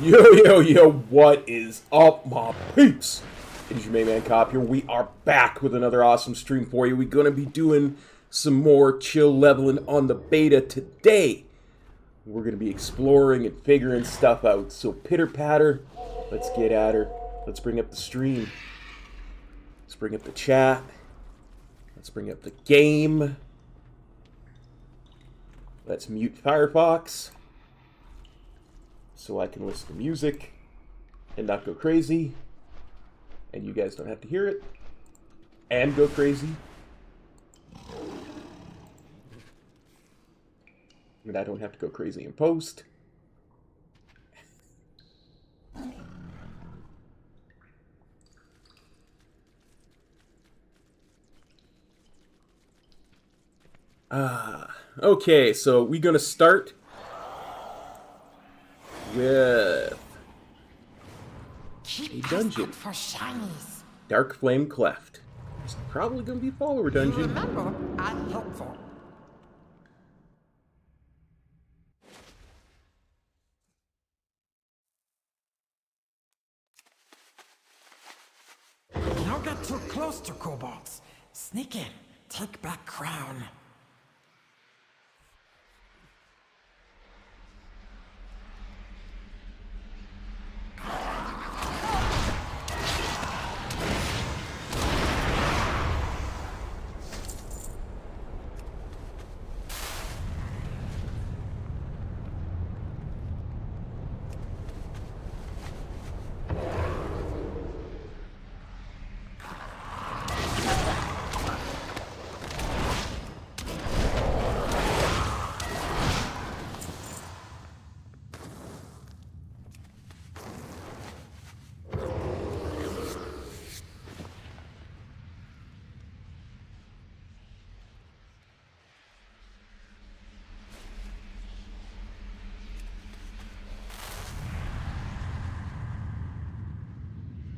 Yo, what is up, my peeps? It is your main man Cop here. We are back with another awesome stream for you. We're going to be doing some more chill leveling on the beta today. We're going to be exploring and figuring stuff out. So pitter patter, let's get at her. Let's bring up the stream. Let's bring up the chat. Let's bring up the game. Let's mute Firefox so I can listen to music and not go crazy, and you guys don't have to hear it and go crazy, and I don't have to go crazy in post. Okay, so we're gonna start with a dungeon. For shinies. Dark Flame Cleft. It's probably going to be a follower dungeon. Remember, I'm helpful. Don't get too close to kobolds. Sneak in. Take back crown.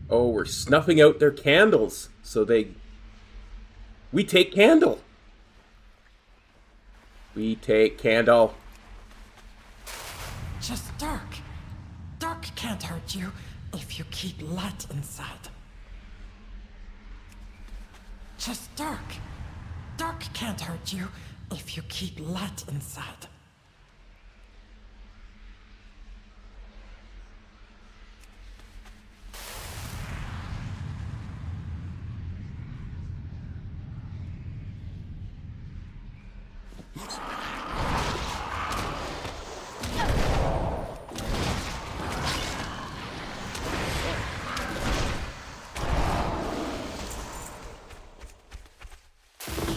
Oh, we're snuffing out their candles. So we take candle. We take candle. Just dark. Dark can't hurt you if you keep light inside. Just dark. Dark can't hurt you if you keep light inside.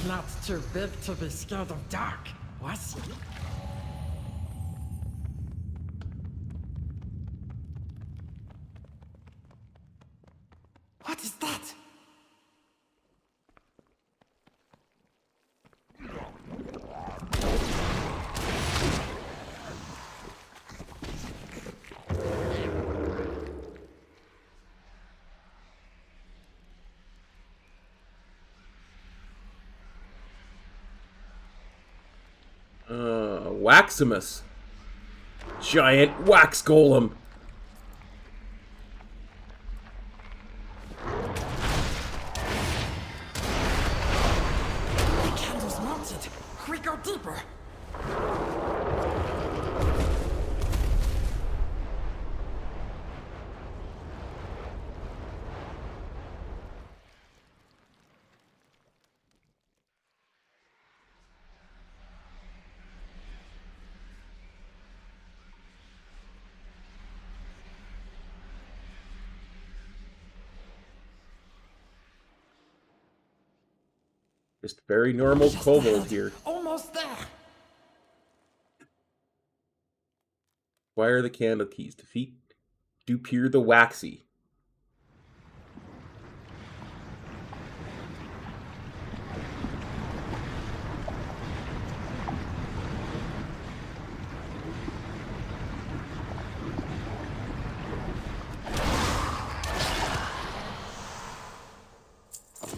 Not too big to be scared of dark, was he? What is that? Waximus. Giant wax golem. The candle's melted. We go deeper. Just very normal Just kobold ahead. here. Almost there. Acquire the candle keys. Defeat Dupir the Waxy.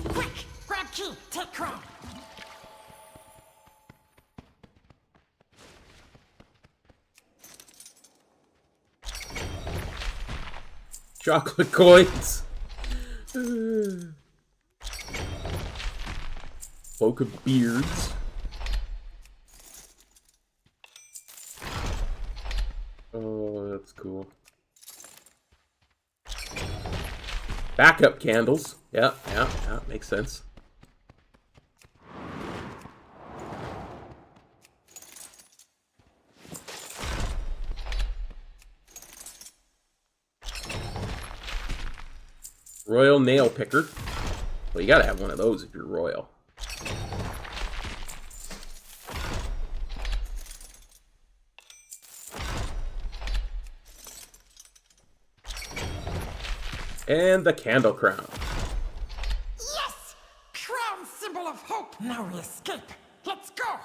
Quick! Grab key! Take crown! Chocolate coins. Cloak of beards. Oh, that's cool. Backup candles. Yeah, makes sense. Royal nail picker. Well, you gotta have one of those if you're royal. And the candle crown. Yes! Crown symbol of hope! Now we escape. Let's go!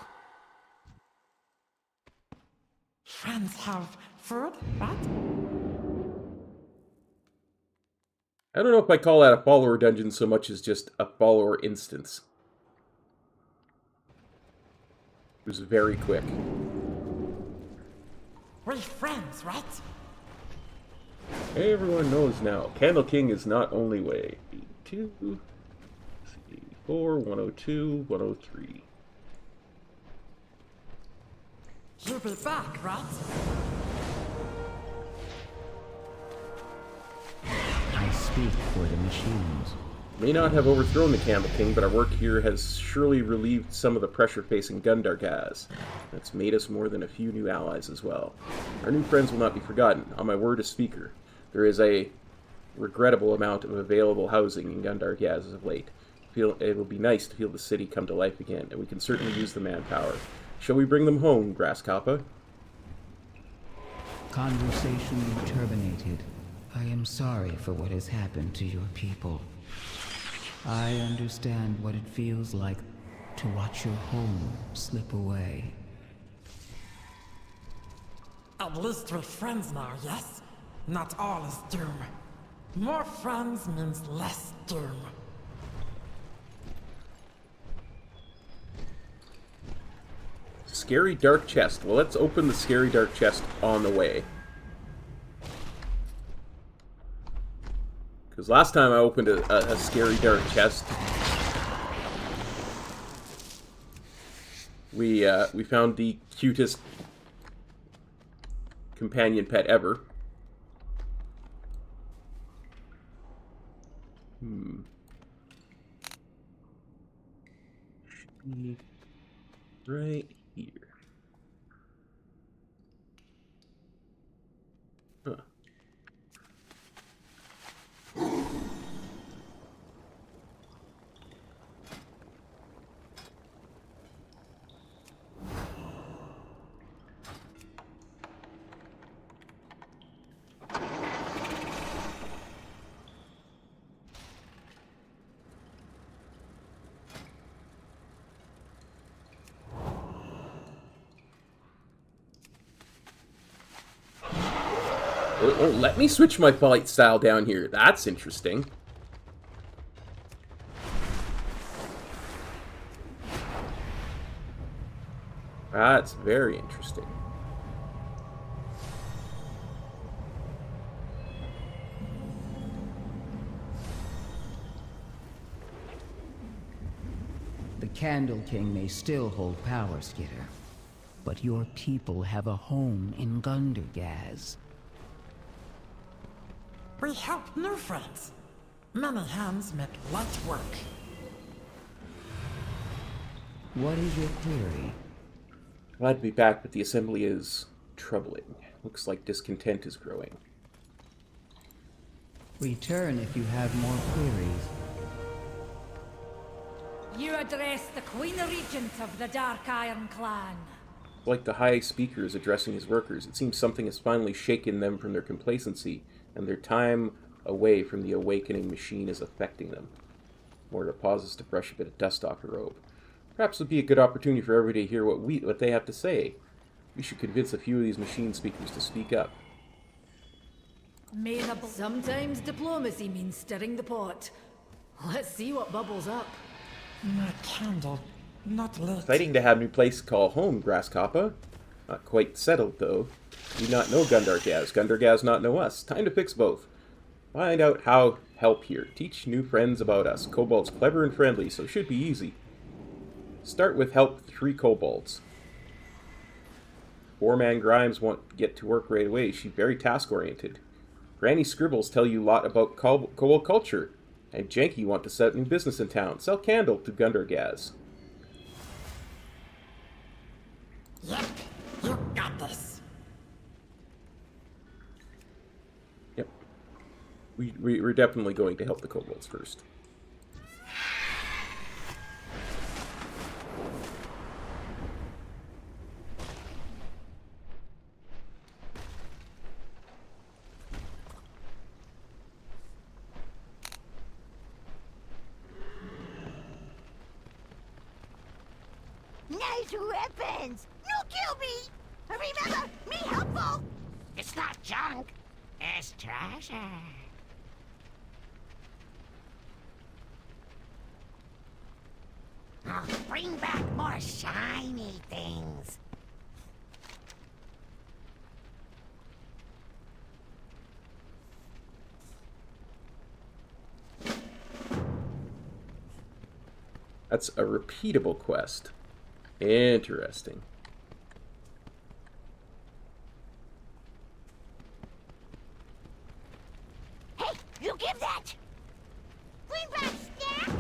Friends have food, right? I don't know if I call that a follower dungeon so much as just a follower instance. It was very quick. We're friends, right? Everyone knows now. Candle King is not only way. 82, 84, 102, 103. You'll be back, right? I speak for the machines. May not have overthrown the Candle King, but our work here has surely relieved some of the pressure facing Gundark has. That's made us more than a few new allies as well. Our new friends will not be forgotten. On my word as speaker, there is a regrettable amount of available housing in Gundark as of late. It will be nice to feel the city come to life again, and we can certainly use the manpower. Shall we bring them home, Grasskoppa? Conversation terminated. I am sorry for what has happened to your people. I understand what it feels like to watch your home slip away. At least we're friends now, yes? Not all is doom. More friends means less doom. Scary dark chest. Well, let's open the scary dark chest on the way. Because last time I opened a scary dark chest, we found the cutest companion pet ever. Should be right here. Huh. Oh, let me switch my fight style down here. That's interesting. That's very interesting. The Candle King may still hold power, Skitter, but your people have a home in Gundergaz. We help new friends. Many hands make light work. What is your query? Glad to be back, but the assembly is troubling. Looks like discontent is growing. Return if you have more queries. You address the Queen Regent of the Dark Iron Clan. Like the High Speaker is addressing his workers, it seems something has finally shaken them from their complacency, and their time away from the awakening machine is affecting them. Moira pauses to brush a bit of dust off her robe. Perhaps it would be a good opportunity for everybody to hear what they have to say. We should convince a few of these machine speakers to speak up. Sometimes diplomacy means stirring the pot. Let's see what bubbles up. My candle, not lit. Exciting to have a new place to call home, Grasskoppa. Not quite settled, though. We not know Gundargaz. Gundargaz not know us. Time to fix both. Find out how help here. Teach new friends about us. Kobold's clever and friendly, so should be easy. Start with help 3 kobolds. 4-man Grimes won't get to work right away. She's very task-oriented. Granny Scribbles tell you a lot about kobold culture. And Janky want to set up new business in town. Sell candle to Gundargaz. Yep, you got this. Yep. We're definitely going to help the kobolds first. Nice weapons! No kill me! Remember, me helpful! It's not junk, it's treasure. I'll bring back more shiny things. That's a repeatable quest. Interesting. Hey, you give that! Bring back snack!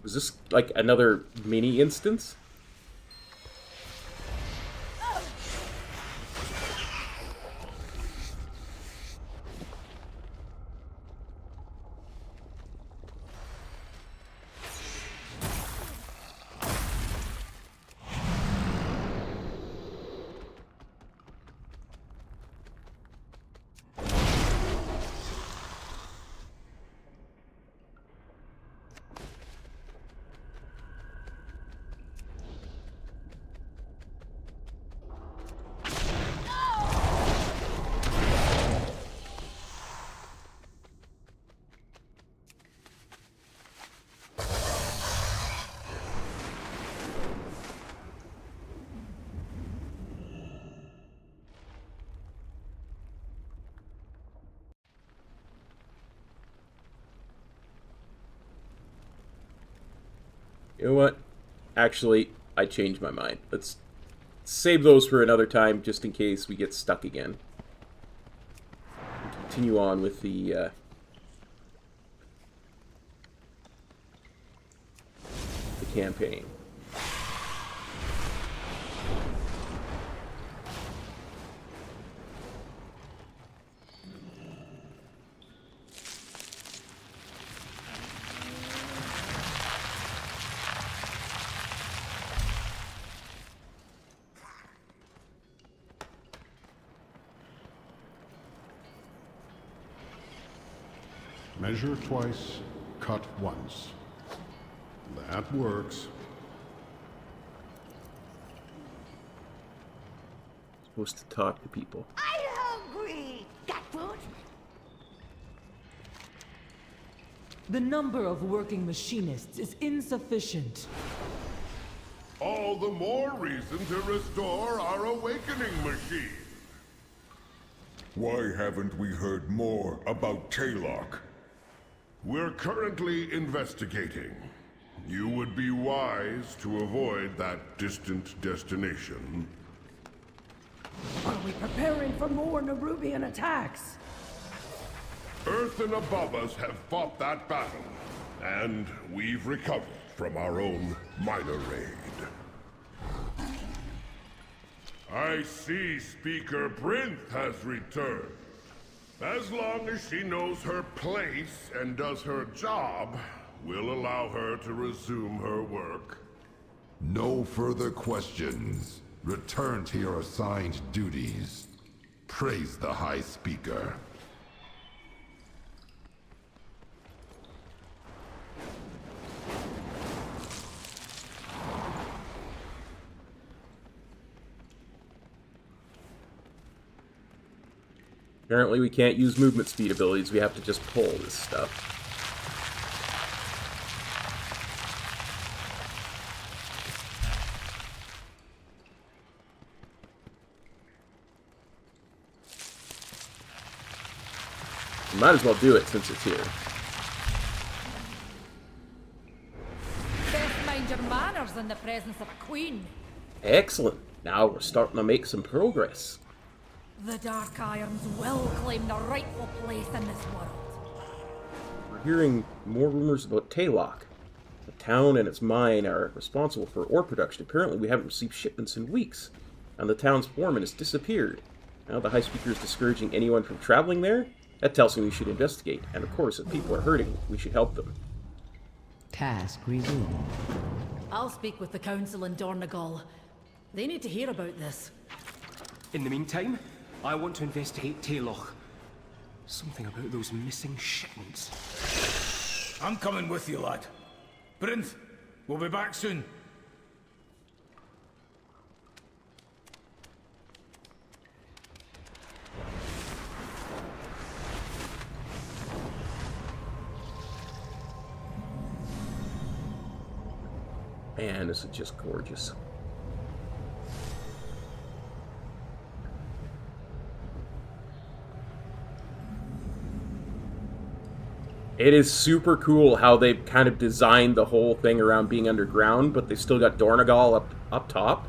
Was this like another mini instance? You know what? Actually, I changed my mind. Let's save those for another time, just in case we get stuck again. Continue on with the campaign. Measure twice, cut once. That works. supposed to talk to people. I'm hungry. Got food? The number of working machinists is insufficient. All the more reason to restore our awakening machine. Why haven't we heard more about Taylock? We're currently investigating. You would be wise to avoid that distant destination. Are we preparing for more Nerubian attacks? Earth and above us have fought that battle, and we've recovered from our own minor raid. I see Speaker Brinth has returned. As long as she knows her place and does her job, we'll allow her to resume her work. No further questions. Return to your assigned duties. Praise the High Speaker. Apparently we can't use movement speed abilities, we have to just pull this stuff. Might as well do it since it's here. Best mind your manners in the presence of a queen. Excellent. Now we're starting to make some progress. The Dark Irons will claim the rightful place in this world. We're hearing more rumors about Taylock. The town and its mine are responsible for ore production. Apparently we haven't received shipments in weeks, and the town's foreman has disappeared. Now the High Speaker is discouraging anyone from traveling there? That tells me we should investigate, and of course, if people are hurting, we should help them. Task resumed. I'll speak with the council in Dornegal. They need to hear about this. In the meantime, I want to investigate Taylock. Something about those missing shipments. I'm coming with you, lad. Brinth, we'll be back soon. Man, this is just gorgeous. It is super cool how they've kind of designed the whole thing around being underground, but they still got Dornegal up top.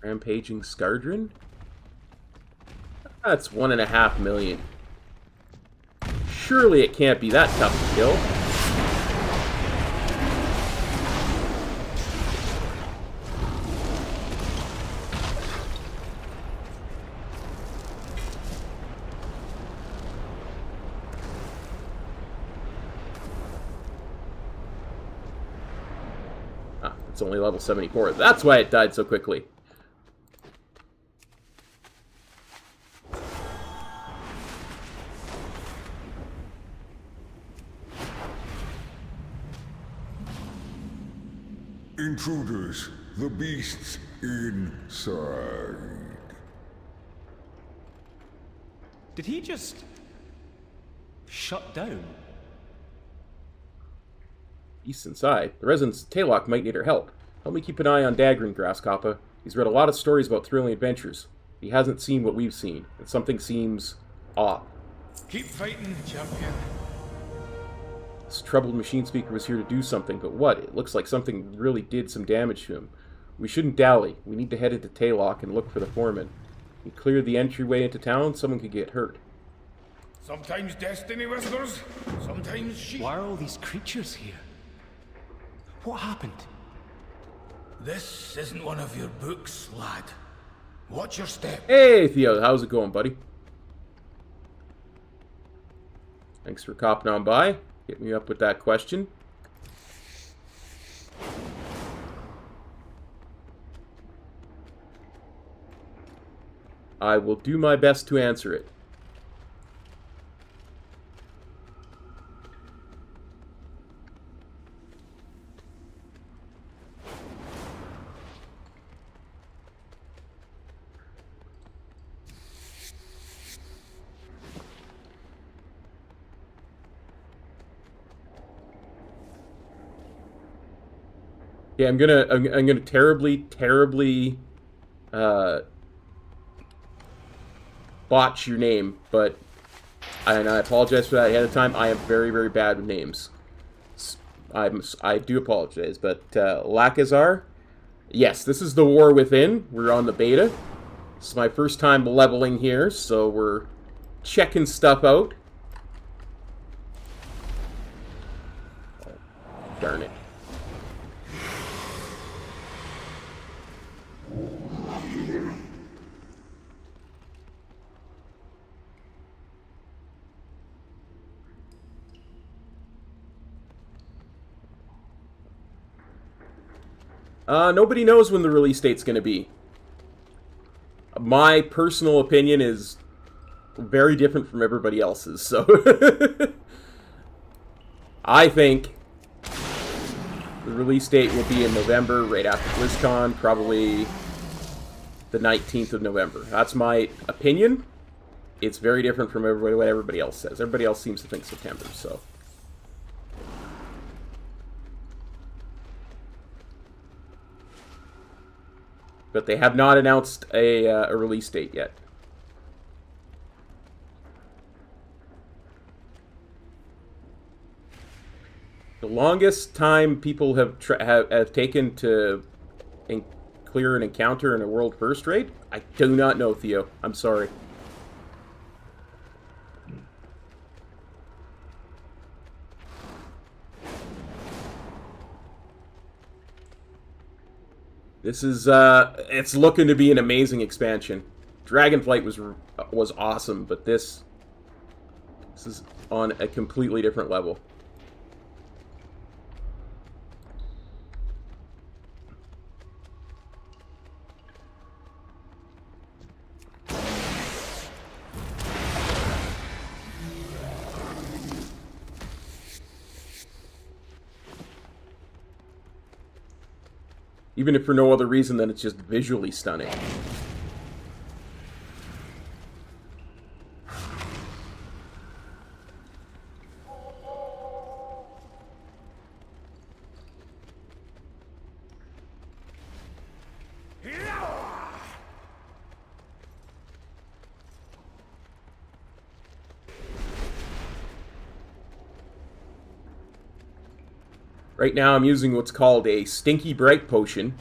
Rampaging Skardron? That's 1.5 million. Surely it can't be that tough to kill. Ah, it's only level 74. That's why it died so quickly. Intruders, the beasts inside. Did he just shut down? Beasts inside. The residents of Taylock might need our help. Help me keep an eye on Dagrin, Grasskoppa. He's read a lot of stories about thrilling adventures. He hasn't seen what we've seen, and something seems off. Keep fighting, champion. This troubled machine speaker was here to do something, but what? It looks like something really did some damage to him. We shouldn't dally. We need to head into Taylock and look for the foreman. We cleared the entryway into town, someone could get hurt. Sometimes destiny whispers, sometimes she... Why are all these creatures here? What happened? This isn't one of your books, lad. Watch your step. Hey, Theo, how's it going, buddy? Thanks for copping on by. Get me up with that question. I will do my best to answer it. Yeah, I'm gonna terribly botch your name, but and I apologize for that ahead of time. I am very, very bad with names. I do apologize, but Lakazar, yes, this is the War Within. We're on the beta. This is my first time leveling here, so we're checking stuff out. Oh, darn it. Nobody knows when the release date's going to be. My personal opinion is very different from everybody else's, so... I think the release date will be in November, right after BlizzCon, probably the 19th of November. That's my opinion. It's very different from what everybody else says. Everybody else seems to think September, so... But they have not announced a release date yet. The longest time people have taken to clear an encounter in a world first raid, I do not know, Theo. I'm sorry. This is, it's looking to be an amazing expansion. Dragonflight was awesome, but this is on a completely different level. Even if for no other reason than it's just visually stunning. Right now I'm using what's called a Stinky Bright Potion,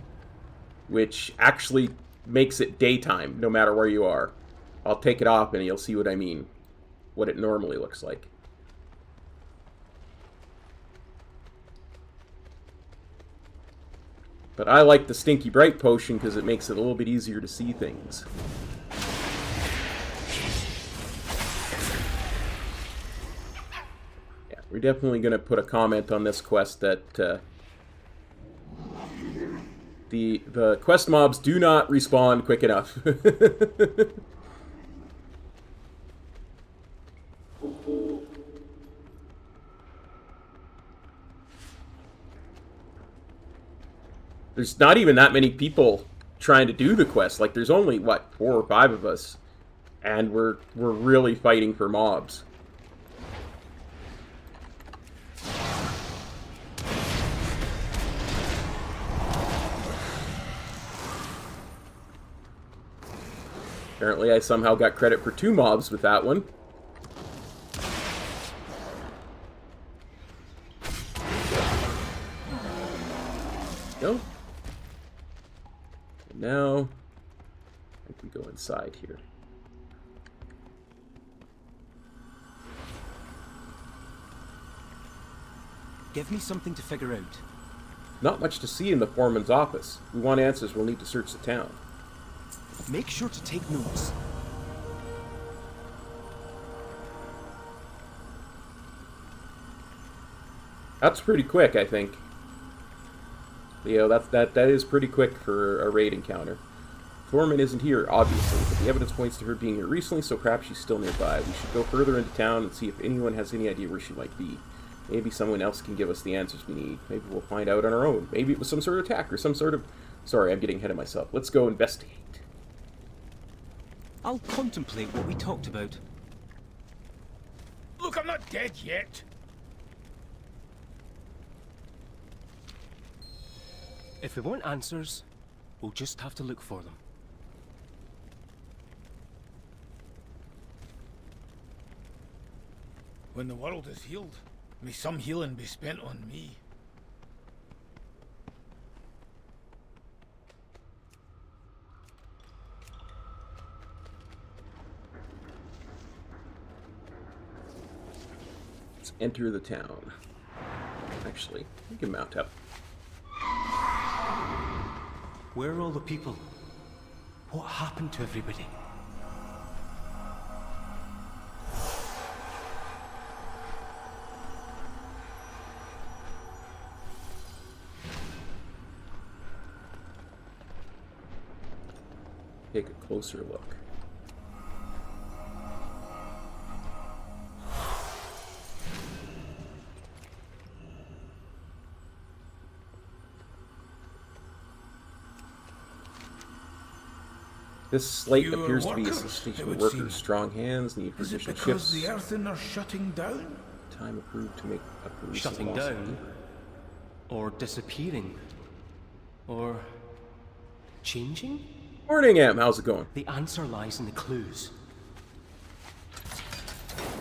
which actually makes it daytime, no matter where you are. I'll take it off and you'll see what I mean. What it normally looks like. But I like the Stinky Bright Potion because it makes it a little bit easier to see things. We're definitely going to put a comment on this quest that the quest mobs do not respawn quick enough. There's not even that many people trying to do the quest. Like, there's only, what, 4 or 5 of us. And we're really fighting for mobs. Apparently I somehow got credit for 2 mobs with that one. Go. And now, I think we go inside here. Give me something to figure out. Not much to see in the foreman's office. If we want answers, we'll need to search the town. Make sure to take notes. That's pretty quick, I think. Leo, that is pretty quick for a raid encounter. Foreman isn't here, obviously, but the evidence points to her being here recently, so perhaps she's still nearby. We should go further into town and see if anyone has any idea where she might be. Maybe someone else can give us the answers we need. Maybe we'll find out on our own. Maybe it was some sort of attack or some sort of... Sorry, I'm getting ahead of myself. Let's go investigate. I'll contemplate what we talked about. Look, I'm not dead yet. If we want answers, we'll just have to look for them. When the world is healed, may some healing be spent on me. Let's enter the town. Actually, we can mount up. Where are all the people? What happened to everybody? Take a closer look. This slate Fewer appears to be a workers, station it for would workers. seem. Strong hands need Is it provisional because shifts. the earthen are shutting down? Time approved to make a recent Shutting loss of down? labor. Or disappearing? Or changing? Morning, Em. How's it going? The answer lies in the clues.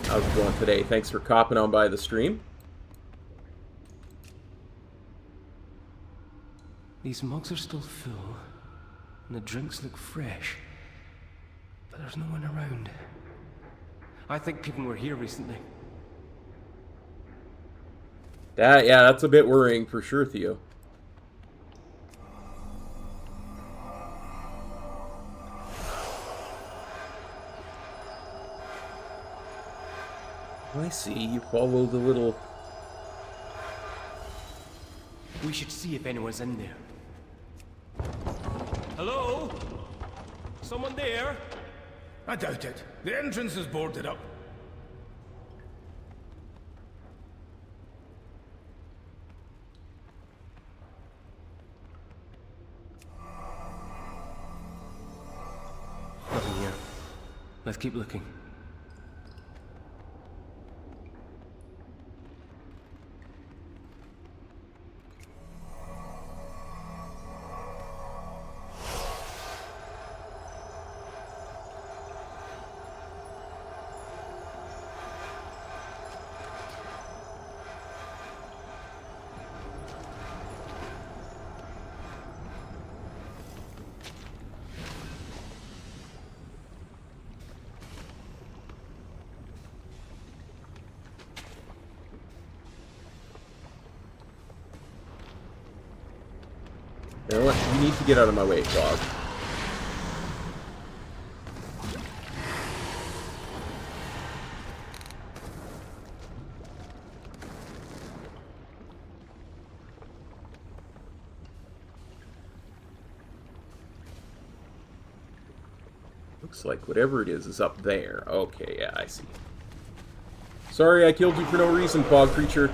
How's it going today? Thanks for copping on by the stream. These mugs are still full, and the drinks look fresh. But there's no one around. I think people were here recently. Yeah, that's a bit worrying for sure, Theo. I see. You follow the little... We should see if anyone's in there. Hello? Someone there? I doubt it. The entrance is boarded up. Nothing here. Let's keep looking. You know what? You need to get out of my way, dog. Looks like whatever it is up there. Okay, yeah, I see. Sorry I killed you for no reason, fog creature.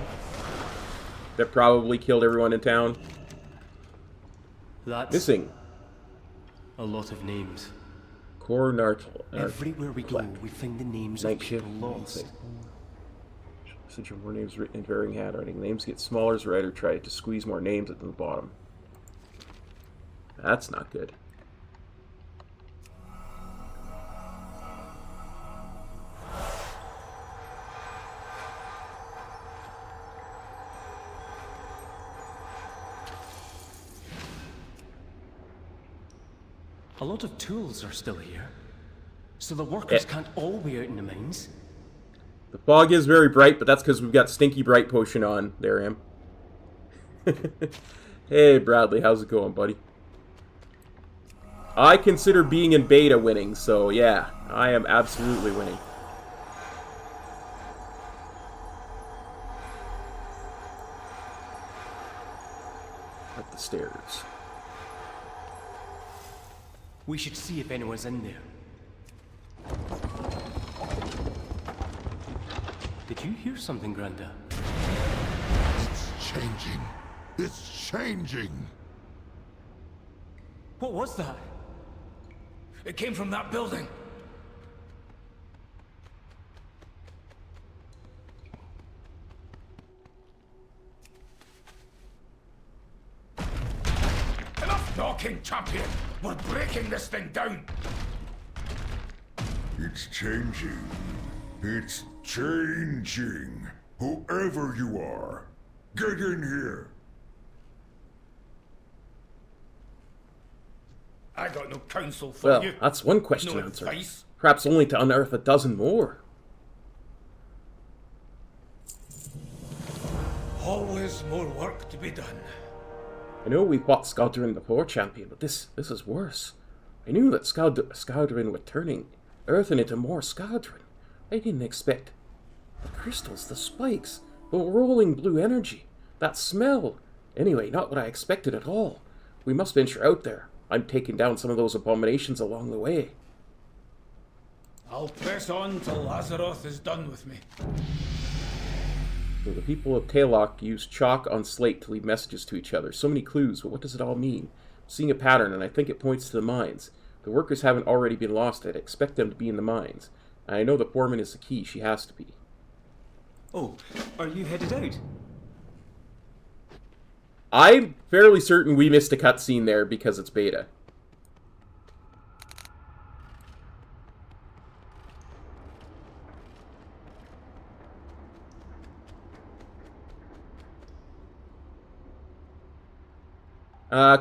That probably killed everyone in town. That's missing. A lot of names. Everywhere we go, we find the names of people lost. Such more names written in varying handwriting. Names get smaller as writer try to squeeze more names at the bottom. That's not good. A lot of tools are still here. So the workers can't all be out in the mines. The fog is very bright, but that's because we've got Stinky Bright Potion on. There I am. Hey, Bradley, how's it going, buddy? I consider being in beta winning, so yeah, I am absolutely winning. Up the stairs. We should see if anyone's in there. Did you hear something, Granda? It's changing. It's changing. What was that? It came from that building. fucking champion! We're breaking this thing down! It's changing. It's changing. Whoever you are, get in here. I got no counsel for you. Well, that's one question No answered. advice. Perhaps only to unearth a dozen more. Always more work to be done. I know we fought Skaldrin before, champion, but this is worse. I knew that Skaldrin were turning Earth into more Skaldrin. I didn't expect the crystals, the spikes, the rolling blue energy, that smell. Anyway, not what I expected at all. We must venture out there. I'm taking down some of those abominations along the way. I'll press on till Azeroth is done with me. So the people of Taylok use chalk on slate to leave messages to each other. So many clues, but what does it all mean? I'm seeing a pattern, and I think it points to the mines. The workers haven't already been lost. I'd expect them to be in the mines. And I know the foreman is the key. She has to be. Oh, are you headed out? I'm fairly certain we missed a cutscene there because it's beta.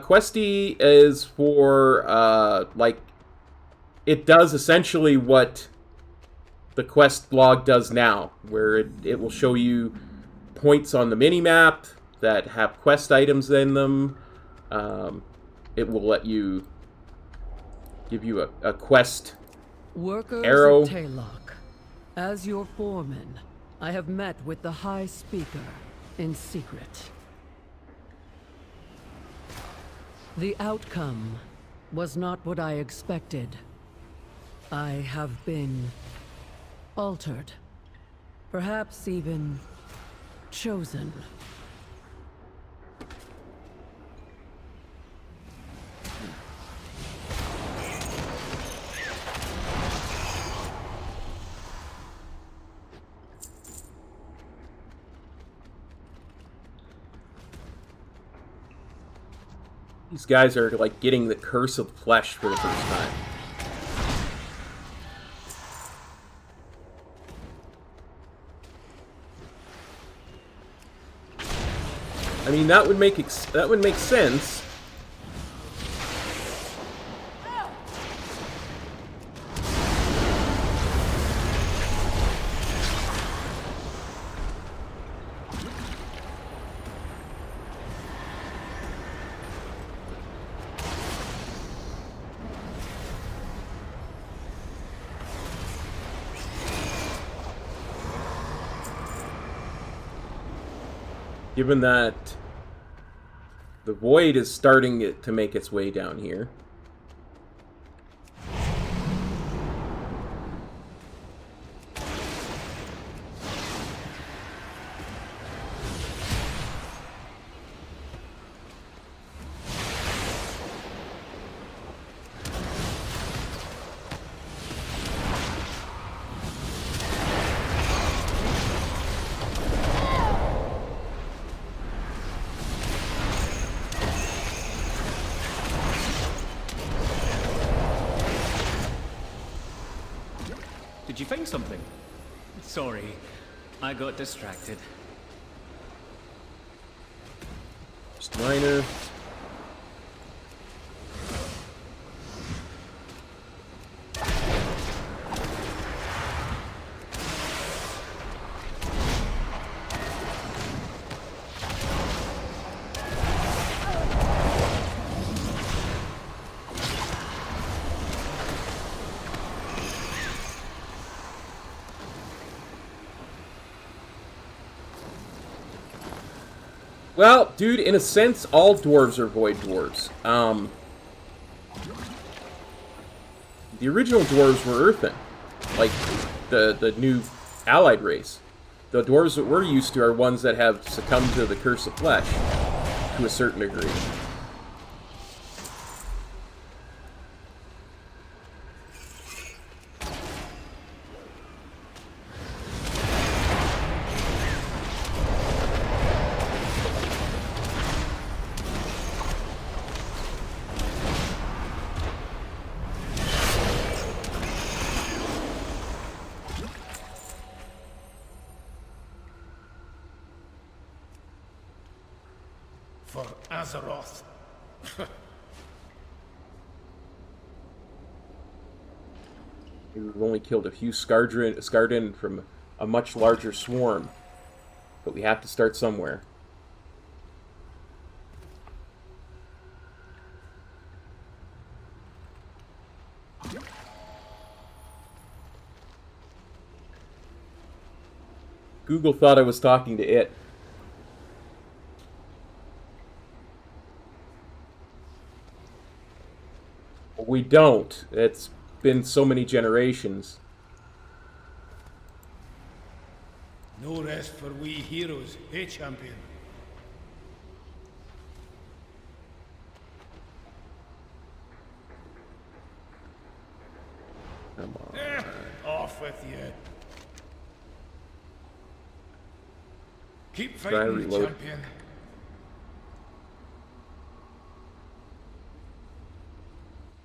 Questy is for, like, it does essentially what the quest log does now, where it will show you points on the mini-map that have quest items in them. It will let you give you a quest Workers arrow. of Taylok, as your foreman, I have met with the High Speaker in secret. The outcome was not what I expected. I have been altered, perhaps even chosen. These guys are like getting the curse of flesh for the first time. I mean, that would make sense. Given that the void is starting to make its way down here. Did you find something? Sorry, I got distracted. Just minor. Well, dude, in a sense, all dwarves are void dwarves. The original dwarves were earthen, like the new allied race. The dwarves that we're used to are ones that have succumbed to the curse of flesh, to a certain degree. For Azeroth. We've only killed a few Skarden from a much larger swarm. But we have to start somewhere. Google thought I was talking to it. We don't. It's been so many generations. No rest for we heroes, hey champion? Come on. Off with you. Keep Try fighting, reload. champion.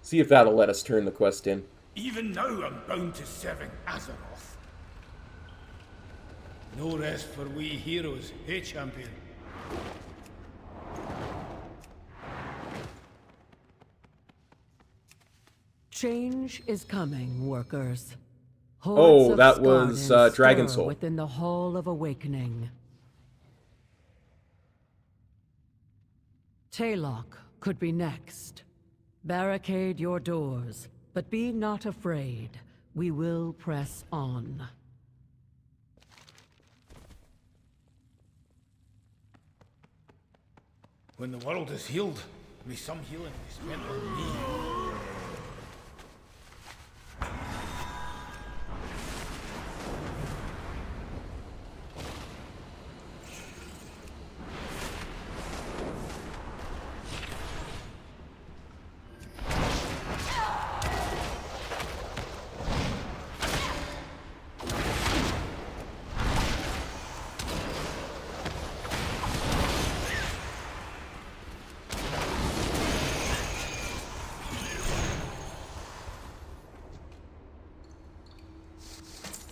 See if that'll let us turn the quest in. Even now I'm bound to serving Azeroth. No rest for we heroes, hey champion? Change is coming, workers. Oh, Hordes that of was, Skardens Dragon stir Soul. within the Hall of Awakening. Taylock could be next. Barricade your doors, but be not afraid. We will press on. When the world is healed, may some healing be spent on me.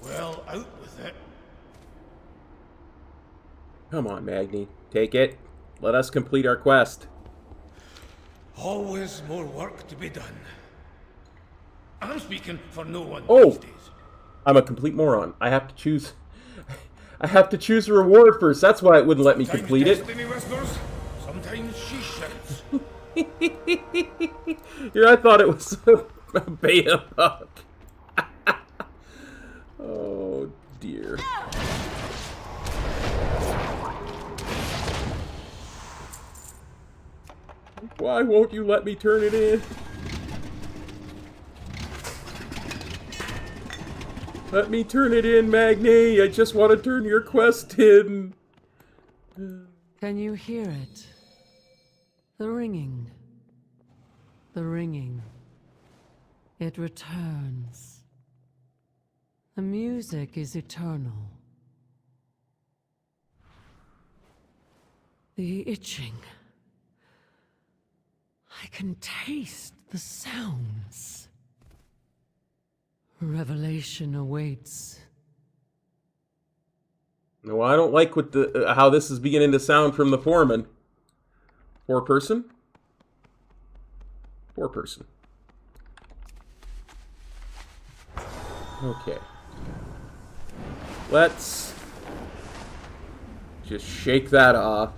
Well, out with it. Come on, Magni. Take it. Let us complete our quest. Always more work to be done. I'm speaking for no one Oh! these days. I'm a complete moron. I have to choose... I have to choose a reward first. That's why it wouldn't let me Sometimes complete it. Destiny whispers, sometimes she shouts. Yeah, I thought it was a beta bug. Oh, dear. Why won't you let me turn it in? Let me turn it in, Magni. I just want to turn your quest in. Can you hear it? The ringing. The ringing. It returns. The music is eternal. The itching. I can taste the sounds. Revelation awaits. No, I don't like what the how this is beginning to sound from the foreman. Poor person? Poor person. Okay. Let's just shake that off.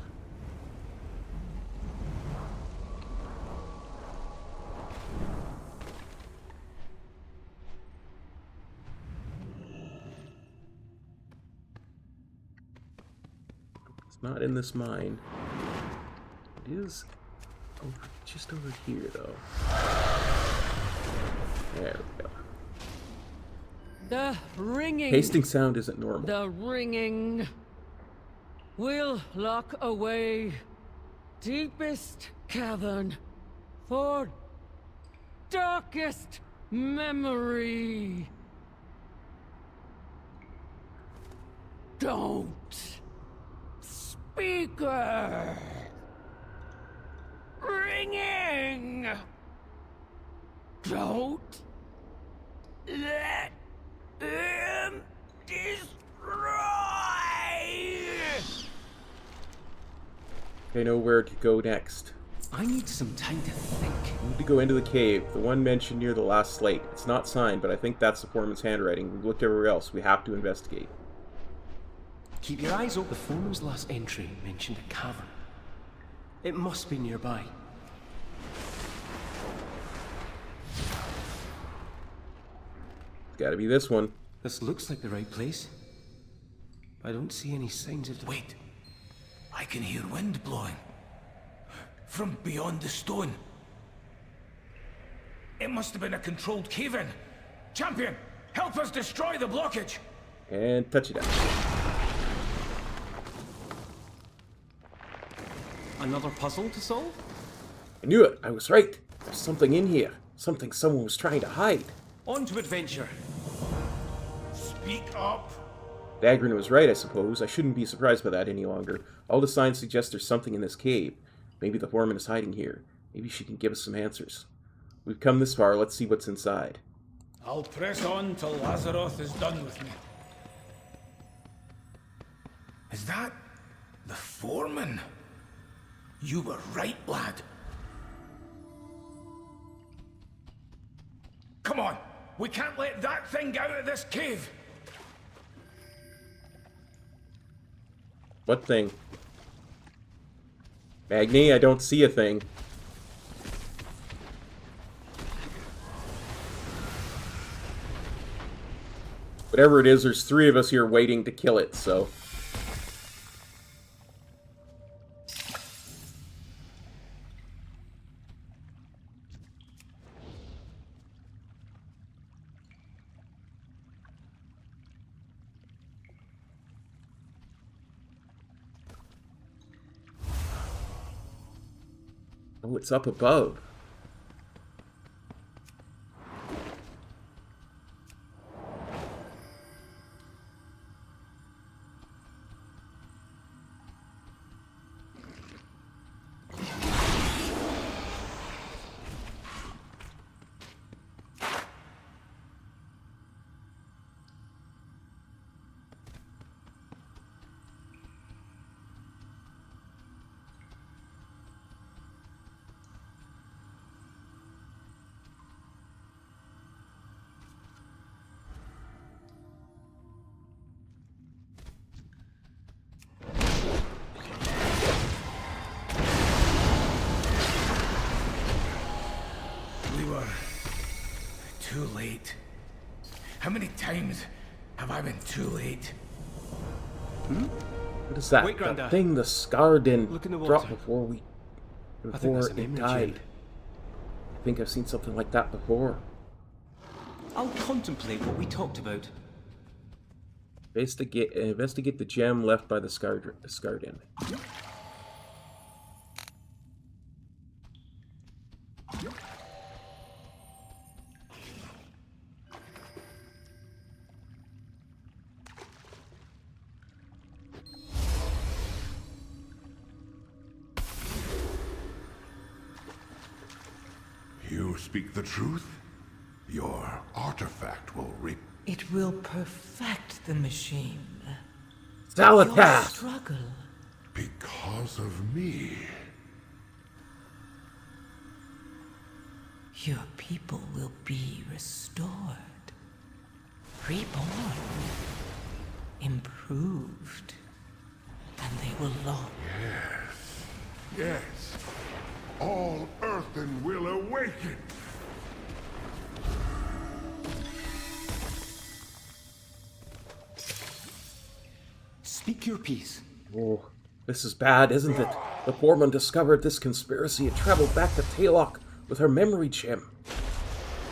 It's not in this mine. It is just over here, though. There we go. The ringing. Tasting sound isn't normal. The ringing will lock away deepest cavern for darkest memory. Don't, speaker. Ringing. Don't let him destroy. I know where to go next. I need some time to think. We need to go into the cave, the one mentioned near the last slate. It's not signed, but I think that's the foreman's handwriting. We've looked everywhere else. We have to investigate. Keep your eyes open. The foreman's last entry mentioned a cavern. It must be nearby. It's gotta be this one. This looks like the right place. I don't see any signs of... Wait. I can hear wind blowing. From beyond the stone. It must have been a controlled cave-in. Champion, help us destroy the blockage. And touch it out. Another puzzle to solve? I knew it. I was right. There's something in here. Something someone was trying to hide. On to adventure. Speak up. Dagrin was right, I suppose. I shouldn't be surprised by that any longer. All the signs suggest there's something in this cave. Maybe the foreman is hiding here. Maybe she can give us some answers. We've come this far. Let's see what's inside. I'll press on till Lazaroth is done with me. Is that the foreman? You were right, lad. Come on, we can't let that thing out of this cave. What thing? Magni, I don't see a thing. Whatever it is, there's 3 of us here waiting to kill it, so... Oh, it's up above. Too late. How many times have I been too late? What is that? Wait, That Granda. thing the scar didn't Look in the drop water. before that's a it memory died. gem. I think I've seen something like that before. I'll contemplate what we talked about. Investigate the gem left by the scarred end. You speak the truth? Your artifact will reap. It will perfect the machine. Your Salatath! struggle. Because of me. Your people will be restored. Reborn. Improved. And they will long. Yes. All Earthen will awaken. Speak your piece. Oh, this is bad, isn't it? The foreman discovered this conspiracy and traveled back to Talok with her memory gem.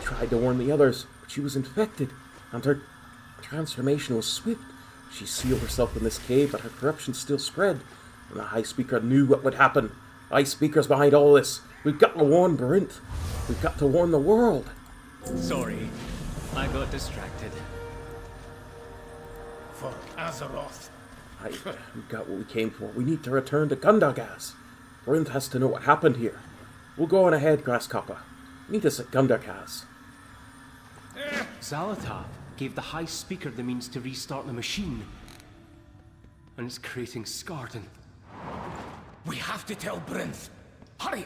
She tried to warn the others, but she was infected, and her transformation was swift. She sealed herself in this cave, but her corruption still spread, and the High Speaker knew what would happen. High Speaker's behind all this. We've got to warn Barinth. We've got to warn the world. Sorry, I got distracted. For Azeroth. We've got what we came for. We need to return to Gundargaz. Barinth has to know what happened here. We'll go on ahead, Grasshopper. Meet us at Gundargaz. Zalatath gave the High Speaker the means to restart the machine. And it's creating Skarden. We have to tell Brinth. Hurry!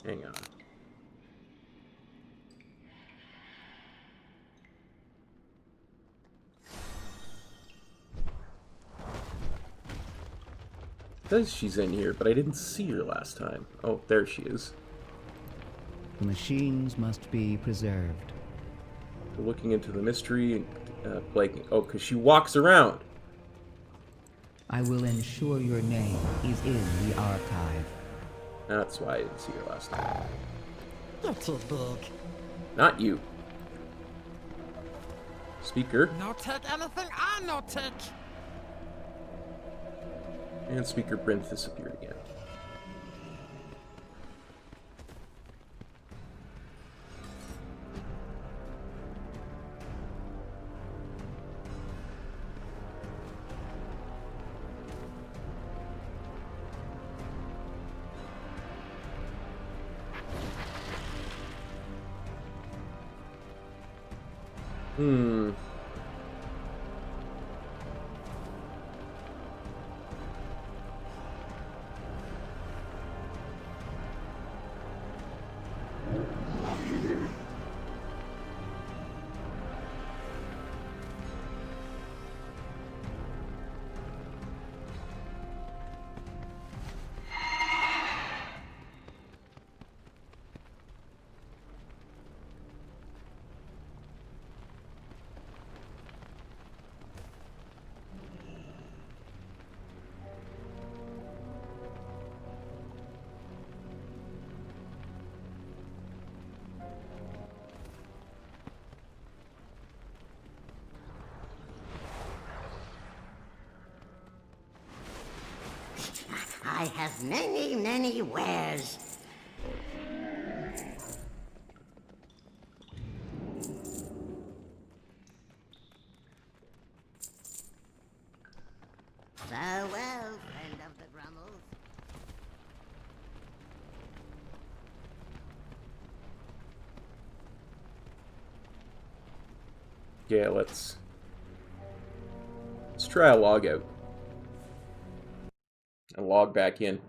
Hang on. It says she's in here, but I didn't see her last time. Oh, there she is. The machines must be preserved. We're looking into the mystery and Blake. Oh, because she walks around. I will ensure your name is in the archive. That's why I didn't see her last time. You're too big. Not you. Speaker. No take anything, I no take. And Speaker Brinth disappeared again. I have many, many wares. Farewell, friend of the Grummles. Yeah, let's try a log out. And log back in.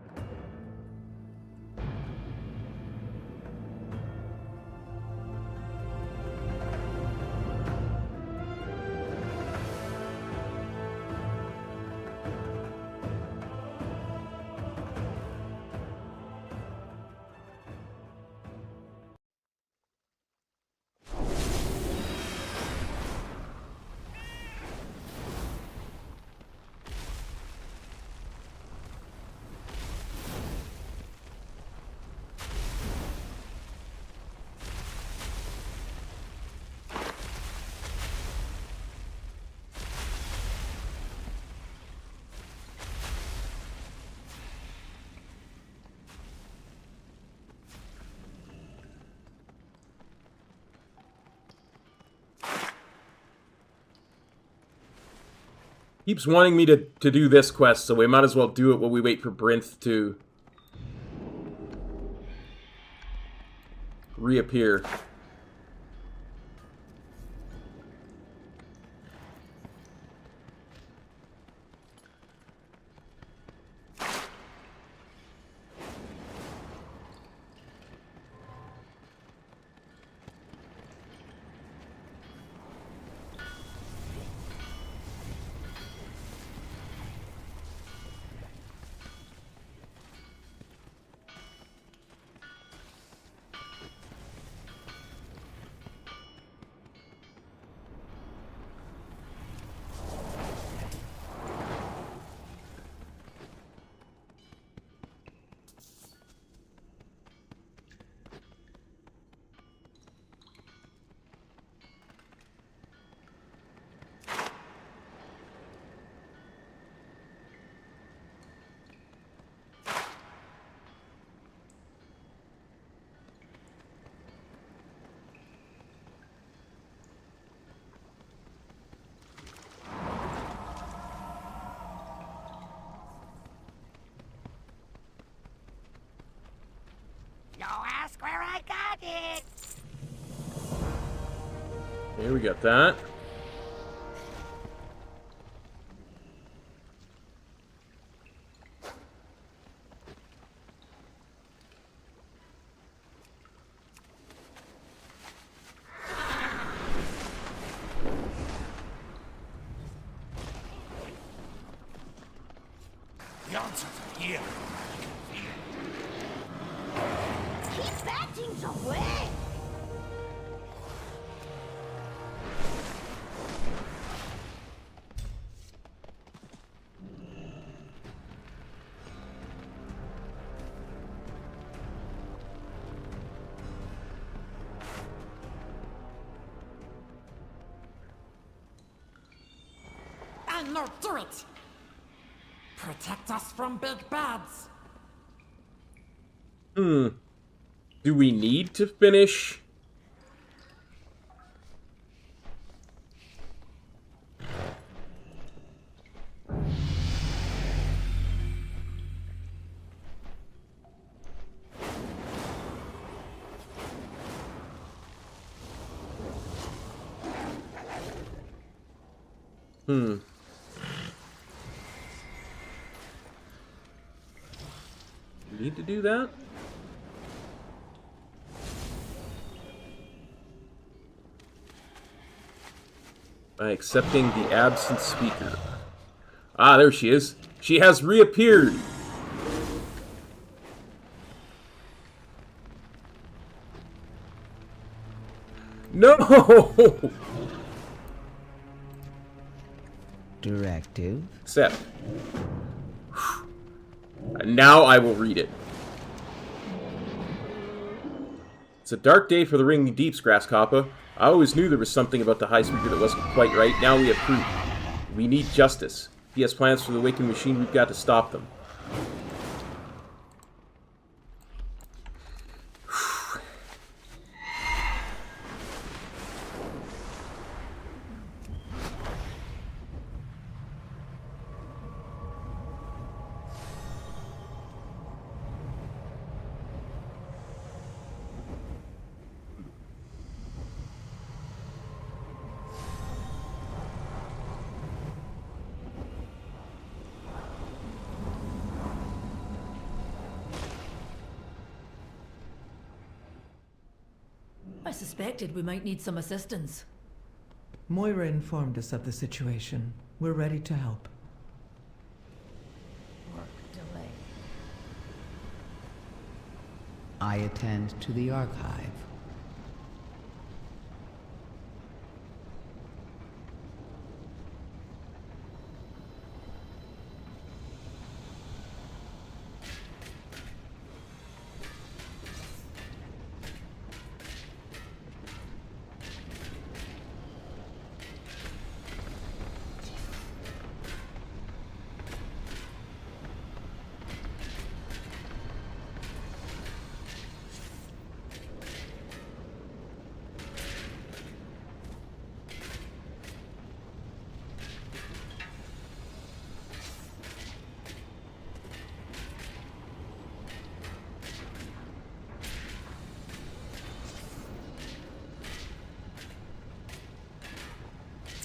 Keeps wanting me to do this quest, so we might as well do it while we wait for Brinth to reappear. Ask where I got it. Here we got that. The answers are here. Keep bad things away. I know, do it! Protect us from big bads. Do we need to finish? Need to do that? By accepting the absent speaker. Ah, there she is. She has reappeared. No! Directive. Accept. Now I will read it. It's a dark day for the Ringing Deeps, Grasshopper. I always knew there was something about the High Speaker that wasn't quite right. Now we have proof. We need justice. If he has plans for the Awakened Machine, we've got to stop them. I suspected we might need some assistance. Moira informed us of the situation. We're ready to help. Work delay. I attend to the archive.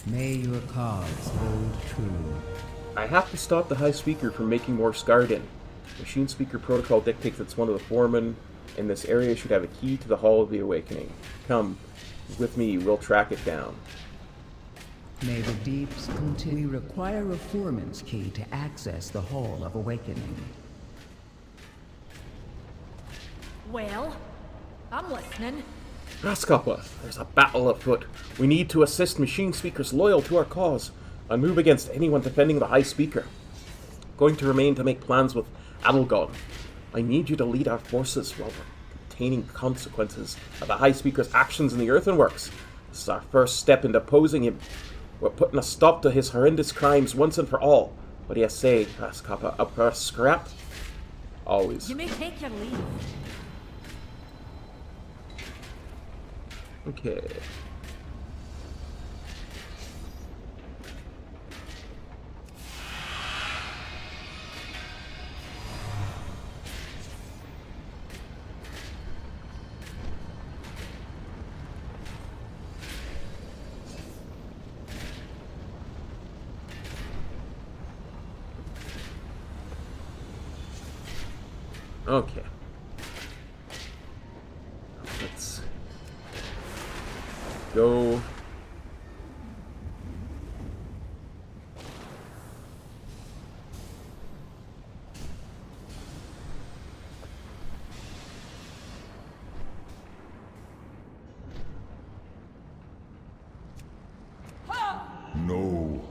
May your cause hold true. I have to stop the High Speaker from making more Scarden. Machine Speaker Protocol dictates that one of the foremen in this area should have a key to the Hall of the Awakening. Come, with me, we'll track it down. May the deeps continue. We require a foreman's key to access the Hall of Awakening. Well, I'm listening. Raskapa, there's a battle afoot. We need to assist machine speakers loyal to our cause and move against anyone defending the High Speaker. Going to remain to make plans with Adelgon. I need you to lead our forces while containing consequences of the High Speaker's actions in the earthworks. This is our first step into opposing him. We're putting a stop to his horrendous crimes once and for all. What do you say, Raskapa? Up for a scrap? Always. You may take your leave. Okay. Okay. Let's go. No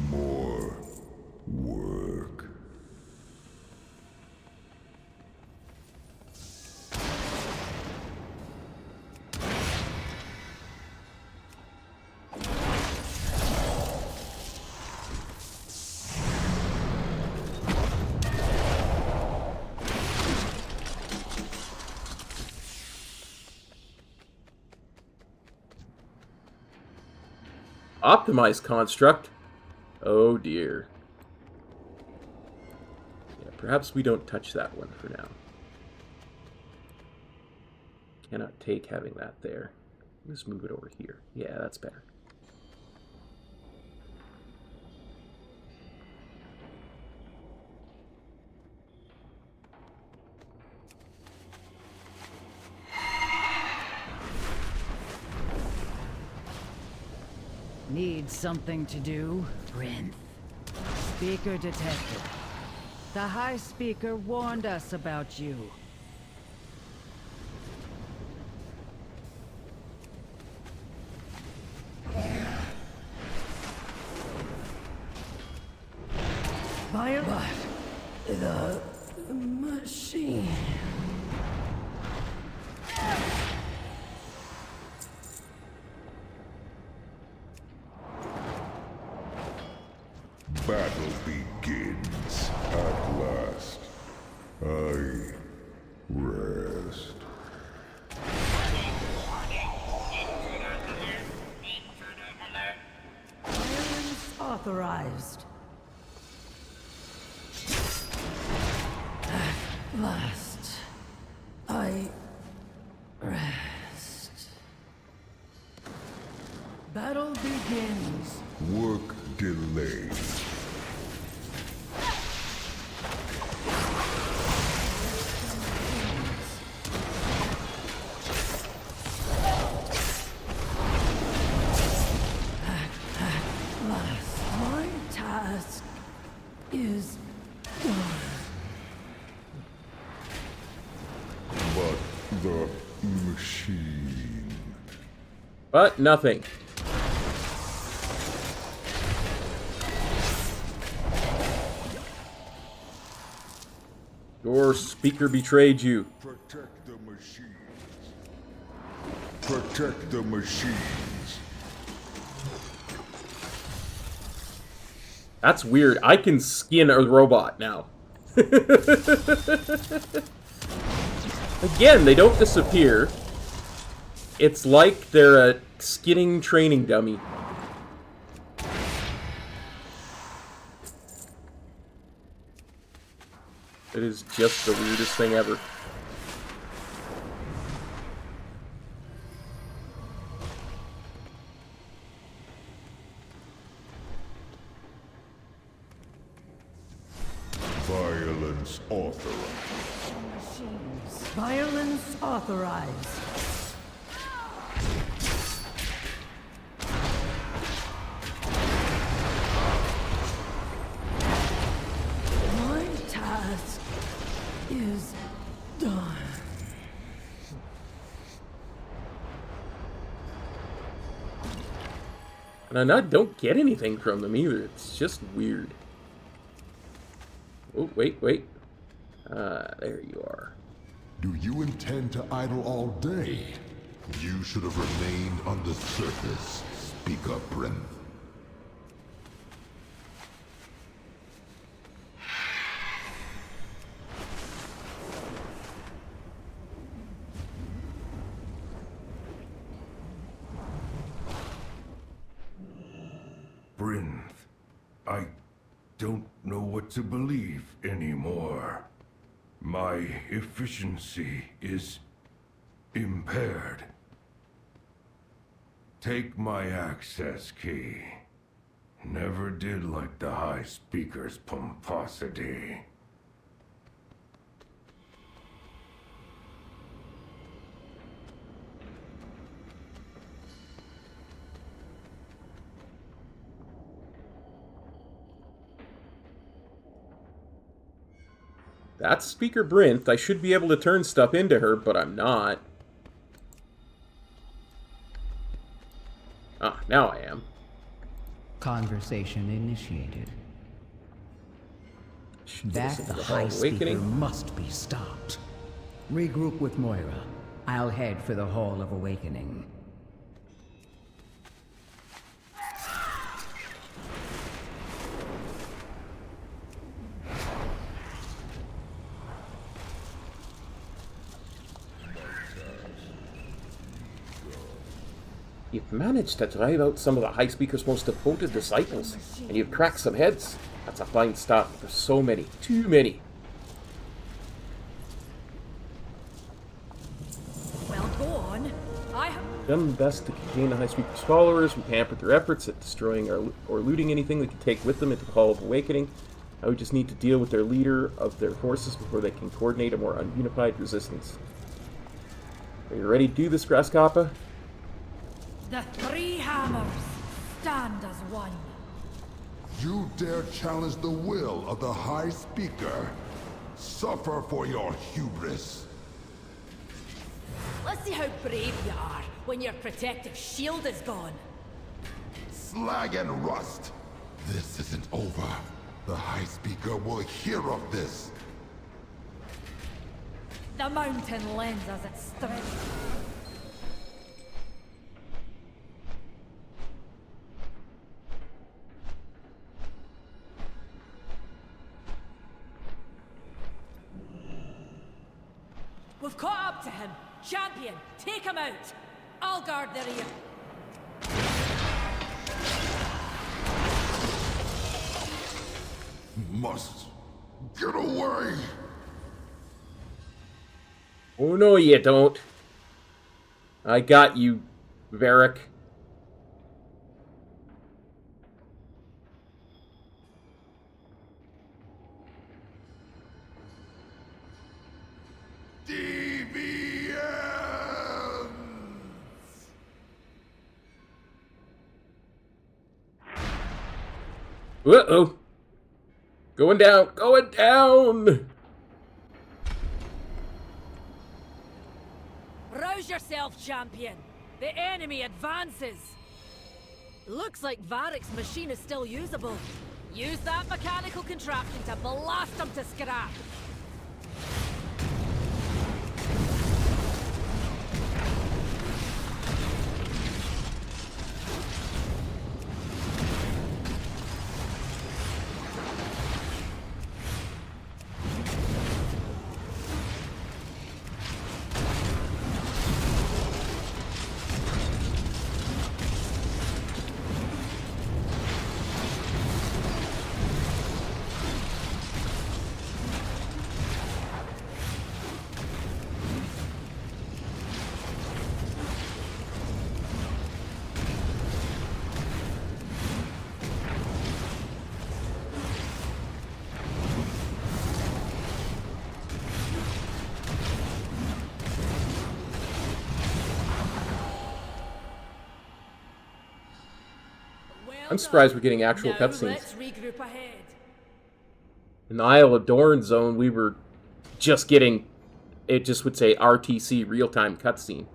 more work. Optimized construct? Oh dear. Yeah, perhaps we don't touch that one for now. Cannot take having that there. Let's move it over here. Yeah, that's better. Need something to do? Rin. Speaker detected. The High Speaker warned us about you. Fire. But the machine. Battle begins at last. I rest. Silence authorized. At last, I rest. Battle begins. Work delayed. My task is done. But the machine. But nothing. Your speaker betrayed you. Protect the machines. Protect the machines. That's weird. I can skin a robot now. Again, they don't disappear. It's like they're a skinning training dummy. It is just the weirdest thing ever. Violence authorized. Violence authorized. My task is done. And I don't get anything from them either. It's just weird. Oh, wait. There you are. Do you intend to idle all day? You should have remained on the surface. Speak up, Brinth. Brinth, I don't know what to believe anymore. My efficiency is impaired. Take my access key. Never did like the High Speaker's pomposity. That's Speaker Brinth. I should be able to turn stuff into her, but I'm not. Ah, now I am. Conversation initiated. That Listen to the the Hall High of Speaker Awakening. must be stopped. Regroup with Moira. I'll head for the Hall of Awakening. You've managed to drive out some of the High Speaker's most devoted disciples, and you've cracked some heads. That's a fine start. There's so many. Too many. Well, go on. I have... Done the best to contain the High Speaker's followers. We hampered their efforts at destroying or looting anything they could take with them into the Hall of Awakening. Now we just need to deal with their leader of their forces before they can coordinate a more unified resistance. Are you ready to do this, Grasskoppa? The three hammers stand as one. You dare challenge the will of the High Speaker? Suffer for your hubris. Let's see how brave you are when your protective shield is gone. Slag and rust. This isn't over. The High Speaker will hear of this. The mountain lends us its strength. We've caught up to him. Champion, take him out. I'll guard the rear. Must get away. Oh, no, you don't. I got you, Varric. Uh-oh. Going down. Going down. Rouse yourself, champion. The enemy advances. Looks like Varric's machine is still usable. Use that mechanical contraption to blast him to scrap. I'm surprised we're getting actual Now cutscenes. let's regroup ahead. In the Isle of Dorn zone, we were just getting, it just would say RTC, real-time cutscene.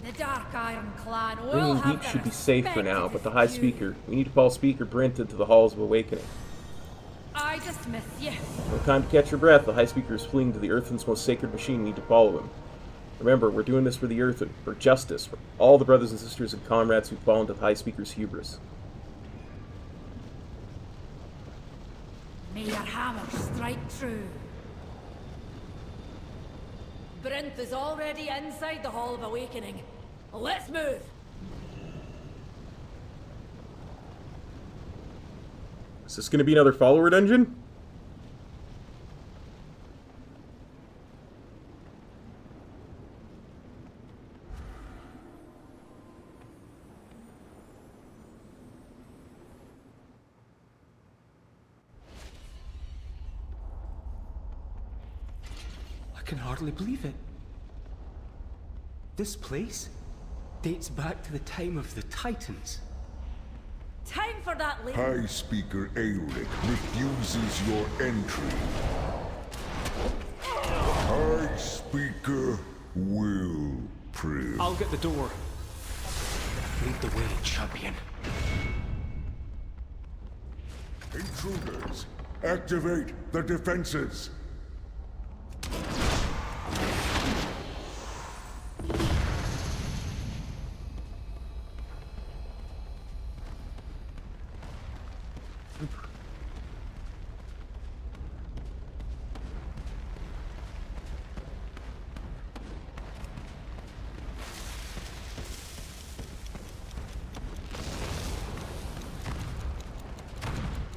The Dark Iron Clan will Bringing have Heat their should be safe for now, respective but the High feud. Speaker, we need to follow Speaker Brent into the Halls of Awakening. I dismiss you. No time to catch your breath. The High Speaker is fleeing to the Earthen's most sacred machine. We need to follow him. Remember, we're doing this for the Earthen, for justice, for all the brothers and sisters and comrades who've fallen to the High Speaker's hubris. May your hammer strike true. Brent is already inside the Hall of Awakening. Let's move! Is this going to be another follower dungeon? I can hardly believe it. This place dates back to the time of the Titans. Time for that later. High Speaker Auric refuses your entry. High Speaker will prevail. I'll get the door. Lead the way, champion. Intruders, activate the defenses.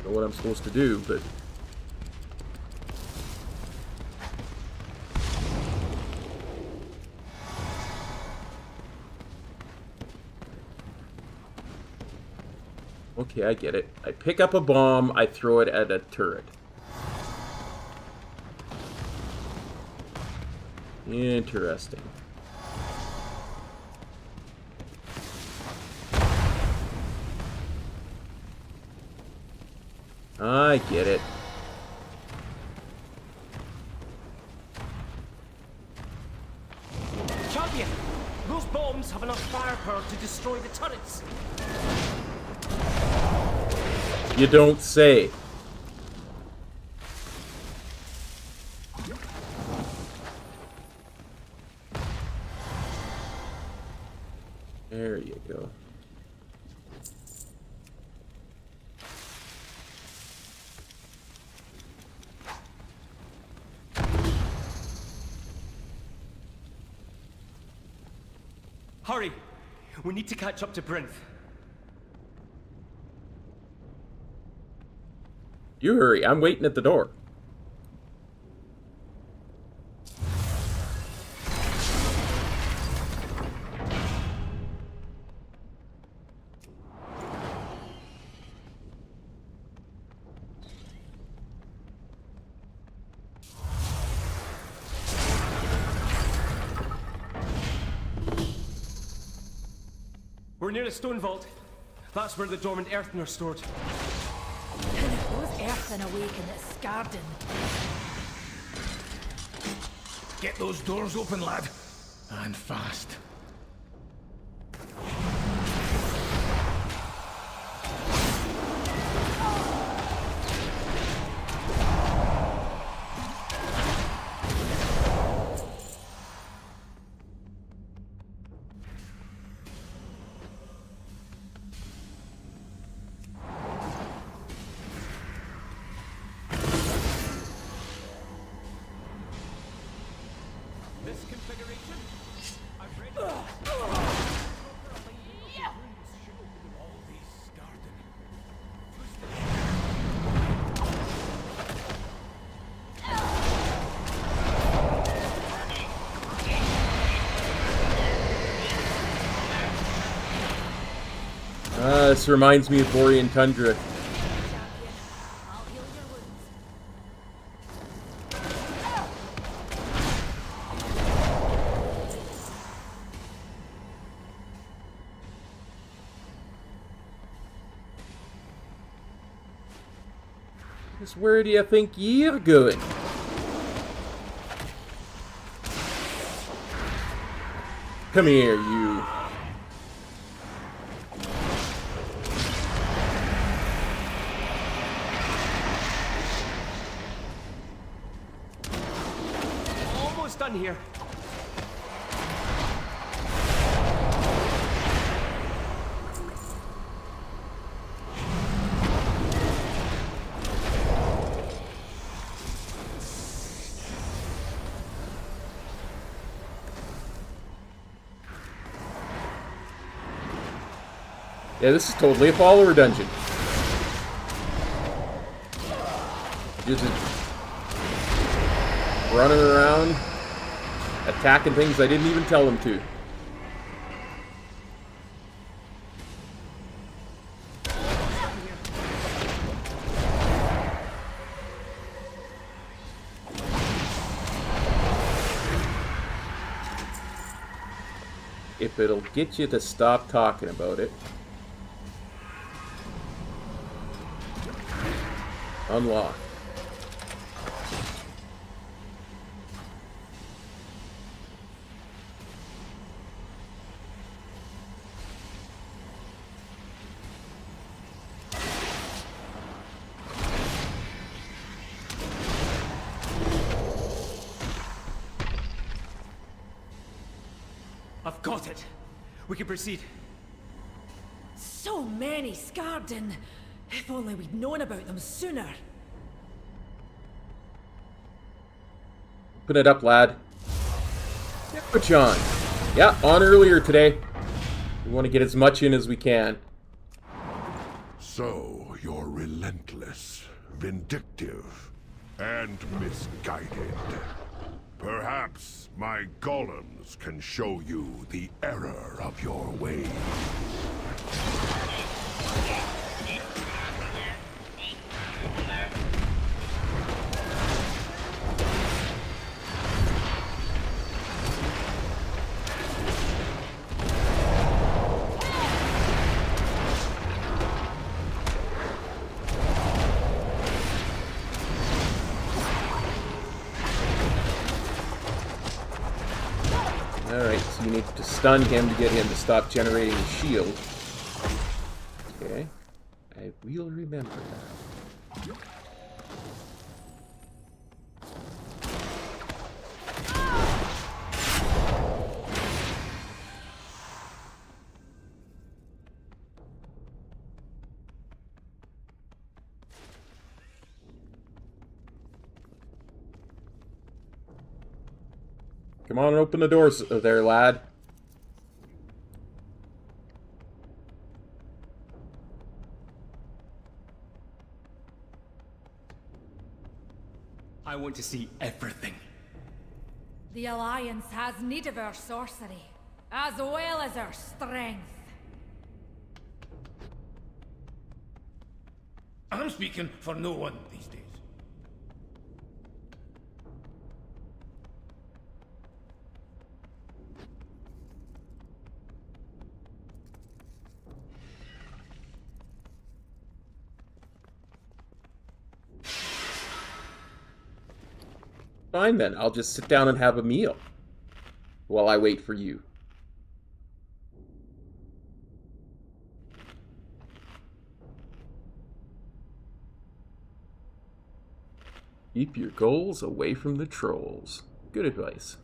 Know what I'm supposed to do, but okay, I get it. I pick up a bomb, I throw it at a turret. Interesting. I get it. Champion! Those bombs have enough firepower to destroy the turrets. You don't say. There you go. Hurry! We need to catch up to Brinth. You hurry, I'm waiting at the door. We're near a stone vault. That's where the dormant earthen are stored. And if those earthen awaken at Scarden, Get those doors open, lad. And fast. This configuration? I've read This reminds me of Borean Tundra. Just where do you think you're going? Come here, you. Almost done here. Yeah, this is totally a follower dungeon. You're just running around, attacking things I didn't even tell them to. If it'll get you to stop talking about it. Unlock. I've got it. We can proceed. So many Scarden. If only we'd known about them sooner. Open it up, lad. Put you on. Yeah, on earlier today. We want to get as much in as we can. So, you're relentless, vindictive, and misguided. Perhaps my golems can show you the error of your ways. Alright, so you need to stun him to get him to stop generating the shield. Okay. I will remember that. Come on and open the doors there, lad. I want to see everything. The Alliance has need of our sorcery, as well as our strength. I'm speaking for no one these days. Fine then, I'll just sit down and have a meal while I wait for you. Keep your goals away from the trolls. Good advice.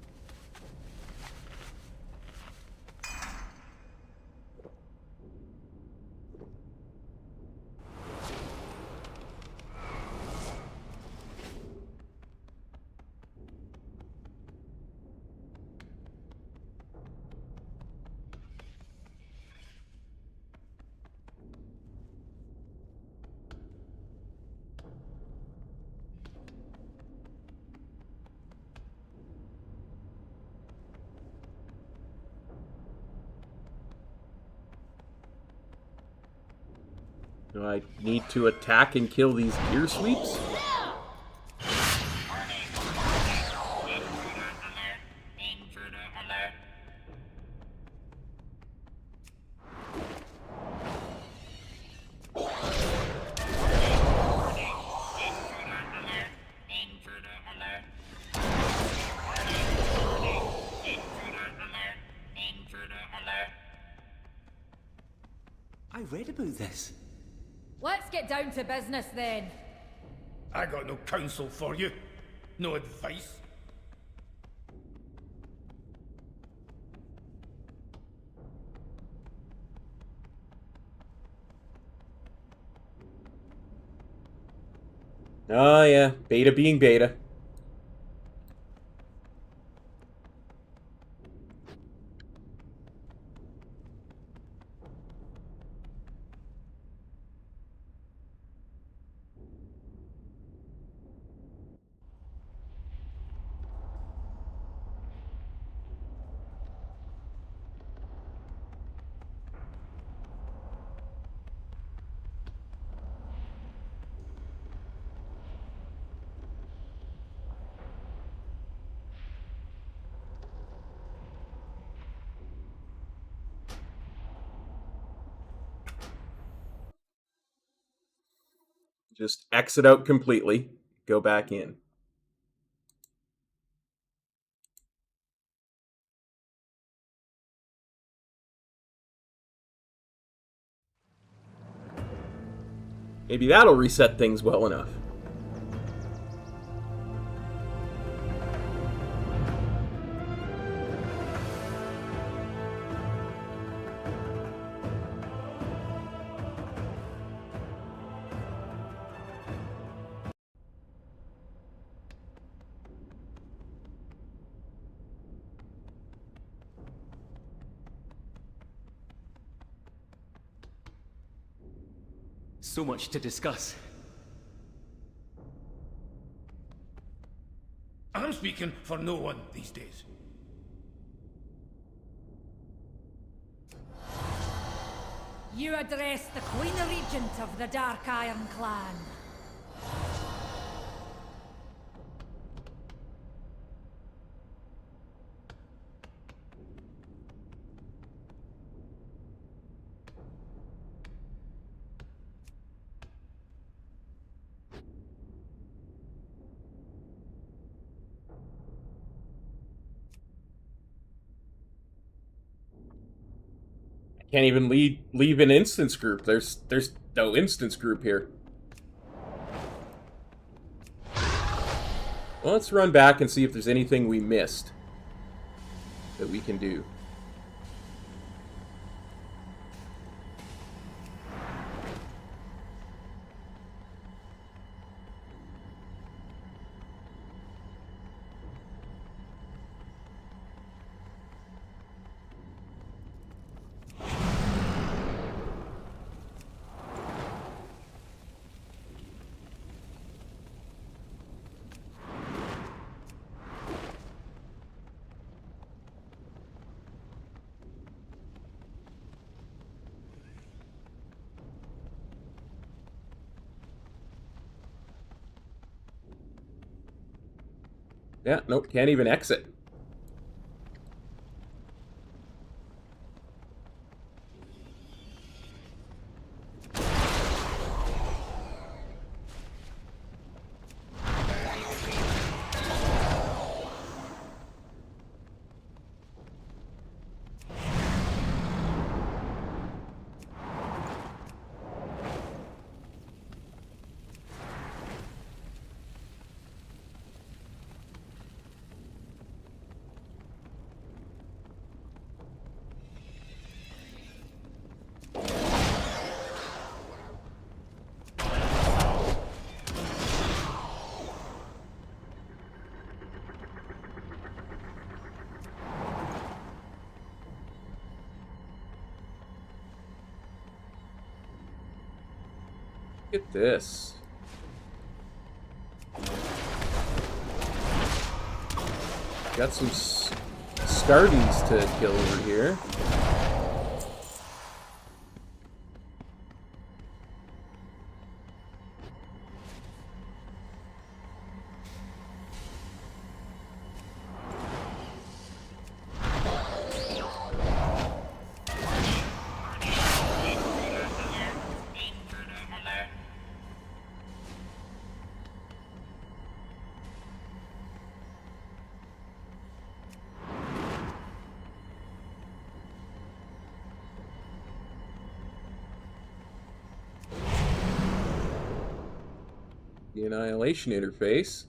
Do I need to attack and kill these gear sweeps? I read about this. Let's get down to business then. I got no counsel for you. No advice. Oh yeah, beta being beta. Just exit out completely. Go back in. Maybe that'll reset things well enough. So much to discuss. I'm speaking for no one these days. You address the Queen Regent of the Dark Iron Clan. Can't even leave an instance group. There's no instance group here. Well, let's run back and see if there's anything we missed that we can do. Yeah, nope, can't even exit. Look at this. Got some Scardies to kill over here. The Annihilation interface.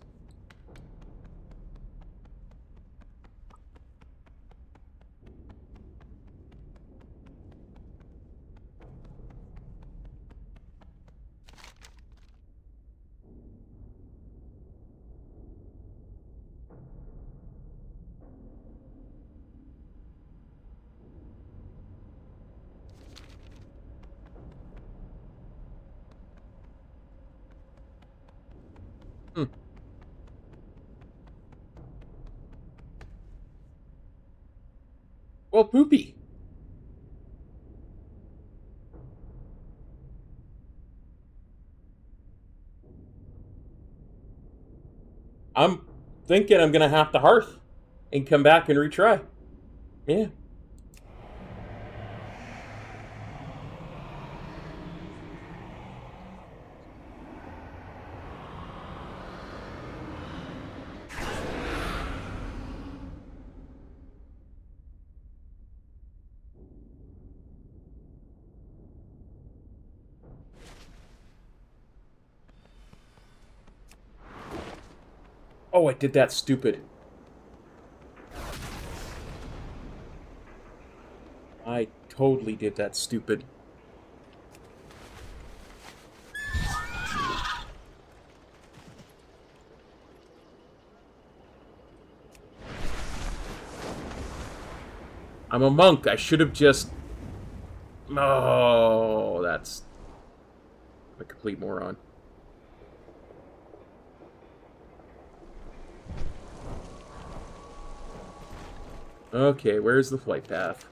Well, poopy. I'm thinking I'm gonna have to hearth and come back and retry. Yeah. Oh, I did that stupid. I totally did that stupid. I'm a monk. I should have just... Oh, that's a complete moron. Okay, where's the flight path?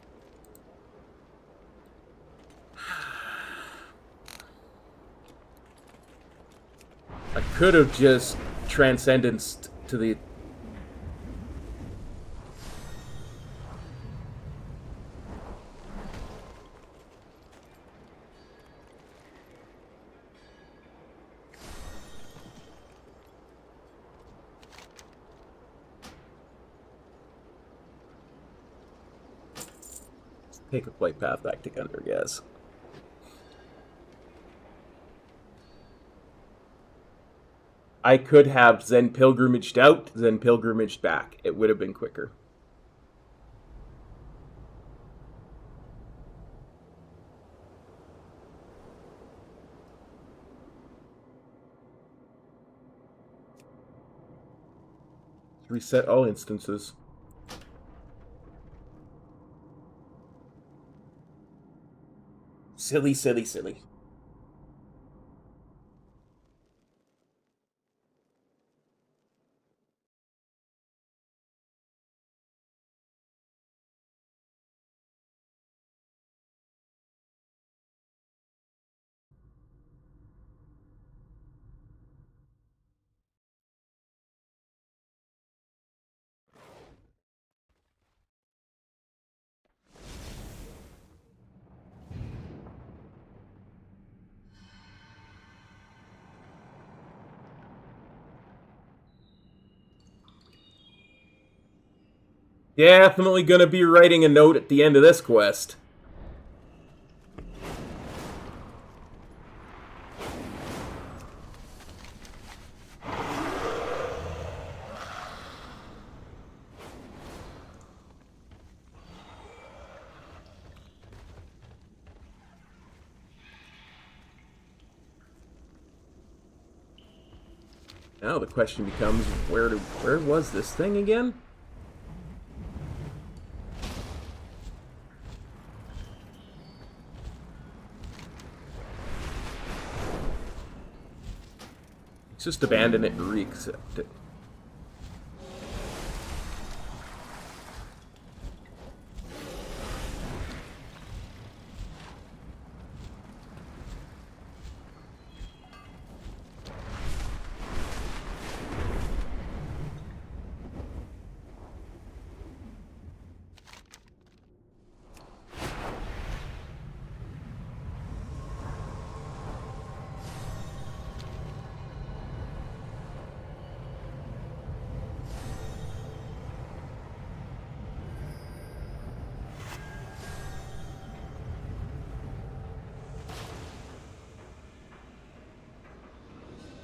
I could have just transcendenced to the... Take a flight path back to Gunder, yes. I could have Zen pilgrimaged out, Zen pilgrimaged back. It would have been quicker. Reset all instances. Silly, silly, silly. Definitely gonna be writing a note at the end of this quest. Now the question becomes, where was this thing again? Let's just abandon it and re-accept it.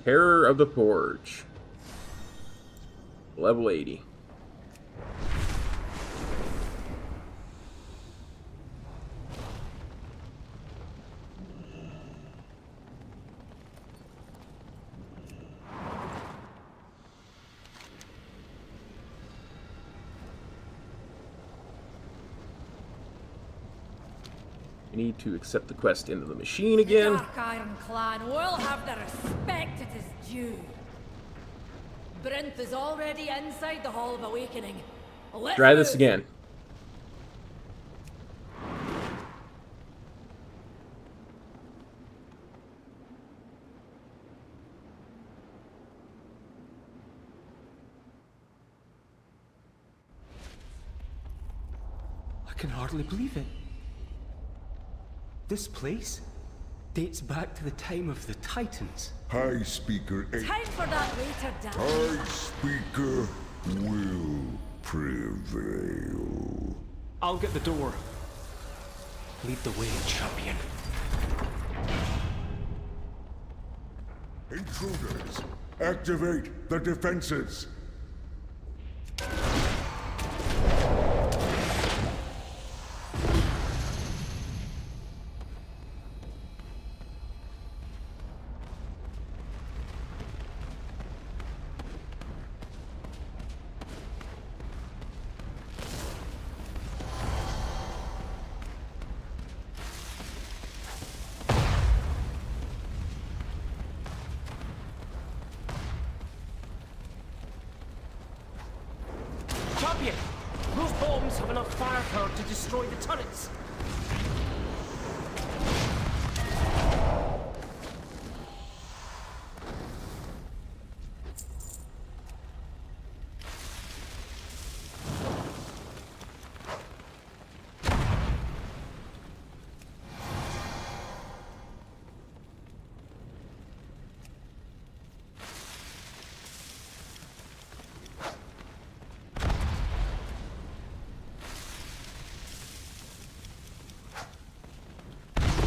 Terror of the Forge. Level 80. Need to accept the quest into the machine again. The Dark Iron Clan will have the respect it is due. Brinth is already inside the Hall of Awakening. Let's Try this move. again. I can hardly believe it. This place dates back to the time of the Titans. High Speaker ain't. Time for that waiter down. High Speaker will prevail. I'll get the door. Lead the way, champion. Intruders, activate the defenses. Champion! Those bombs have enough firepower to destroy the turrets.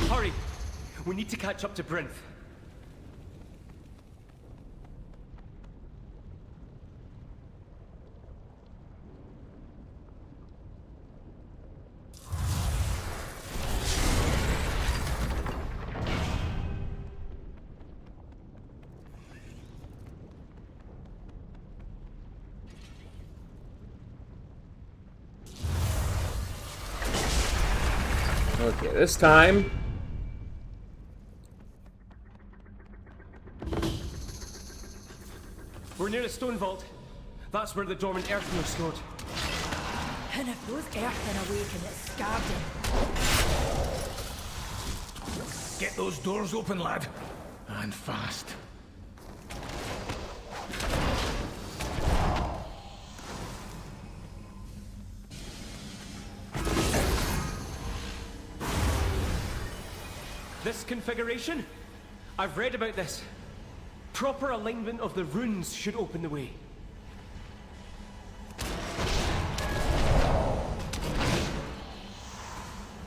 Hurry! We need to catch up to Brinth. Okay, this time. We're near a stone vault. That's where the dormant earth are stored. And if those Earthen awaken, it's Scarden. Get those doors open, lad. And fast. This configuration? I've read about this. Proper alignment of the runes should open the way.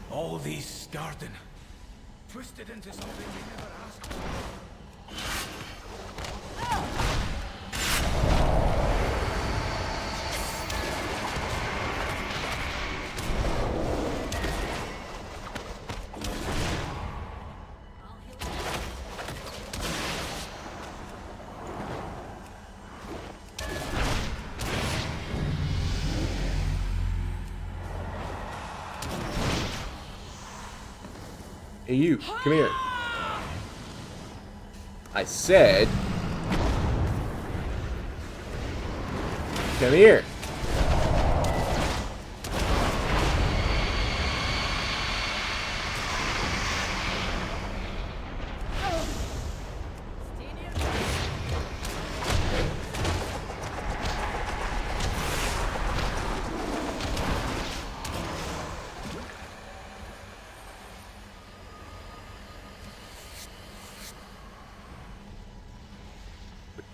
All these Scarden. Twisted into something we never asked for. Hey, you, come here. I said, come here.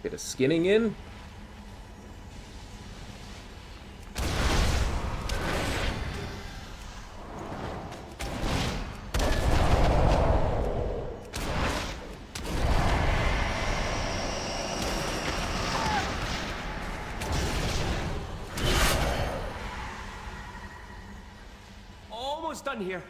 Get a skinning in. almost done here.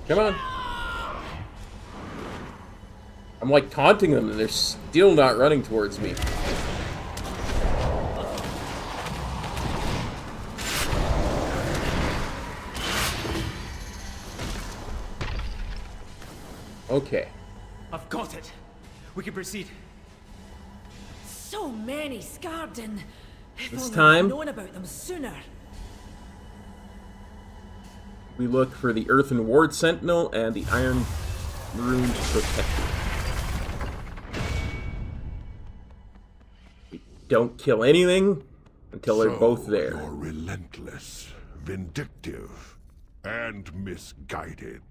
Come on. I'm like taunting them and they're still not running towards me. Okay. I've got it. We can proceed. So many Scarden. If This only time- I'd known about them sooner. We look for the Earthen Ward Sentinel and the Iron Ruined Protector. We don't kill anything until they're both there. You're relentless, vindictive, and misguided.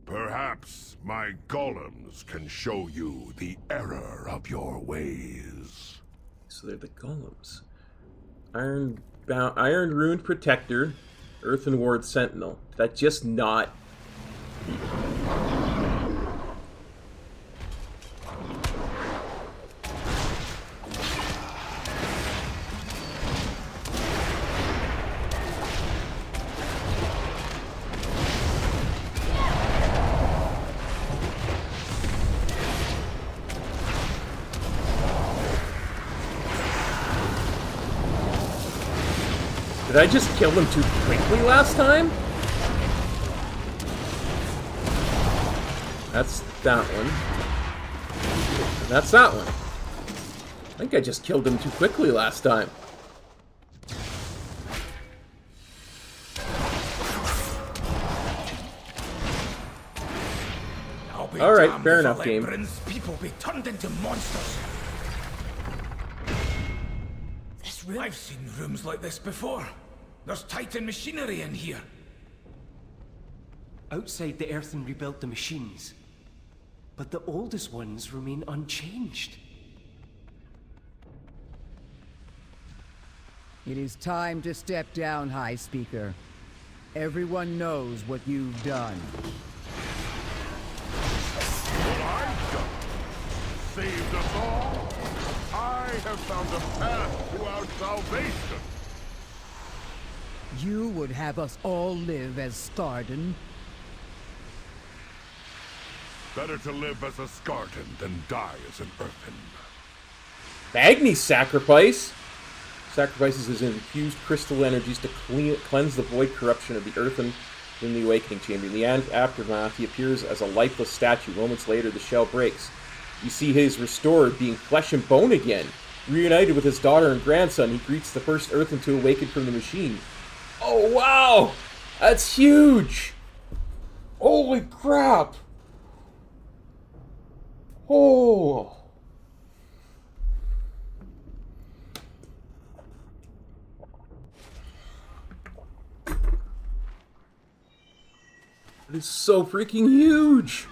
Perhaps my golems can show you the error of your ways. So they're the golems. Iron Ruined Protector, Earthen Ward Sentinel. Did that just not... Did I just kill them too quickly last time? That's that one. And that's that one. I think I just killed them too quickly last time. Alright, fair enough, game. People be turned into monsters. I've seen rooms like this before. There's Titan machinery in here. Outside, the Earthen rebuilt the machines. But the oldest ones remain unchanged. It is time to step down, High Speaker. Everyone knows what you've done. What I've done saved us all. I have found a path to our salvation. You would have us all live as Scarden? Better to live as a Scarden than die as an Earthen. Agni's sacrifice sacrifices his infused crystal energies to cleanse the void corruption of the Earthen in the Awakening Chamber. In the aftermath, he appears as a lifeless statue. Moments later, the shell breaks. You see his restored, being flesh and bone again. Reunited with his daughter and grandson, he greets the first Earthen to awaken from the machine. Oh, wow! That's huge! Holy crap! Oh! It is so freaking huge!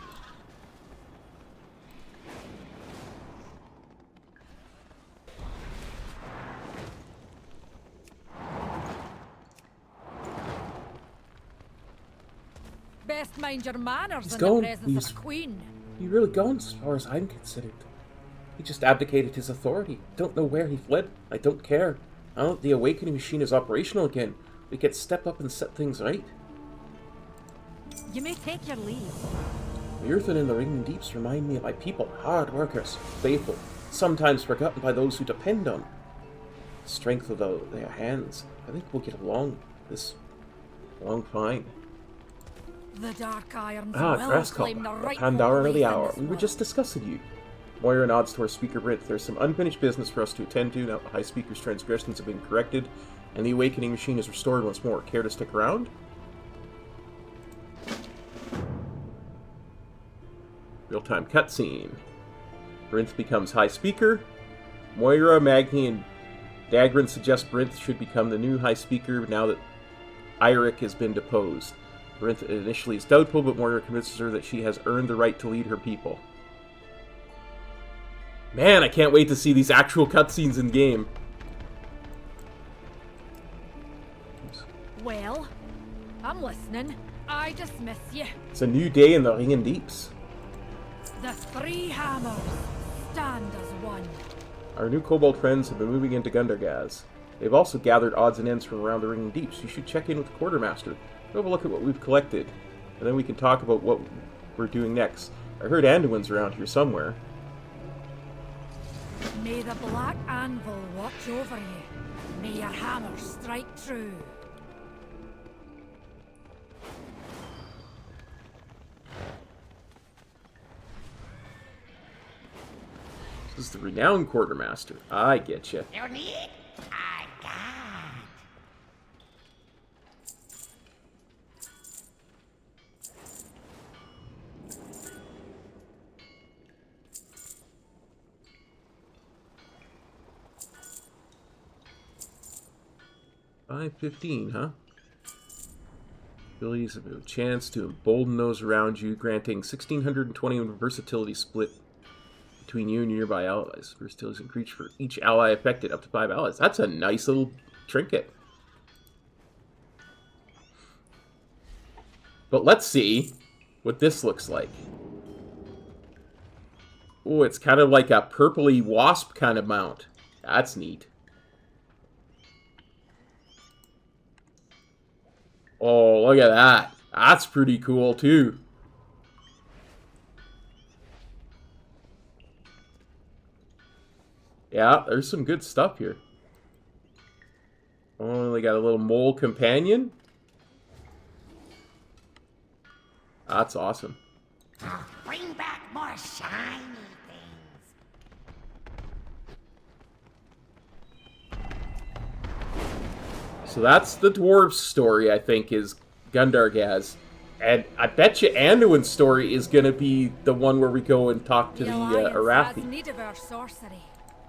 Best mind your manners He's in going. the presence of a queen. He's really gone as far as I'm considered. He just abdicated his authority. Don't know where he fled. I don't care. Now that the Awakening Machine is operational again, we can step up and set things right. You may take your leave. The Earthen in the Ringing Deeps remind me of my people, hard workers, faithful, sometimes forgotten by those who depend on the strength of their hands. I think we'll get along this long fine. The Dark Irons Ah, will Grass claim Copper, the the rightful Pandaren of place the in Hour. this We were world. just discussing you. Moira nods to our speaker Brit. There's some unfinished business for us to attend to now that the High Speaker's transgressions have been corrected and the Awakening Machine is restored once more. Care to stick around? Real-time cutscene. Brinth becomes High Speaker. Moira, Magni, and Dagrin suggest Brinth should become the new High Speaker now that Eirik has been deposed. Brinth initially is doubtful, but Moira convinces her that she has earned the right to lead her people. Man, I can't wait to see these actual cutscenes in game. Well, I'm listening. I dismiss you. It's a new day in the Ringen Deeps. The three hammers stand as one. Our new kobold friends have been moving into Gundargaz. They've also gathered odds and ends from around the Ringen Deeps. You should check in with the Quartermaster. Have a look at what we've collected, and then we can talk about what we're doing next. I heard Anduin's around here somewhere. May the Black Anvil watch over you. May your hammer strike true. This is the renowned Quartermaster. I get you. You need? I got. 515, huh? Abilities have a chance to embolden those around you, granting 1620 versatility split between you and your nearby allies. Versatility is increased for each ally affected, up to 5 allies. That's a nice little trinket. But let's see what this looks like. Oh, it's kind of like a purpley wasp kind of mount. That's neat. Oh, look at that. That's pretty cool, too. Yeah, there's some good stuff here. Oh, they got a little mole companion. That's awesome. Bring back more shiny So that's the dwarves' story, I think, is Gundargaz. And I bet you Anduin's story is going to be the one where we go and talk to the Arathi. Need of our sorcery,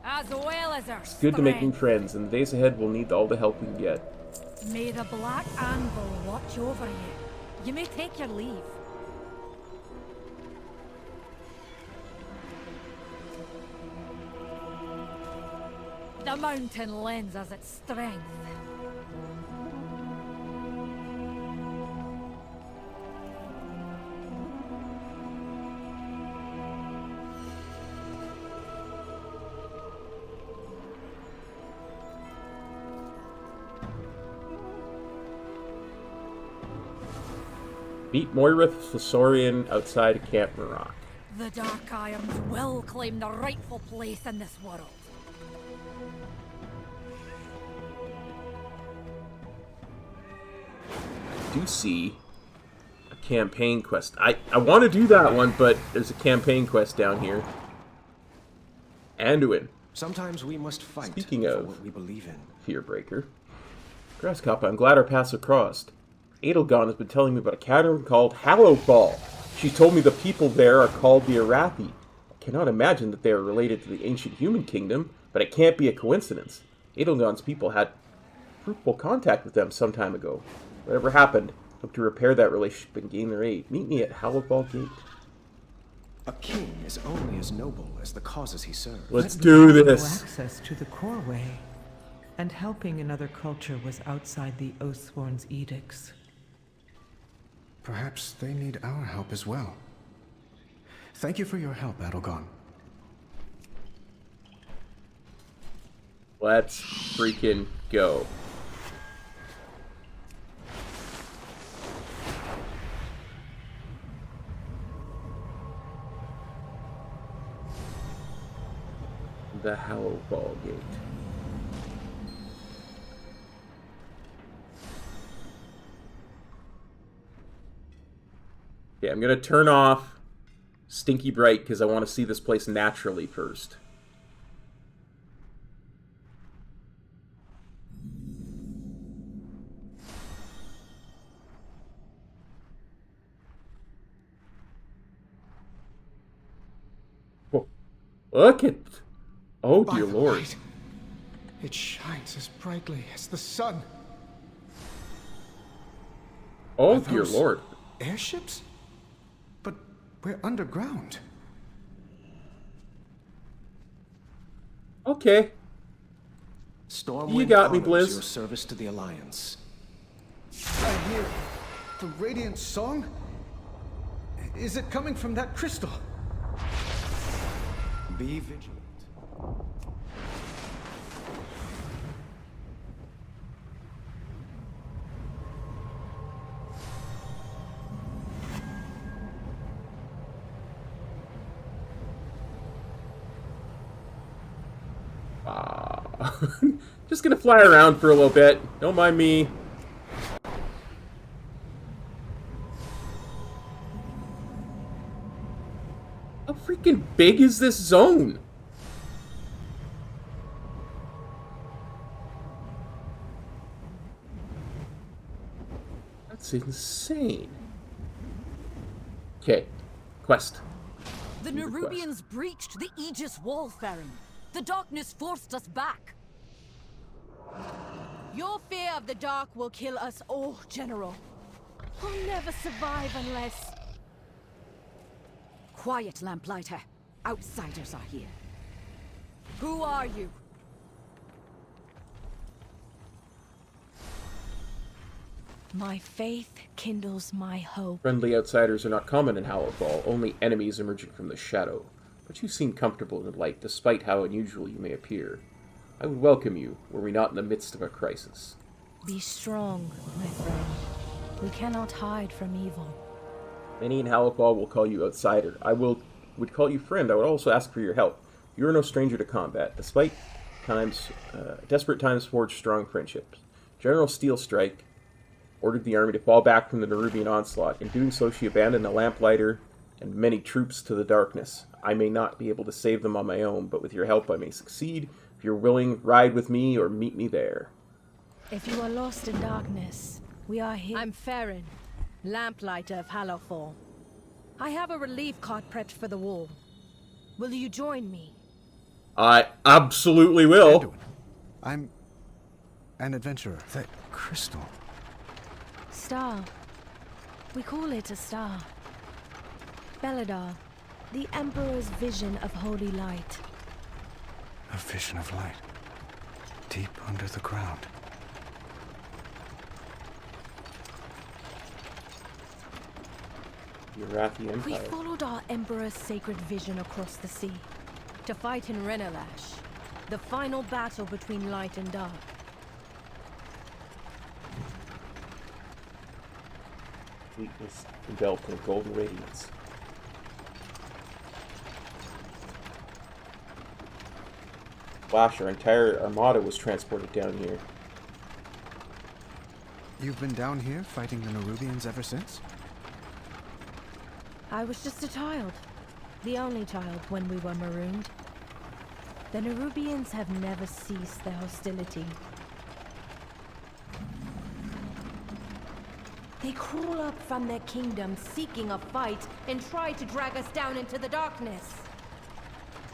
as well as our It's good to make new friends. In the days ahead, we'll need all the help we can get. May the Black Anvil watch over you. You may take your leave. The mountain lends us its strength. Meet Moira Thessorian outside of Camp Maroc. The Dark Irons will claim the rightful place in this world. I do see a campaign quest. I want to do that one, but there's a campaign quest down here. Anduin. Sometimes we must fight. Speaking for of what we believe in. Fearbreaker. Grasshopper, I'm glad our paths have crossed. Edelgard has been telling me about a cavern called Hallowfall. She told me the people there are called the Arathi. I cannot imagine that they are related to the ancient human kingdom, but it can't be a coincidence. Edelgard's people had fruitful contact with them some time ago. Whatever happened, hope to repair that relationship and gain their aid. Meet me at Hallowfall Gate. A king is only as noble as the causes he serves. Let's do No this. access to the core way, and helping another culture was outside the Oathsworn's edicts. Perhaps they need our help as well. Thank you for your help, Adelgon. Let's freaking go. The Hallowfall Gate. Okay, I'm gonna turn off stinky bright because I want to see this place naturally first. Whoa. Look at... Oh, By dear the Lord. light, it shines as brightly as the sun. Oh, Are dear those Lord. Airships? But we're underground. Okay. Stormwind You got me, honors Blizz. your service to the Alliance. I hear the Radiant Song. Is it coming from that crystal? Be vigilant. Just gonna fly around for a little bit. Don't mind me. How freaking big is this zone? That's insane. Okay, quest. The Nerubians breached the Aegis wall, Farron. The darkness forced us back. Your fear of the dark will kill us all, General. We'll never survive unless... Quiet, Lamplighter. Outsiders are here. Who are you? My faith kindles my hope. Friendly outsiders are not common in Hallowfall, only enemies emerging from the shadow. But you seem comfortable in the light, despite how unusual you may appear. I would welcome you, were we not in the midst of a crisis. Be strong, my friend. We cannot hide from evil. Many in Hallowfall will call you outsider. I would call you friend. I would also ask for your help. You are no stranger to combat. Despite desperate times forge strong friendships. General Steelstrike ordered the army to fall back from the Nerubian onslaught. In doing so, she abandoned the Lamplighter and many troops to the darkness. I may not be able to save them on my own, but with your help I may succeed. If you're willing, ride with me or meet me there. If you are lost in darkness, we are here. I'm Farron, Lamplighter of Hallowfall. I have a relief cart prepped for the wall. Will you join me? I absolutely will. Edwin, I'm an adventurer. That crystal. Star. We call it a star. Beladar, the Emperor's vision of holy light. A vision of light. Deep under the ground. Urathi Empire. We followed our Emperor's sacred vision across the sea. To fight in Renalash, the final battle between light and dark. Fleet was enveloped in a golden radiance. Flash, our entire armada was transported down here. You've been down here fighting the Nerubians ever since? I was just a child. The only child when we were marooned. The Nerubians have never ceased their hostility. They crawl up from their kingdom seeking a fight and try to drag us down into the darkness.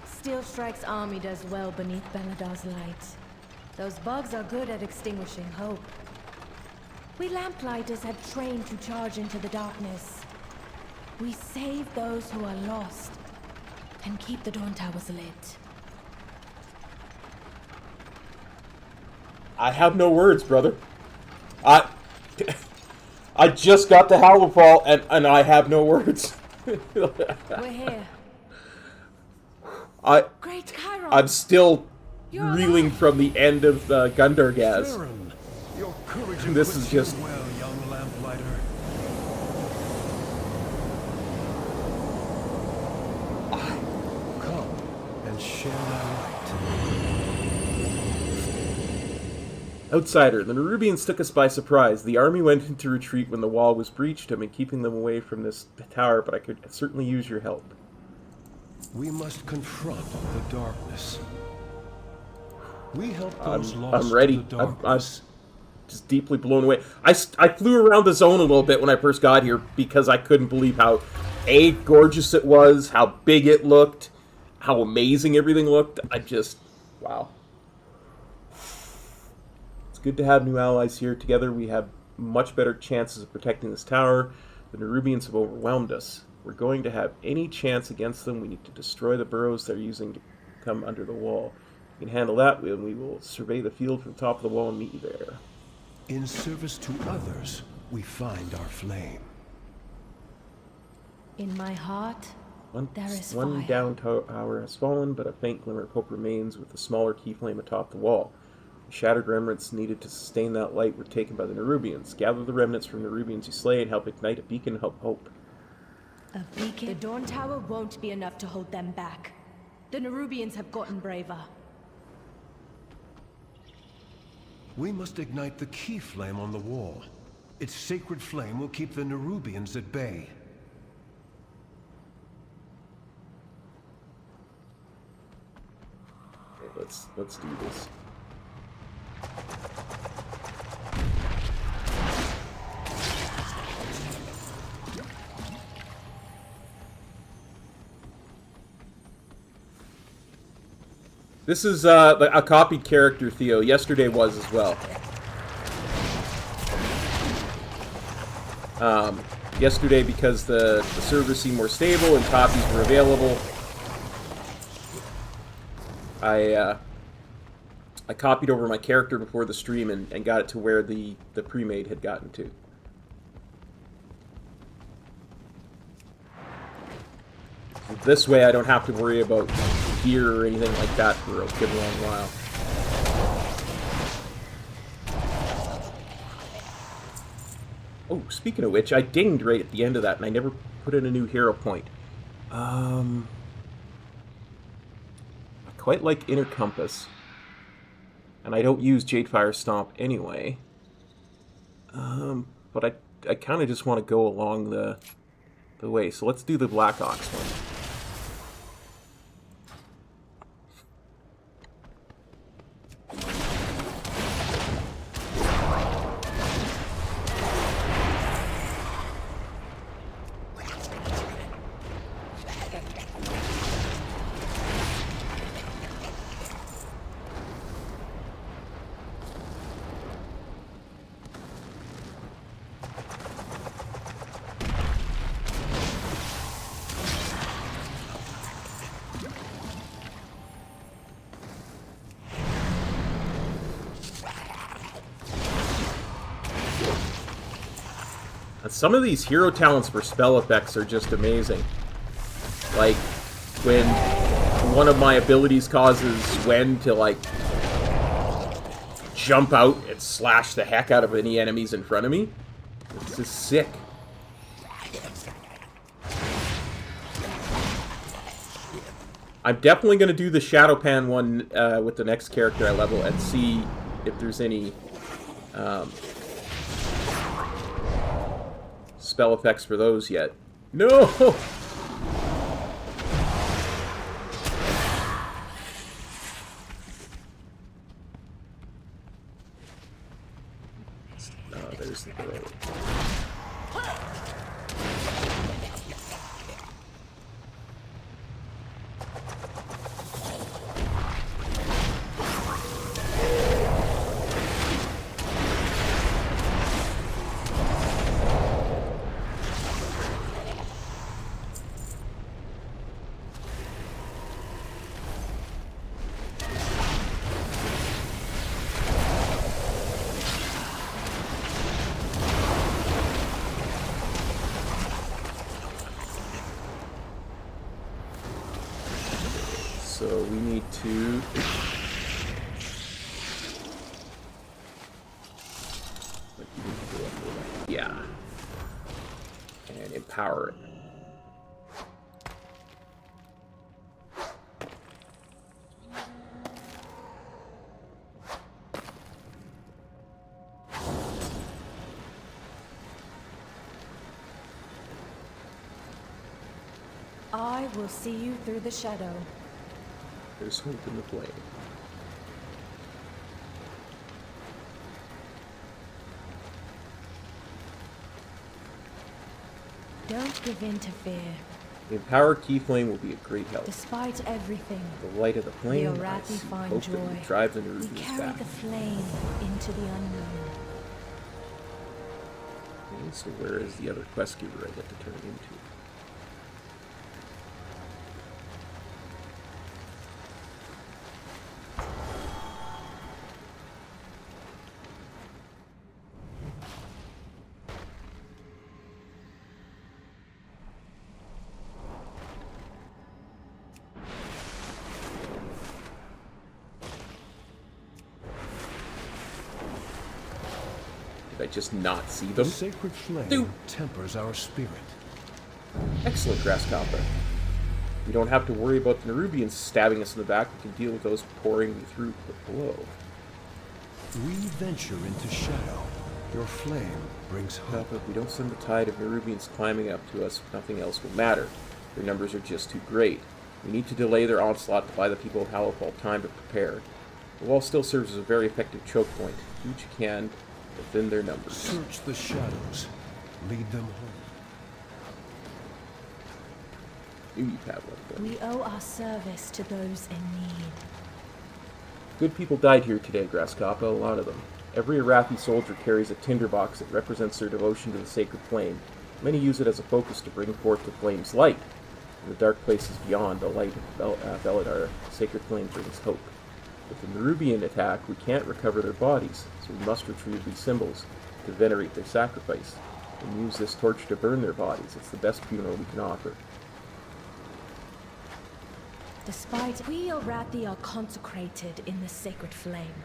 Steelstrike's army does well beneath Beladar's light. Those bugs are good at extinguishing hope. We Lamplighters have trained to charge into the darkness. We save those who are lost and keep the Dawn Towers lit. I have no words, brother. I just got to Hallowfall and I have no words. We're here. Great Chiron. I'm still reeling from the end of Gundargaz. Farron, your courage This is just well, young Lamplighter. Come and share my light. Outsider, the Nerubians took us by surprise. The army went into retreat when the wall was breached. I've been keeping them away from this tower, but I could certainly use your help. We must confront the darkness. We help those lost I'm ready. to the I'm darkness. just deeply blown away. I flew around the zone a little bit when I first got here because I couldn't believe how gorgeous it was, how big it looked, how amazing everything looked. Wow. It's good to have new allies here. Together we have much better chances of protecting this tower. The Nerubians have overwhelmed us. If we're going to have any chance against them, we need to destroy the burrows they're using to come under the wall. If we can handle that, we will survey the field from the top of the wall and meet you there. In service to others, we find our flame. In my heart, there is One fire. down tower has fallen, but a faint glimmer of hope remains with a smaller key flame atop the wall. The shattered remnants needed to sustain that light were taken by the Nerubians. Gather the remnants from Nerubians you slay and help ignite a beacon of hope. A beacon? The Dawn Tower won't be enough to hold them back. The Nerubians have gotten braver. We must ignite the key flame on the wall. Its sacred flame will keep the Nerubians at bay. Okay, let's do this. This is a copied character, Theo. Yesterday was as well. Yesterday, because the servers seemed more stable and copies were available, I copied over my character before the stream and got it to where the pre-made had gotten to. So this way I don't have to worry about gear or anything like that for a good long while. Oh, speaking of which, I dinged right at the end of that and I never put in a new hero point. I quite like Inner Compass. And I don't use Jadefire Stomp anyway. But I kind of just want to go along the way. So let's do the Black Ox one. Some of these hero talents for spell effects are just amazing. Like, when one of my abilities causes Gwen to, like, jump out and slash the heck out of any enemies in front of me. It's just sick. I'm definitely going to do the Shadowpan one with the next character I level and see if there's any spell effects for those yet. No! There's the road. So we need to... Yeah. And empower it. I will see you through the shadow. There's hope in the flame. Don't give in to fear. The empowered key flame will be a great help. Despite everything, The light of the flame, the I Arathi see find hope joy. that will drive the We Nerubians carry back. the flame into the unknown. Okay, so where is the other quest giver I get to turn it into? Did I just not see them? The sacred flame Dude. tempers our spirit. Excellent, Grasshopper. We don't have to worry about the Nerubians stabbing us in the back. We can deal with those pouring through below. We venture into shadow. Your flame brings hope. If we don't send the tide of Nerubians climbing up to us, nothing else will matter. Their numbers are just too great. We need to delay their onslaught to buy the people of Halifal time to prepare. The wall still serves as a very effective choke point. Do what you can within their numbers. Search the shadows. Lead them home. You have one. We owe our service to those in need. Good people died here today, Grasshopper, a lot of them. Every Arathi soldier carries a tinderbox that represents their devotion to the sacred flame. Many use it as a focus to bring forth the flame's light. In the dark places beyond the light of Veladar, the sacred flame brings hope. With the Nerubian attack, we can't recover their bodies, so we must retrieve these symbols to venerate their sacrifice, and use this torch to burn their bodies. It's the best funeral we can offer. Despite we Arathi are consecrated in the sacred flame,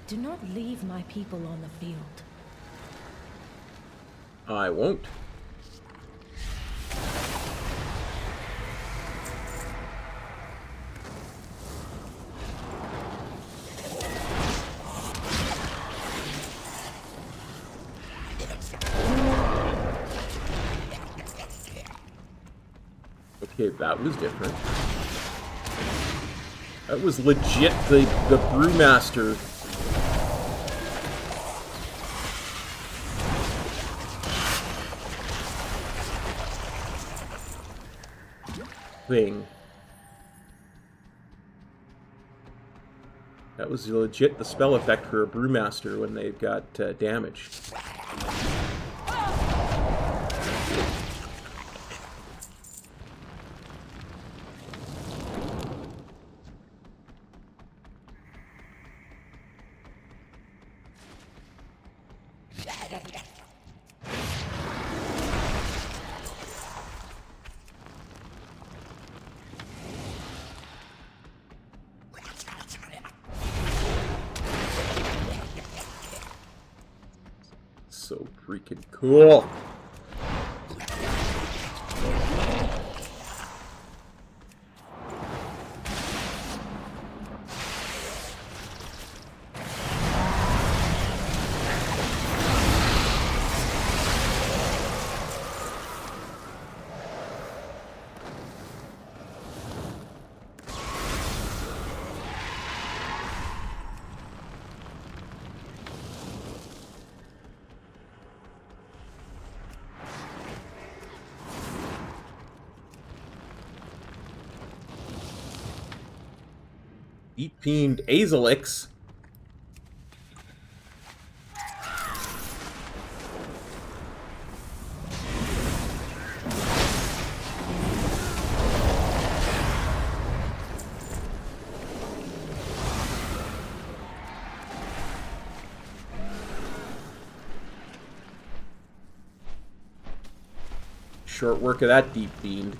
do not leave my people on the field. I won't. Okay, that was different. That was legit the brewmaster. Thing. That was legit the spell effect for a brewmaster when they've got damaged. So freaking cool. Deep Fiend Azalix. Short work of that Deep Fiend.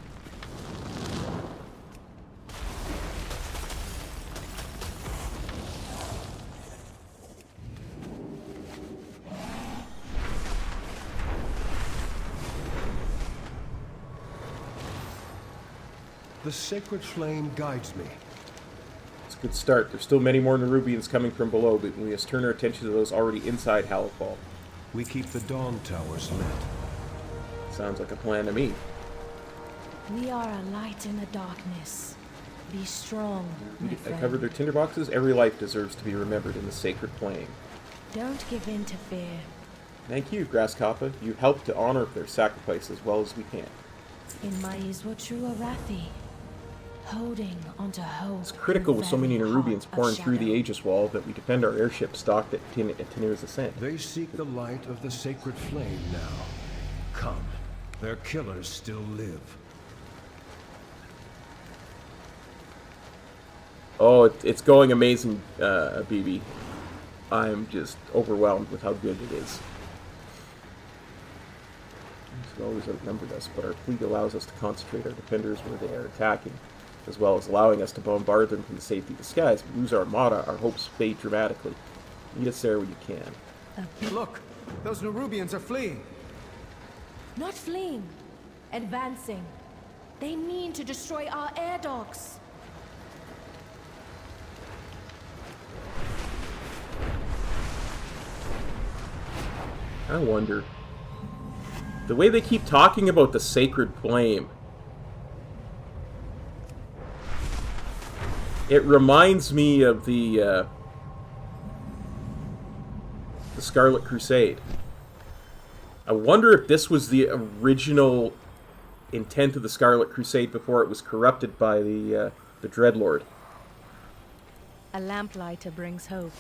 The sacred flame guides me. It's a good start. There's still many more Nerubians coming from below, but we must turn our attention to those already inside Halifal. We keep the dawn towers lit. Sounds like a plan to me. We are a light in the darkness. Be strong, my I friend. covered their tinderboxes. Every life deserves to be remembered in the sacred flame. Don't give in to fear. Thank you, Grasshopper. You helped to honor their sacrifice as well as we can. In my is what true Arathi. Holding onto hope. It's critical with so many very Nerubians heart of pouring through the shadow. Aegis Wall that we defend our airship stocked at Tanir's ascent. They seek the light of the sacred flame now. Come, their killers still live. Oh, it's going amazing, BB. I'm just overwhelmed with how good it is. It's always outnumbered us, but our fleet allows us to concentrate our defenders where they are attacking, as well as allowing us to bombard them from the safety of the skies. If we lose our Armada, our hopes fade dramatically. Meet us there when you can. Look, those Nerubians are fleeing. Not fleeing. Advancing. They mean to destroy our air docks. I wonder. The way they keep talking about the sacred flame. It reminds me of the Scarlet Crusade. I wonder if this was the original intent of the Scarlet Crusade before it was corrupted by the Dreadlord. A lamplighter brings hope.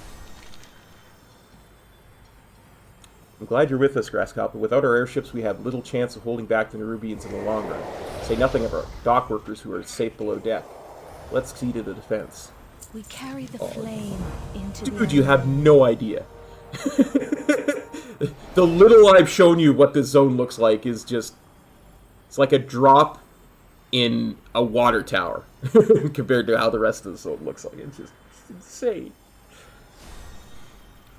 I'm glad you're with us, Grasshopper. Without our airships, we have little chance of holding back the Nerubians in the long run. Say nothing of our dock workers who are safe below deck. Let's see to the defense. We carry the flame into Dude, you have no idea. The little I've shown you what this zone looks like is just... It's like a drop in a water tower compared to how the rest of the zone looks like. It's insane.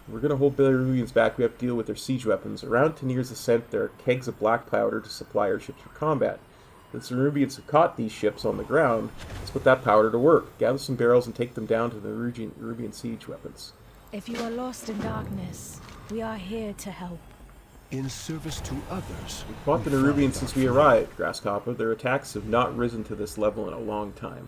We're going to hold Belarusians back. We have to deal with their siege weapons. Around Tanir's ascent, there are kegs of black powder to supply our ships for combat. The Nerubians have caught these ships on the ground. Let's put that powder to work. Gather some barrels and take them down to the Nerubian siege weapons. If you are lost in darkness, we are here to help. In service to others. We've fought the Nerubians since we arrived, Grasshopper. Their attacks have not risen to this level in a long time.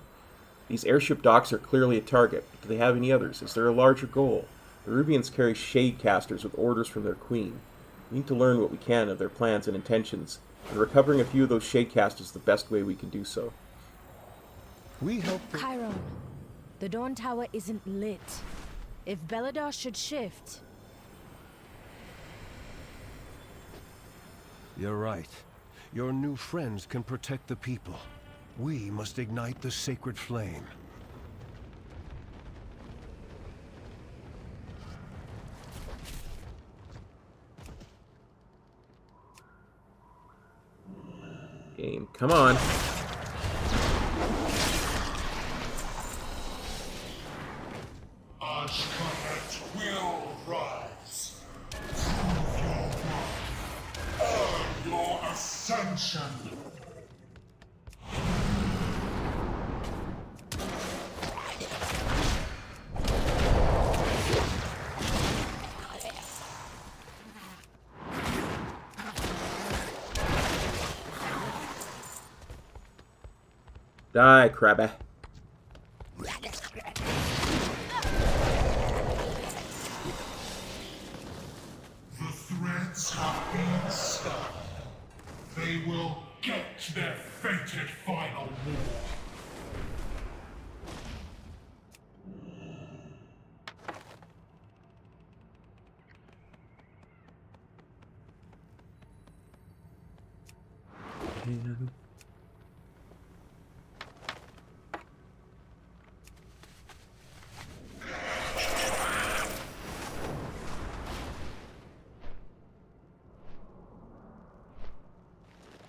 These airship docks are clearly a target. But do they have any others? Is there a larger goal? The Nerubians carry shade casters with orders from their queen. We need to learn what we can of their plans and intentions, and recovering a few of those shade casters is the best way we can do so. We help. Chiron, the Dawn Tower isn't lit. If Beladar should shift... You're right. Your new friends can protect the people. We must ignite the sacred flame. Game, come on. Ashkaret will rise. Prove your worth. Earn your ascension. Die, Krabby. The threads have been spun. They will get their fated final war.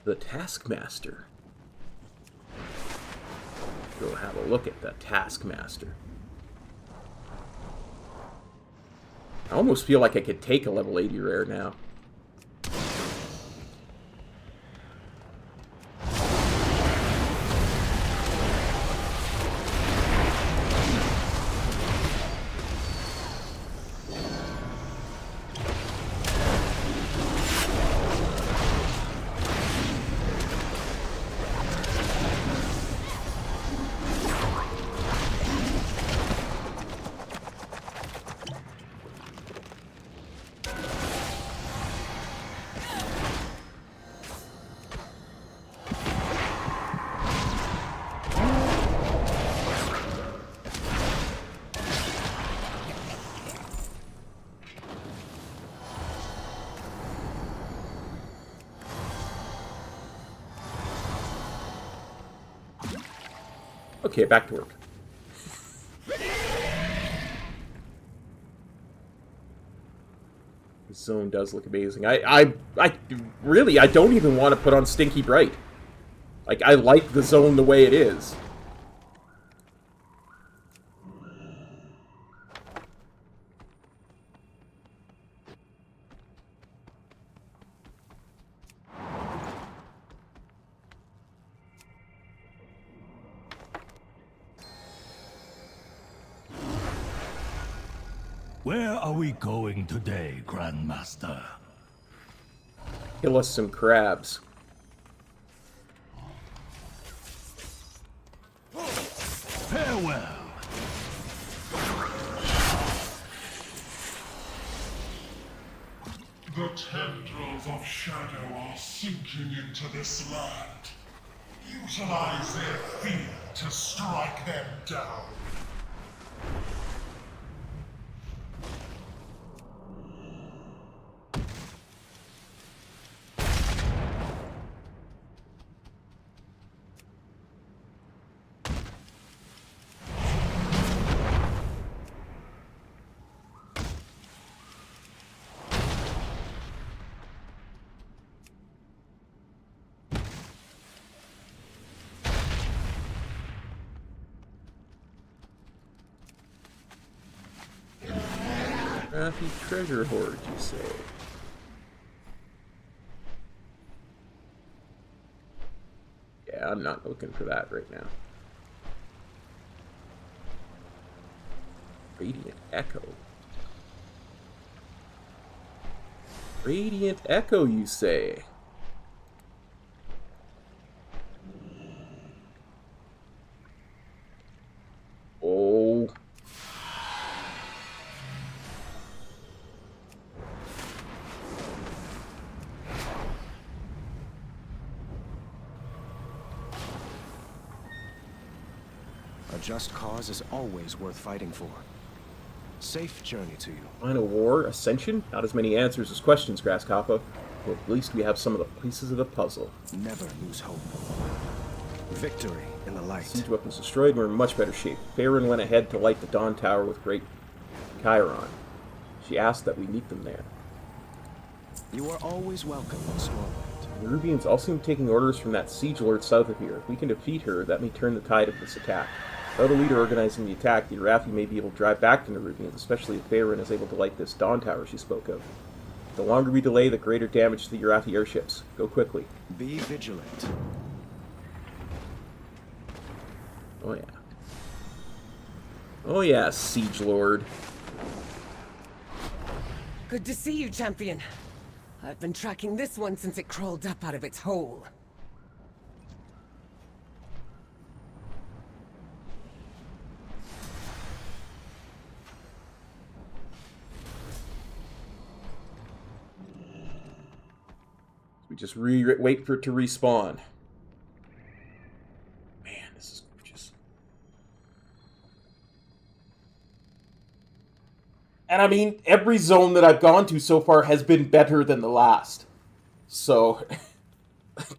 The Taskmaster. Go have a look at the Taskmaster. I almost feel like I could take a level 80 rare now. Okay, back to work. The zone does look amazing. I really, I don't even want to put on Stinky Bright. Like, I like the zone the way it is. Where are we going today, Grandmaster? Kill us some crabs. Farewell. The tendrils of shadow are sinking into this land. Utilize their fear to strike them down. Crafty treasure hoard, you say? Yeah, I'm not looking for that right now. Radiant Echo. Radiant Echo, you say? Oh. A just cause is always worth fighting for. Safe journey to you. Final War, Ascension? Not as many answers as questions, Grasshopper. But at least we have some of the pieces of the puzzle. Never lose hope. Victory in the light. Siege weapons destroyed, we're in much better shape. Farron went ahead to light the Dawn Tower with Great Chiron. She asked that we meet them there. You are always welcome in Stormwind. The Rubians all seem taking orders from that siege lord south of here. If we can defeat her, that may turn the tide of this attack. Without a leader organizing the attack, the Irathi may be able to drive back the Nerubians, especially if Farron is able to light this Dawn Tower she spoke of. The longer we delay, the greater damage to the Irathi airships. Go quickly. Be vigilant. Oh yeah. Oh yeah, Siege Lord. Good to see you, champion. I've been tracking this one since it crawled up out of its hole. We just wait for it to respawn. Man, this is gorgeous. And I mean, every zone that I've gone to so far has been better than the last. So,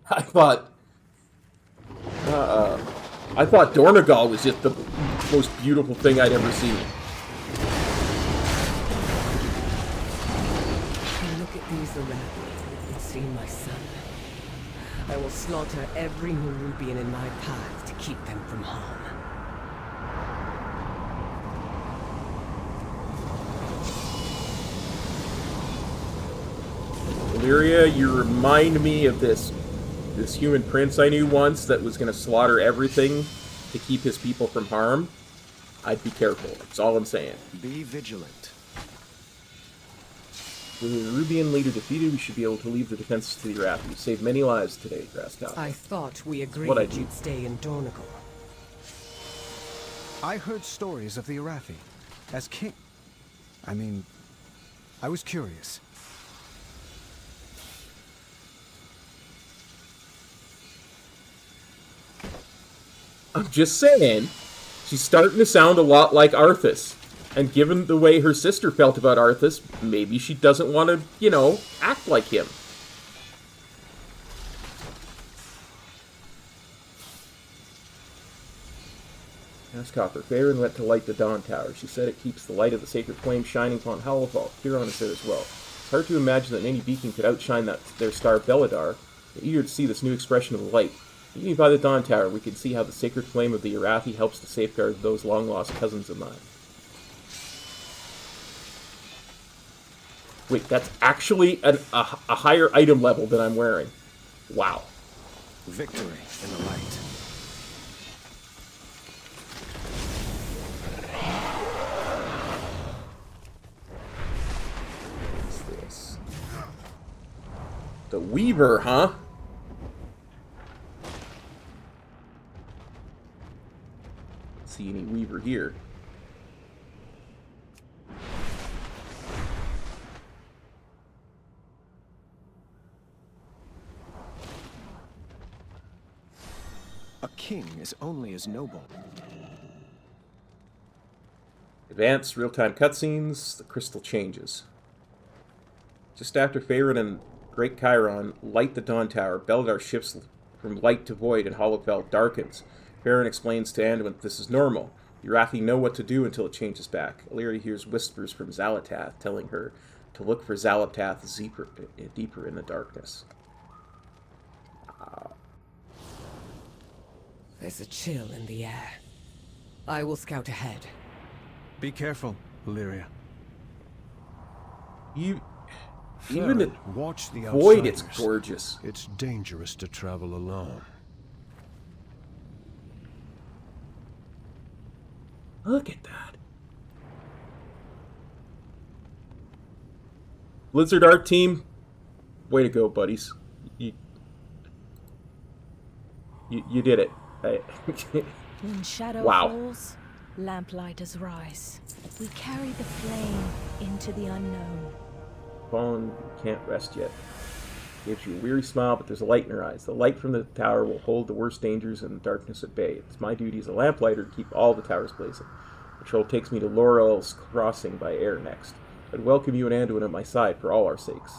I thought Dornegal was just the most beautiful thing I'd ever seen. Look at these Irathi. See my son. I will slaughter every Nerubian in my path to keep them from harm. Illyria, you remind me of this human prince I knew once that was going to slaughter everything to keep his people from harm. I'd be careful. That's all I'm saying. Be vigilant. With the Nerubian leader defeated, we should be able to leave the defenses to the Irathi. We saved many lives today, Grasstop. I thought we agreed you'd stay in Dornigal. I heard stories of the Irathi. As king... I mean, I was curious. I'm just saying, she's starting to sound a lot like Arthas. And given the way her sister felt about Arthas, maybe she doesn't want to, you know, act like him. Asked Copper. Farron went to light the Dawn Tower. She said it keeps the light of the sacred flame shining upon Hollowfall. Huron is there as well. It's hard to imagine that any beacon could outshine their star Belladar. They're eager to see this new expression of the light. Even by the Dawn Tower, we can see how the sacred flame of the Irathi helps to safeguard those long-lost cousins of mine. Wait, that's actually a higher item level than I'm wearing. Wow. Victory in the light. What's this? The Weaver, huh? See any Weaver here? A king is only as noble. Advanced real-time cutscenes. The crystal changes. Just after Farron and Great Chiron light the Dawn Tower, Beldar shifts from light to void and Hollowfell darkens. Farron explains to Anduin that this is normal. The Irathi know what to do until it changes back. Illyria hears whispers from Xalatath telling her to look for Xalatath deeper in the darkness. There's a chill in the air. I will scout ahead. Be careful, Illyria. Even at watch the void, it's outsiders. gorgeous. It's dangerous to travel alone. Look at that. Blizzard art team, way to go, buddies. You did it. When shadow Wow. falls, lamplighters rise. We carry the flame into the unknown. Fallen can't rest yet. Gives you a weary smile, but there's a light in her eyes. The light from the tower will hold the worst dangers and the darkness at bay. It's my duty as a lamplighter to keep all the towers blazing. Patrol takes me to Laurel's Crossing by air next. I'd welcome you and Anduin at my side for all our sakes.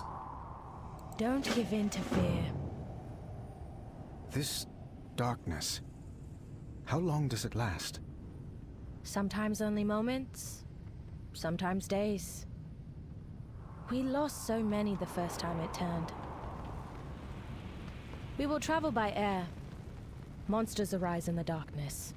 Don't give in to fear. This darkness, how long does it last? Sometimes only moments, sometimes days. We lost so many the first time it turned. We will travel by air. Monsters arise in the darkness.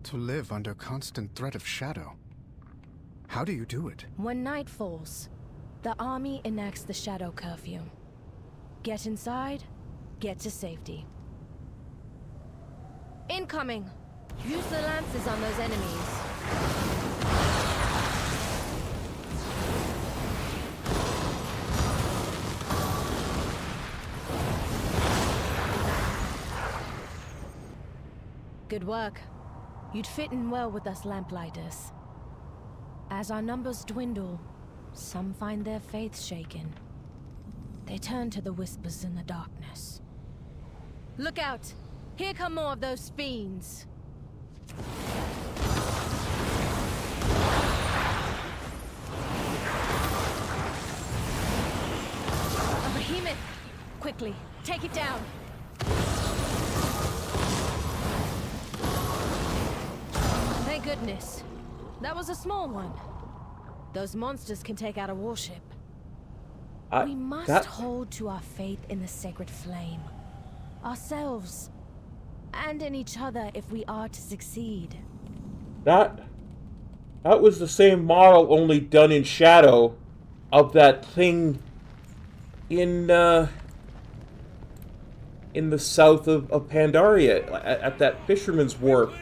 To live under constant threat of shadow. How do you do it? When night falls, the army enacts the shadow curfew. Get inside, get to safety. Incoming! Use the lances on those enemies. Good work. You'd fit in well with us lamplighters. As our numbers dwindle, some find their faith shaken. They turn to the whispers in the darkness. Look out! Here come more of those fiends! A behemoth! Quickly, take it down! Thank goodness. That was a small one. Those monsters can take out a warship. We must hold to our faith in the sacred flame. Ourselves. And in each other if we are to succeed. That was the same model, only done in shadow, of that thing in the south of Pandaria, at that fisherman's wharf.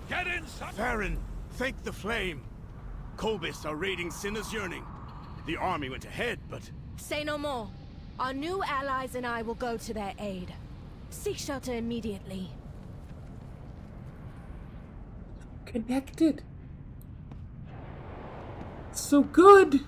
Get inside! Farron, thank the flame. Kobus are raiding Sinna's Yearning. The army went ahead, but... Say no more. Our new allies and I will go to their aid. Seek shelter immediately. Connected. So good.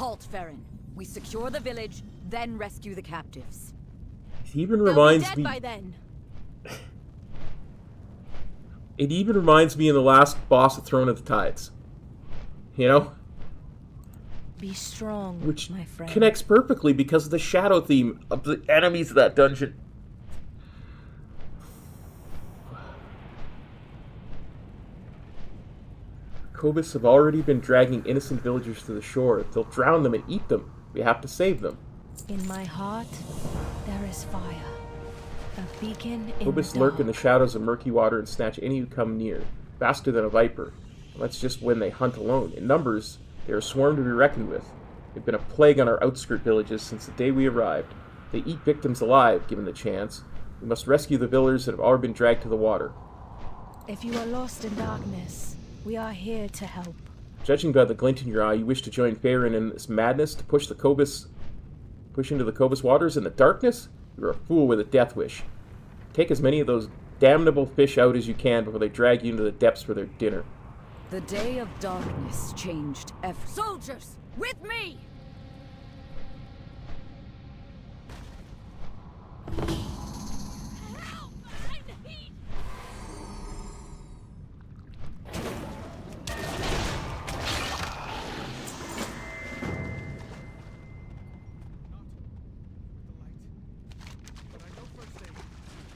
Halt, Farron. We secure the village, then rescue the captives. It even They'll reminds be dead me. by then. It even reminds me of the last boss of Throne of the Tides. You know? Be strong, Which my friend. connects perfectly because of the shadow theme of the enemies of that dungeon. Kobus have already been dragging innocent villagers to the shore. They'll drown them and eat them. We have to save them. In my heart, there is fire. A beacon in Kobus the lurk dark. in the shadows of murky water and snatch any who come near, faster than a viper. And that's just when they hunt alone. In numbers, they are a swarm to be reckoned with. They've been a plague on our outskirt villages since the day we arrived. They eat victims alive, given the chance. We must rescue the villagers that have already been dragged to the water. If you are lost in darkness, we are here to help. Judging by the glint in your eye, you wish to join Farron in this madness to push into the Kobus waters in the darkness? You're a fool with a death wish. Take as many of those damnable fish out as you can before they drag you into the depths for their dinner. The day of darkness changed everything. Soldiers, with me!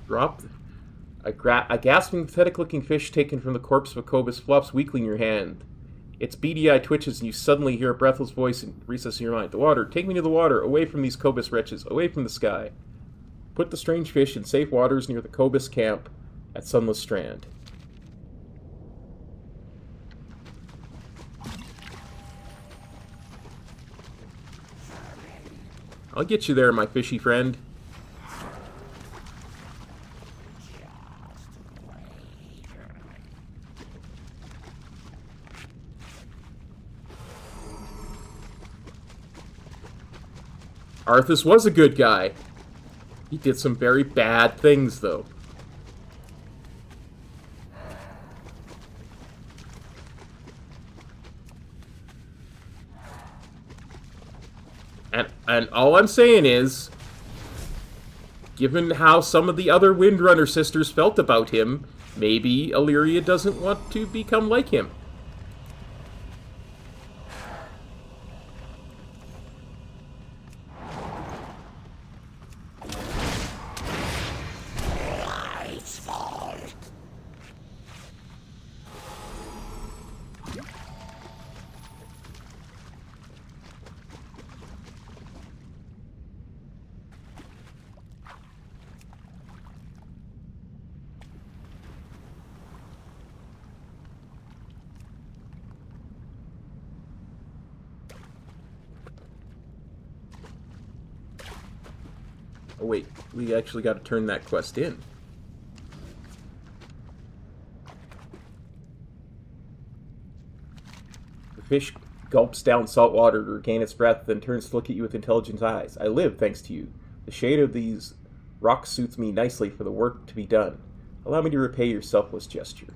Drop a gasping, pathetic-looking fish taken from the corpse of a Kobus flops weakly in your hand. Its beady eye twitches, and you suddenly hear a breathless voice in recess in your mind. The water! Take me to the water! Away from these Kobus wretches! Away from the sky! Put the strange fish in safe waters near the Kobus camp at Sunless Strand. I'll get you there, my fishy friend. Arthas was a good guy. He did some very bad things, though. And all I'm saying is, given how some of the other Windrunner sisters felt about him, maybe Illyria doesn't want to become like him. Oh wait, we actually got to turn that quest in. The fish gulps down salt water to regain its breath, then turns to look at you with intelligent eyes. I live thanks to you. The shade of these rocks suits me nicely for the work to be done. Allow me to repay your selfless gesture.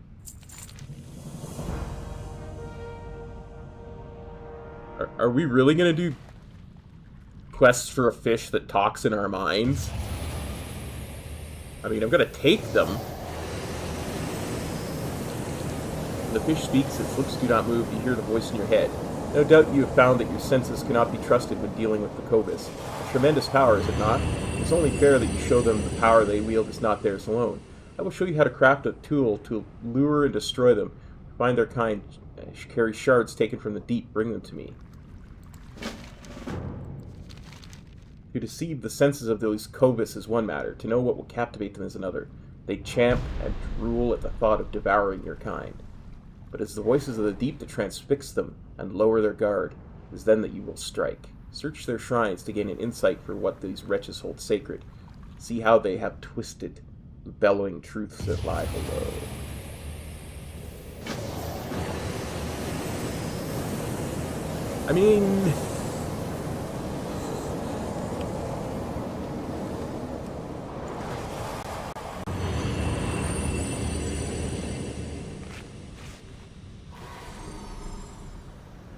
Are we really going to do quests for a fish that talks in our minds? I mean, I'm going to take them. When the fish speaks, its lips do not move. You hear the voice in your head. No doubt you have found that your senses cannot be trusted when dealing with the Kobus. A tremendous power, is it not? It's only fair that you show them the power they wield is not theirs alone. I will show you how to craft a tool to lure and destroy them. Find their kind. Carry shards taken from the deep. Bring them to me. To deceive the senses of those Kobus is one matter. To know what will captivate them is another. They champ and drool at the thought of devouring your kind. But it's the voices of the deep that transfix them and lower their guard. It is then that you will strike. Search their shrines to gain an insight for what these wretches hold sacred. See how they have twisted the bellowing truths that lie below. I mean...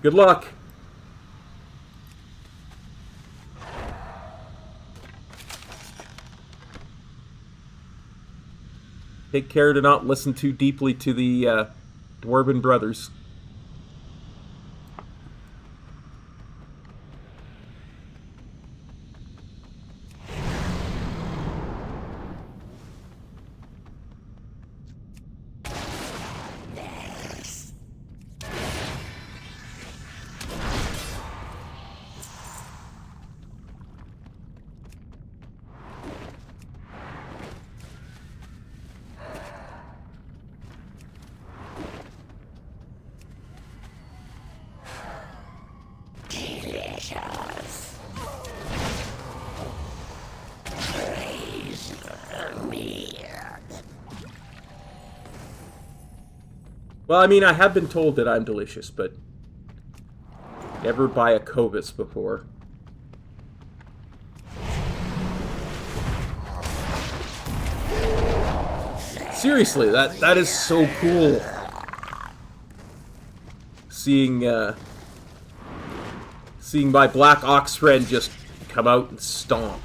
good luck. Take care to not listen too deeply to the Dwarven brothers. Well, I mean, I have been told that I'm delicious, but never by a Cobus before. Seriously, that is so cool. Seeing my Black Ox friend just come out and stomp.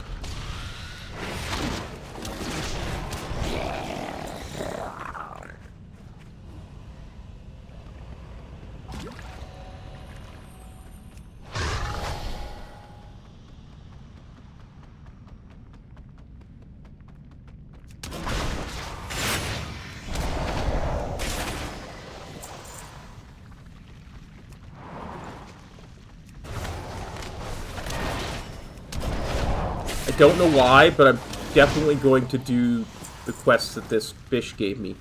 I don't know why, but I'm definitely going to do the quest that this fish gave me.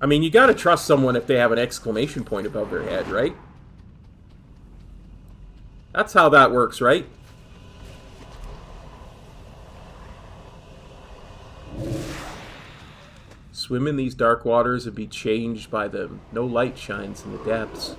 I mean, you gotta trust someone if they have an exclamation point above their head, right? That's how that works, right? Swim in these dark waters and be changed by them. No light shines in the depths.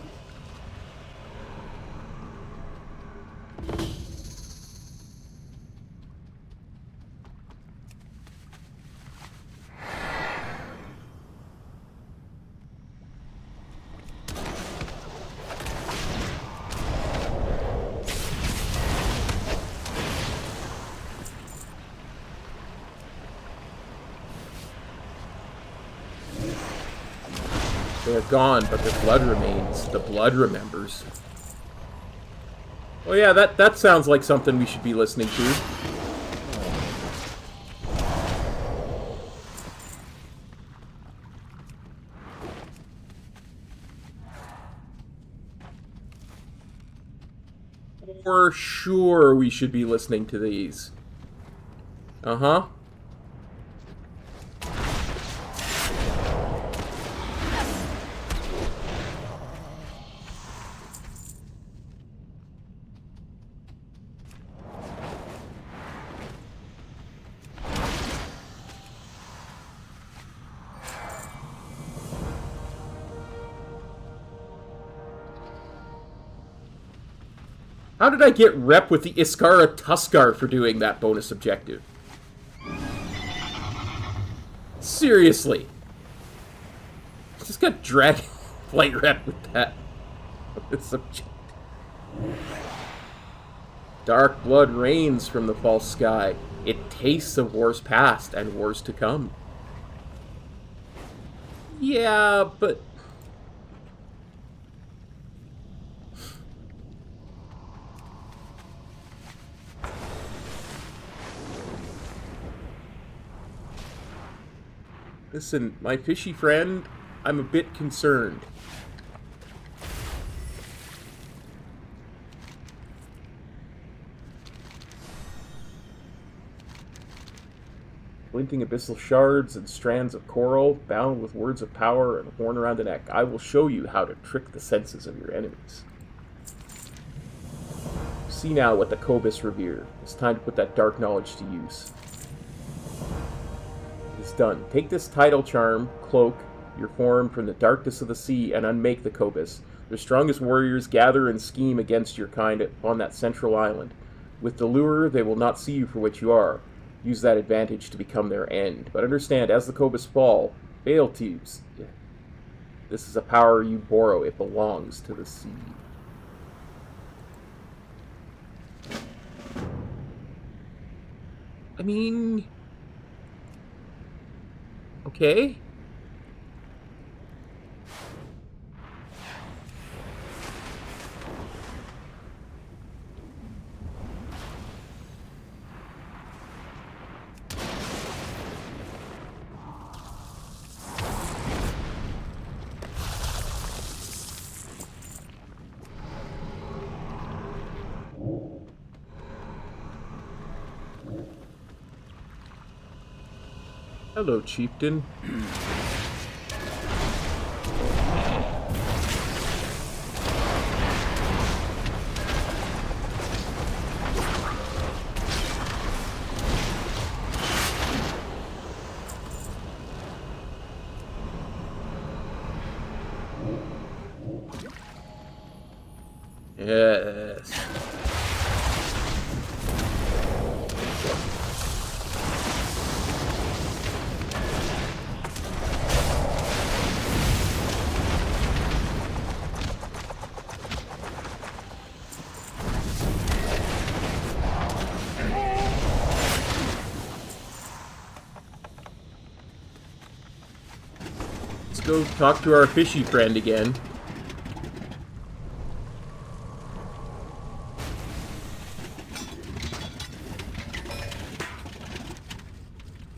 They're gone, but their blood remains. The blood remembers. Oh yeah, that sounds like something we should be listening to. For sure we should be listening to these. Uh-huh. How did I get rep with the Iskara Tuskar for doing that bonus objective? Seriously. Just got Dragon Flight rep with that. This objective. Dark blood rains from the false sky. It tastes of wars past and wars to come. Yeah, but... Listen, my fishy friend, I'm a bit concerned. glinting abyssal shards and strands of coral, bound with words of power and horn around the neck. I will show you how to trick the senses of your enemies. See now what the Cobus revere. It's time to put that dark knowledge to use. It is done. Take this tidal charm, cloak, your form from the darkness of the sea, and unmake the Cobus. Their strongest warriors gather and scheme against your kind on that central island. With the lure, they will not see you for what you are. Use that advantage to become their end. But understand, as the Cobus fall, fail to use. This is a power you borrow. It belongs to the sea. I mean... okay. Hello, chieftain. Yes. Let's go talk to our fishy friend again.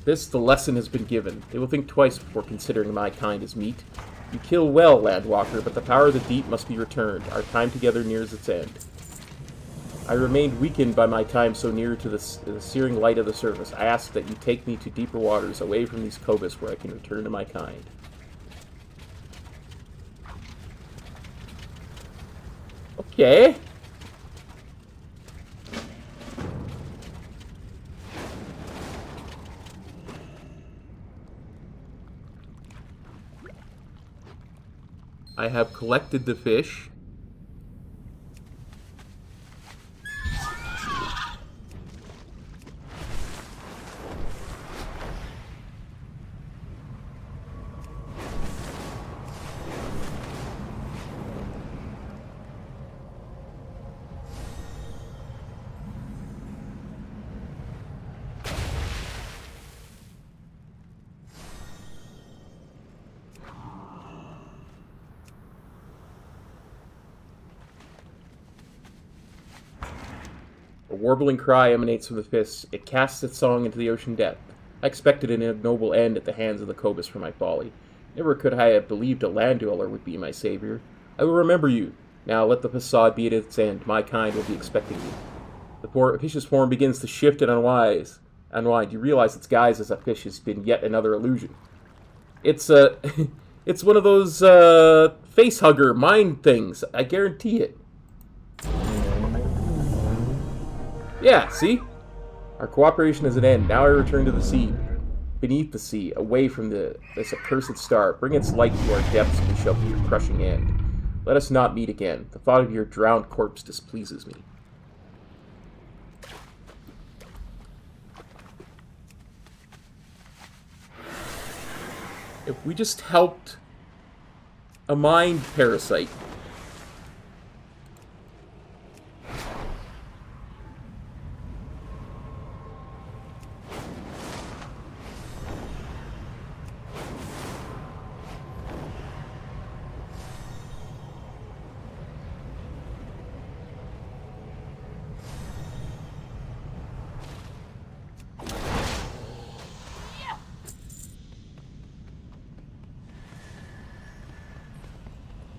The lesson has been given. They will think twice before considering my kind as meat. You kill well, Landwalker, but the power of the deep must be returned. Our time together nears its end. I remained weakened by my time so near to the searing light of the surface. I ask that you take me to deeper waters, away from these Cobus, where I can return to my kind. Okay. I have collected the fish. A warbling cry emanates from the fish. It casts its song into the ocean depth. I expected an ignoble end at the hands of the Cobus for my folly. Never could I have believed a land dweller would be my savior. I will remember you. Now let the facade be at its end. My kind will be expecting you. The fish's form begins to shift and unwind. You realize its guise as a fish has been yet another illusion. It's it's one of those face hugger mind things. I guarantee it. Yeah, see? Our cooperation is at end. Now I return to the sea. Beneath the sea, away from this accursed star. Bring its light to our depths and we shall be your crushing end. Let us not meet again. The thought of your drowned corpse displeases me. If we just helped a mind parasite.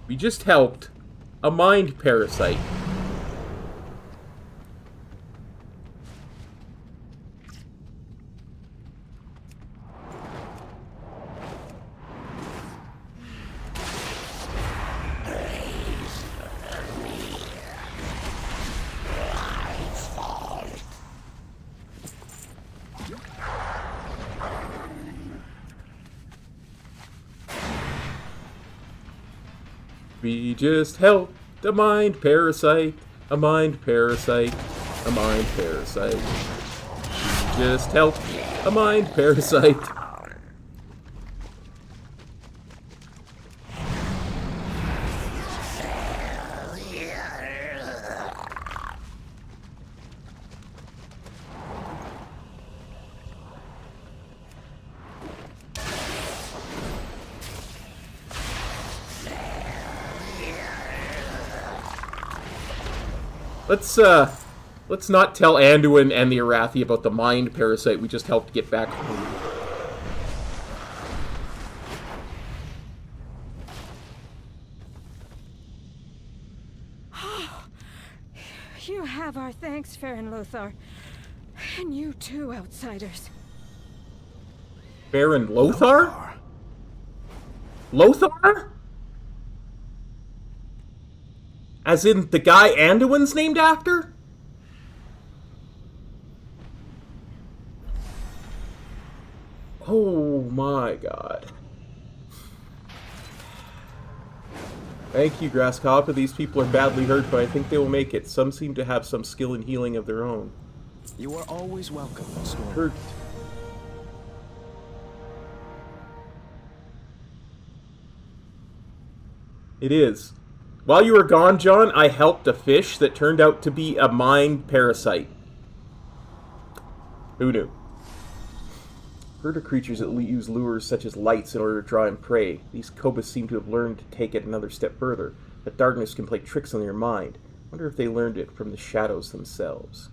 We just helped a mind parasite. We just helped a mind parasite, a mind parasite, a mind parasite. We just helped a mind parasite. Let's not tell Anduin and the Arathi about the mind parasite we just helped get back home. You have our thanks, Farron Lothar. And you too, outsiders. Baron Lothar? Lothar? As in the guy Anduin's named after? Oh my god. Thank you, Grasshopper. These people are badly hurt, but I think they will make it. Some seem to have some skill in healing of their own. You are always welcome, Storm. Hurt. It is. While you were gone, John, I helped a fish that turned out to be a mind parasite. Who knew? Herder creatures that use lures such as lights in order to draw in prey. These Kobus seem to have learned to take it another step further. That darkness can play tricks on your mind. I wonder if they learned it from the shadows themselves.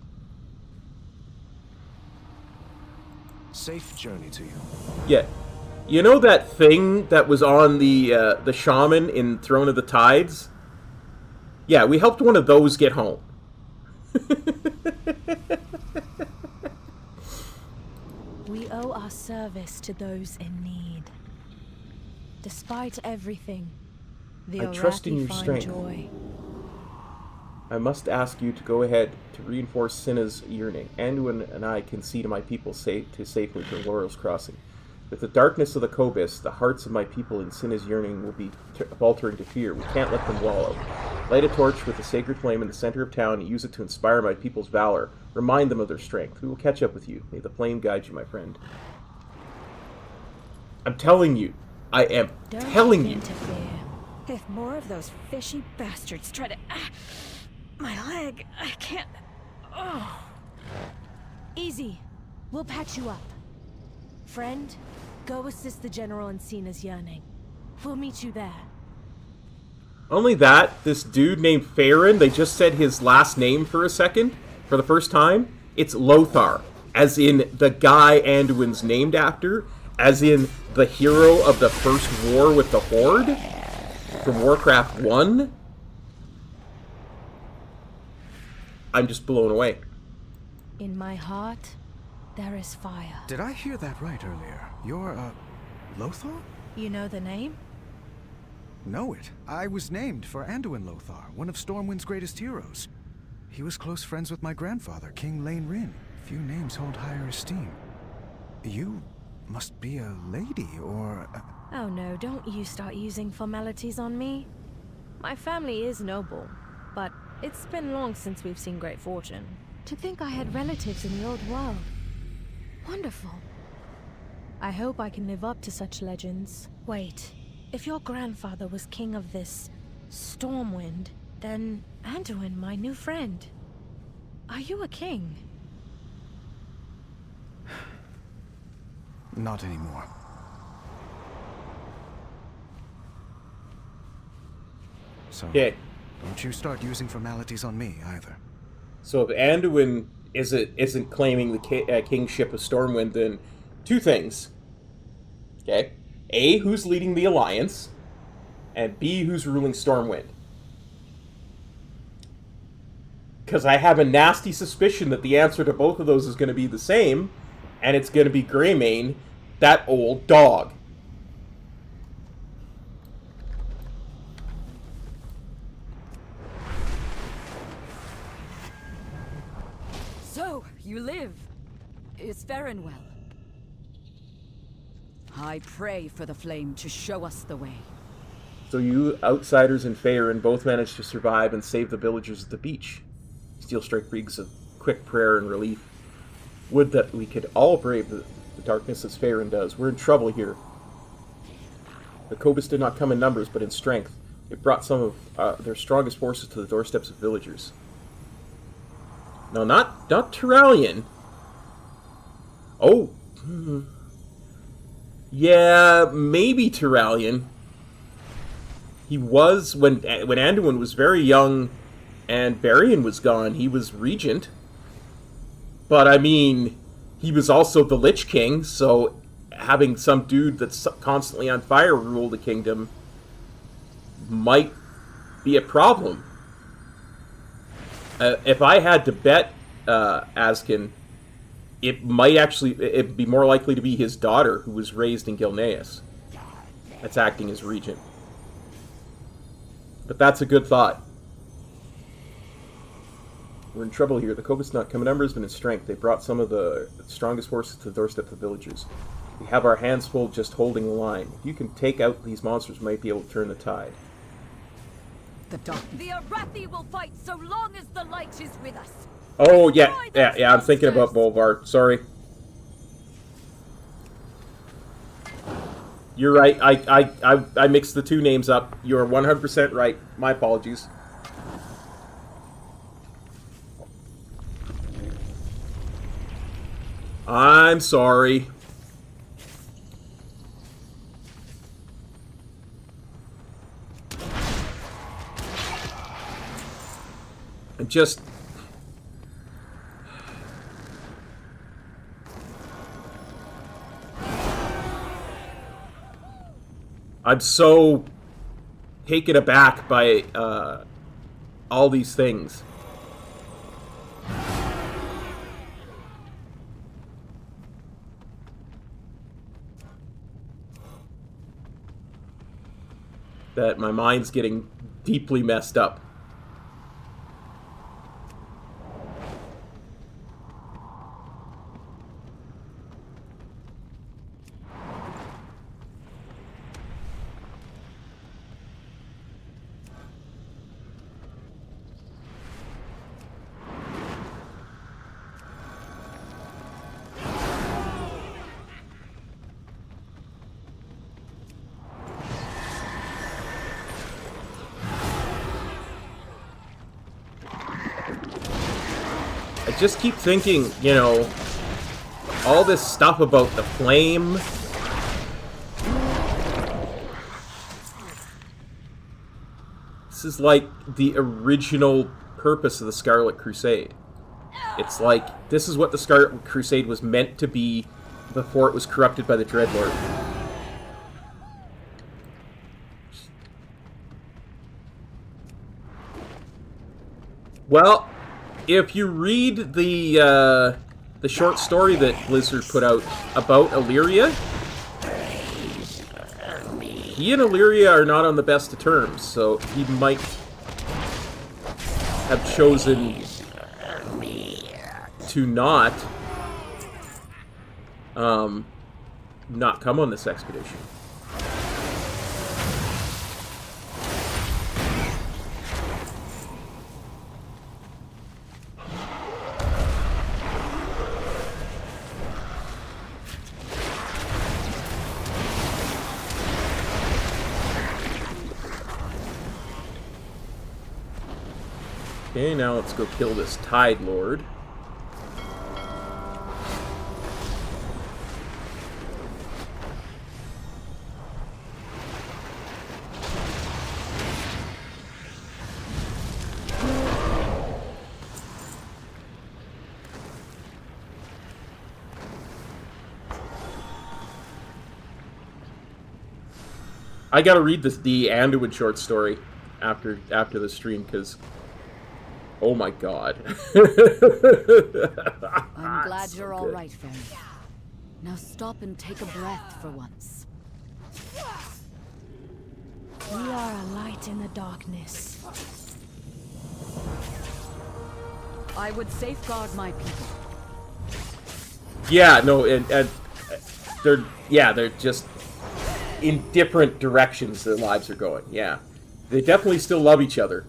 Safe journey to you. Yeah. You know that thing that was on the shaman in Throne of the Tides? Yeah, we helped one of those get home. We owe our service to those in need. Despite everything, the I trust in Arathi your find strength. joy. I must ask you to go ahead to reinforce Cinna's yearning. Anduin and I can see to my people safely to Laurel's Crossing. With the darkness of the Kobus, the hearts of my people in Cinna's yearning will be faltering to fear. We can't let them wallow. Light a torch with the sacred flame in the center of town and use it to inspire my people's valor. Remind them of their strength. We will catch up with you. May the flame guide you, my friend. I'm telling you. I am telling you. Interfere. If more of those fishy bastards try to... my leg, I can't... Oh. Easy. We'll patch you up. Friend, go assist the General in Cena's yearning. We'll meet you there. Only that, this dude named Farron, they just said his last name for a second, for the first time. It's Lothar, as in the guy Anduin's named after, as in the hero of the first war with the Horde from Warcraft 1. I'm just blown away. In my heart, there is fire. Did I hear that right earlier? You're, Lothar? You know the name? Know it. I was named for Anduin Lothar, one of Stormwind's greatest heroes. He was close friends with my grandfather, King Lane Rin. Few names hold higher esteem. You must be a lady, or... Oh no, don't you start using formalities on me. My family is noble, but it's been long since we've seen great fortune. To think I had relatives in the old world. Wonderful. I hope I can live up to such legends. Wait, if your grandfather was king of this Stormwind, then Anduin, my new friend. Are you a king? Not anymore. So, don't you start using formalities on me, either. So if Anduin isn't claiming the kingship of Stormwind, then two things. Okay. A, who's leading the Alliance? And B, who's ruling Stormwind? Because I have a nasty suspicion that the answer to both of those is going to be the same, and it's going to be Greymane, that old dog. So, you live. Is Farron well? I pray for the flame to show us the way. So you outsiders and Farron both managed to survive and save the villagers at the beach. Steelstrike breathes a quick prayer and relief. Would that we could all brave the darkness as Farron does. We're in trouble here. The Cobus did not come in numbers, but in strength. It brought some of their strongest forces to the doorsteps of villagers. No, not Turalian. Oh. Yeah, maybe Turalian. He was, when Anduin was very young and Varian was gone, he was regent. But, I mean, he was also the Lich King, so having some dude that's constantly on fire rule the kingdom might be a problem. If I had to bet, Askin, it'd be more likely to be his daughter, who was raised in Gilneas, that's acting as regent. But that's a good thought. We're in trouble here. The Cobus not come in numbers, but in strength. They brought some of the strongest forces to the doorstep of the villagers. We have our hands full just holding the line. If you can take out these monsters, we might be able to turn the tide. The Arathi will fight so long as the light is with us. Oh, yeah, I'm thinking about Bolvar. Sorry. You're right. I mixed the two names up. You're 100% right. My apologies. I'm sorry. I'm just... I'm so taken aback by all these things. That my mind's getting deeply messed up. I just keep thinking, you know, all this stuff about the flame. This is like the original purpose of the Scarlet Crusade. It's like, this is what the Scarlet Crusade was meant to be before it was corrupted by the Dreadlord. Well, if you read the short story that Blizzard put out about Illyria, he and Illyria are not on the best of terms, so he might have chosen to not come on this expedition. Okay, now let's go kill this Tide Lord. I gotta read the Anduin short story after the stream, because oh my god. I'm glad you're all right, Fairy. Now stop and take a breath for once. We are a light in the darkness. I would safeguard my people. Yeah, no, and they're just in different directions their lives are going. Yeah. They definitely still love each other.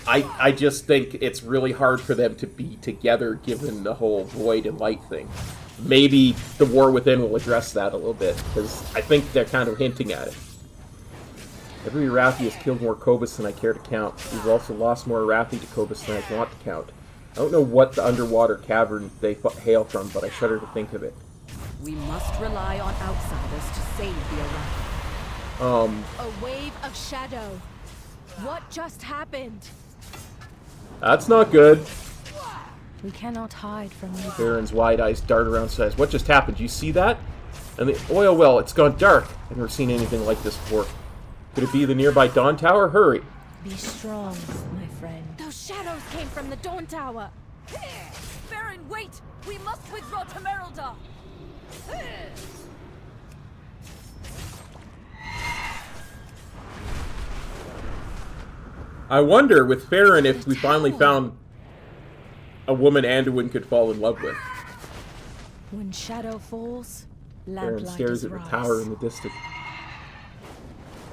I just think it's really hard for them to be together given the whole void and light thing. Maybe the War Within will address that a little bit, because I think they're kind of hinting at it. Every Arathi has killed more Kobus than I care to count. We've also lost more Arathi to Kobus than I want to count. I don't know what the underwater cavern they hail from, but I shudder to think of it. We must rely on outsiders to save the Arathi. A wave of shadow. What just happened? That's not good. We cannot hide from you. Farron's wide eyes dart around size. What just happened? You see that? And the oil well, it's gone dark. I've never seen anything like this before. Could it be the nearby Dawn Tower? Hurry. Be strong, my friend. Those shadows came from the Dawn Tower. Baron, wait! We must withdraw to Merildar. I wonder, with Farron, if we finally found a woman Anduin could fall in love with. When shadow falls, Farron lamplight stares is at the rise. tower in the distance.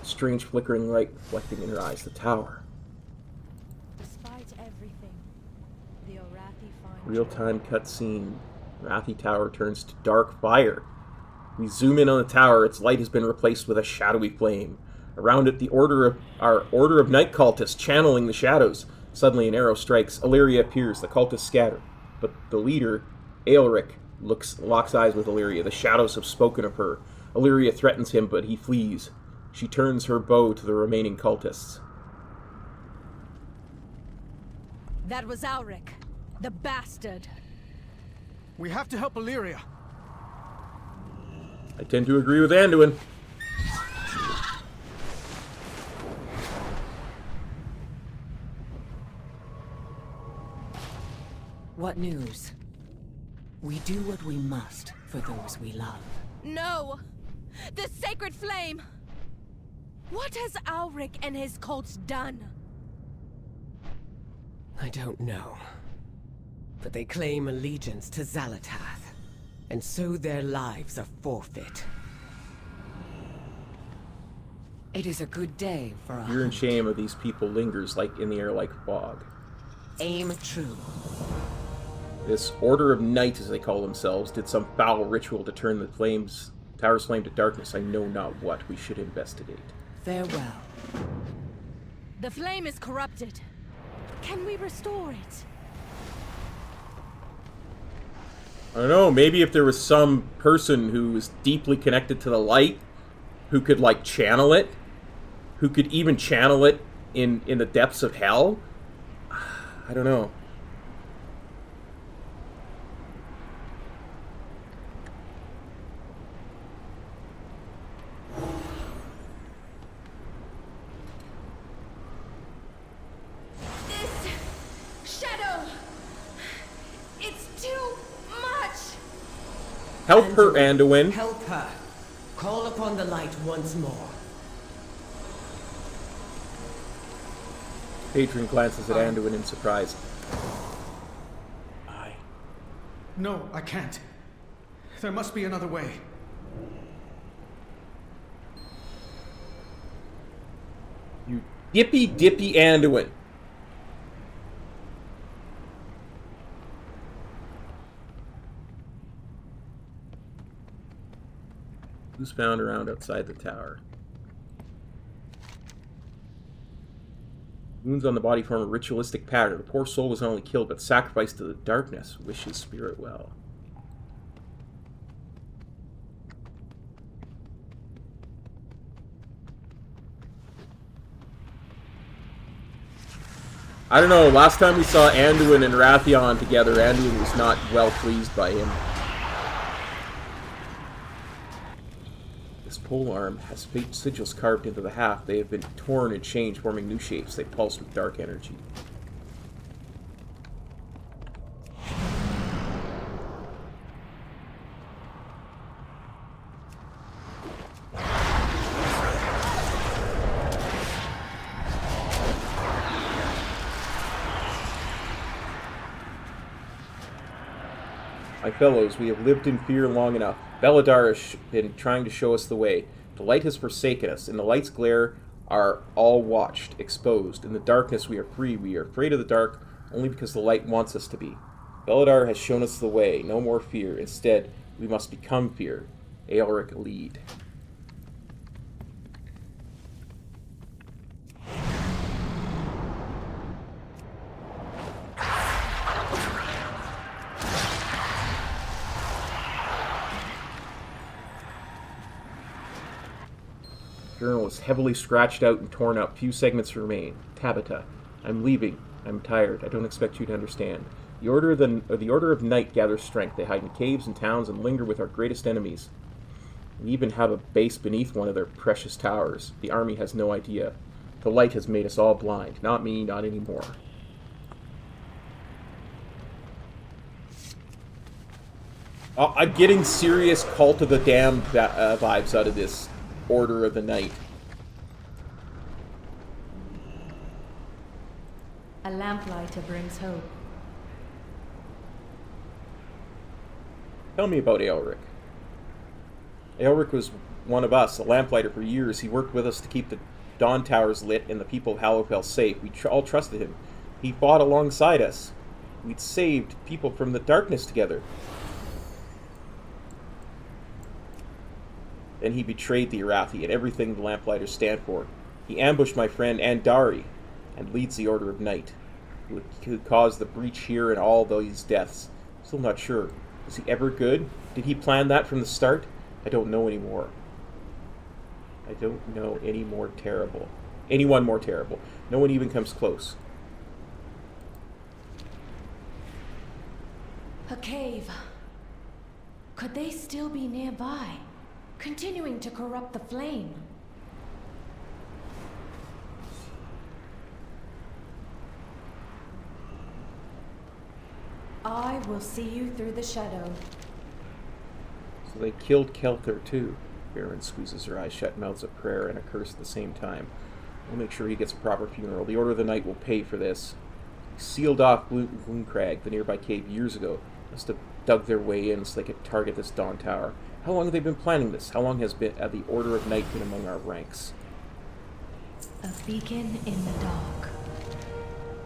Strange flickering light reflecting in her eyes. The tower. Despite everything, the Arathi find Real-time cutscene. Arathi Tower turns to dark fire. We zoom in on the tower. Its light has been replaced with a shadowy flame. Around it, our Order of Night cultists channeling the shadows. Suddenly, an arrow strikes. Illyria appears. The cultists scatter. But the leader, Aelric, locks eyes with Illyria. The shadows have spoken of her. Illyria threatens him, but he flees. She turns her bow to the remaining cultists. That was Aelric, the bastard. We have to help Illyria. I tend to agree with Anduin. What news? We do what we must for those we love. No! The sacred flame! What has Aelric and his cults done? I don't know. But they claim allegiance to Xalatath, and so their lives are forfeit. It is a good day for a Fear and shame of these people lingers like in the air like fog. aim true. This Order of Night, as they call themselves, did some foul ritual to turn the tower's flame to darkness. I know not what. We should investigate. Farewell. The flame is corrupted. Can we restore it? I don't know, maybe if there was some person who was deeply connected to the light, who could, like, channel it, who could even channel it in the depths of hell? I don't know. Help her, Anduin. Help her. Call upon the light once more. Patron glances at Anduin in surprise. No, I can't. There must be another way. You dippy Anduin. Who's found around outside the tower? Wounds on the body form a ritualistic pattern. The poor soul was not only killed, but sacrificed to the darkness. Wish his spirit well. I don't know, last time we saw Anduin and Wrathion together, Anduin was not well pleased by him. This pole arm has fate sigils carved into the haft. They have been torn and changed, forming new shapes. They pulse with dark energy. I My fellows, we have lived in fear long enough. Beladar has been trying to show us the way. The light has forsaken us. In the light's glare are all watched, exposed. In the darkness we are free. We are afraid of the dark only because the light wants us to be. Beladar has shown us the way. No more fear. Instead, we must become fear. Aelric, lead. Journal is heavily scratched out and torn up. Few segments remain. Tabitha, I'm leaving. I'm tired. I don't expect you to understand. The Order of Night gathers strength. They hide in caves and towns and linger with our greatest enemies. We even have a base beneath one of their precious towers. The army has no idea. The light has made us all blind. Not me, not anymore. I'm getting serious Cult of the Damned vibes out of this Order of the Night. A lamplighter brings hope. Tell me about Aelric. Aelric was one of us, a lamplighter for years. He worked with us to keep the Dawn Towers lit and the people of Hallowfell safe. We all trusted him. He fought alongside us. We'd saved people from the darkness together. Then he betrayed the Arathi and everything the Lamplighters stand for. He ambushed my friend Andari and leads the Order of Night, who caused the breach here and all these deaths. Still not sure. Was he ever good? Did he plan that from the start? I don't know anymore. I don't know any more terrible. Anyone more terrible. No one even comes close. A cave. Could they still be nearby, continuing to corrupt the flame? I will see you through the shadow. So they killed Kelthar too. Baron squeezes her eyes shut, mouths a prayer and a curse at the same time. We'll make sure he gets a proper funeral. The Order of the Night will pay for this. He sealed off Gloomcrag, the nearby cave, years ago. Must have dug their way in so they could target this Dawn Tower. How long have they been planning this? How long has the Order of Night been among our ranks? A beacon in the dark.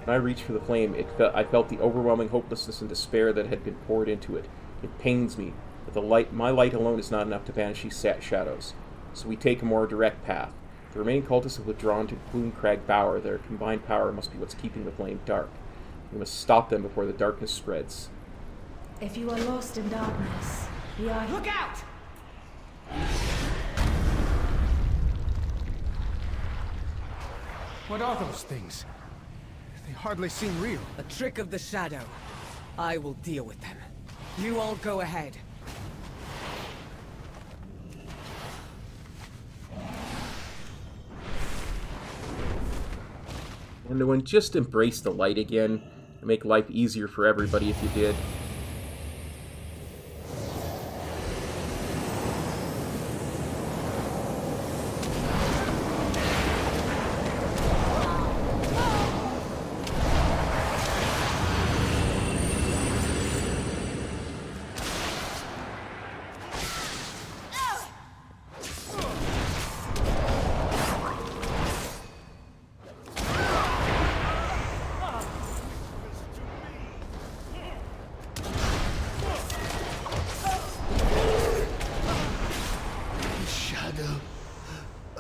When I reached for the flame, I felt the overwhelming hopelessness and despair that had been poured into it. It pains me that my light alone is not enough to banish these shadows. So we take a more direct path. The remaining cultists have withdrawn to Gloomcrag Bower. Their combined power must be what's keeping the flame dark. We must stop them before the darkness spreads. If you are lost in darkness, we are... Look out! What are those things? They hardly seem real. A trick of the shadow. I will deal with them. You all go ahead. And when just embrace the light again and make life easier for everybody if you did.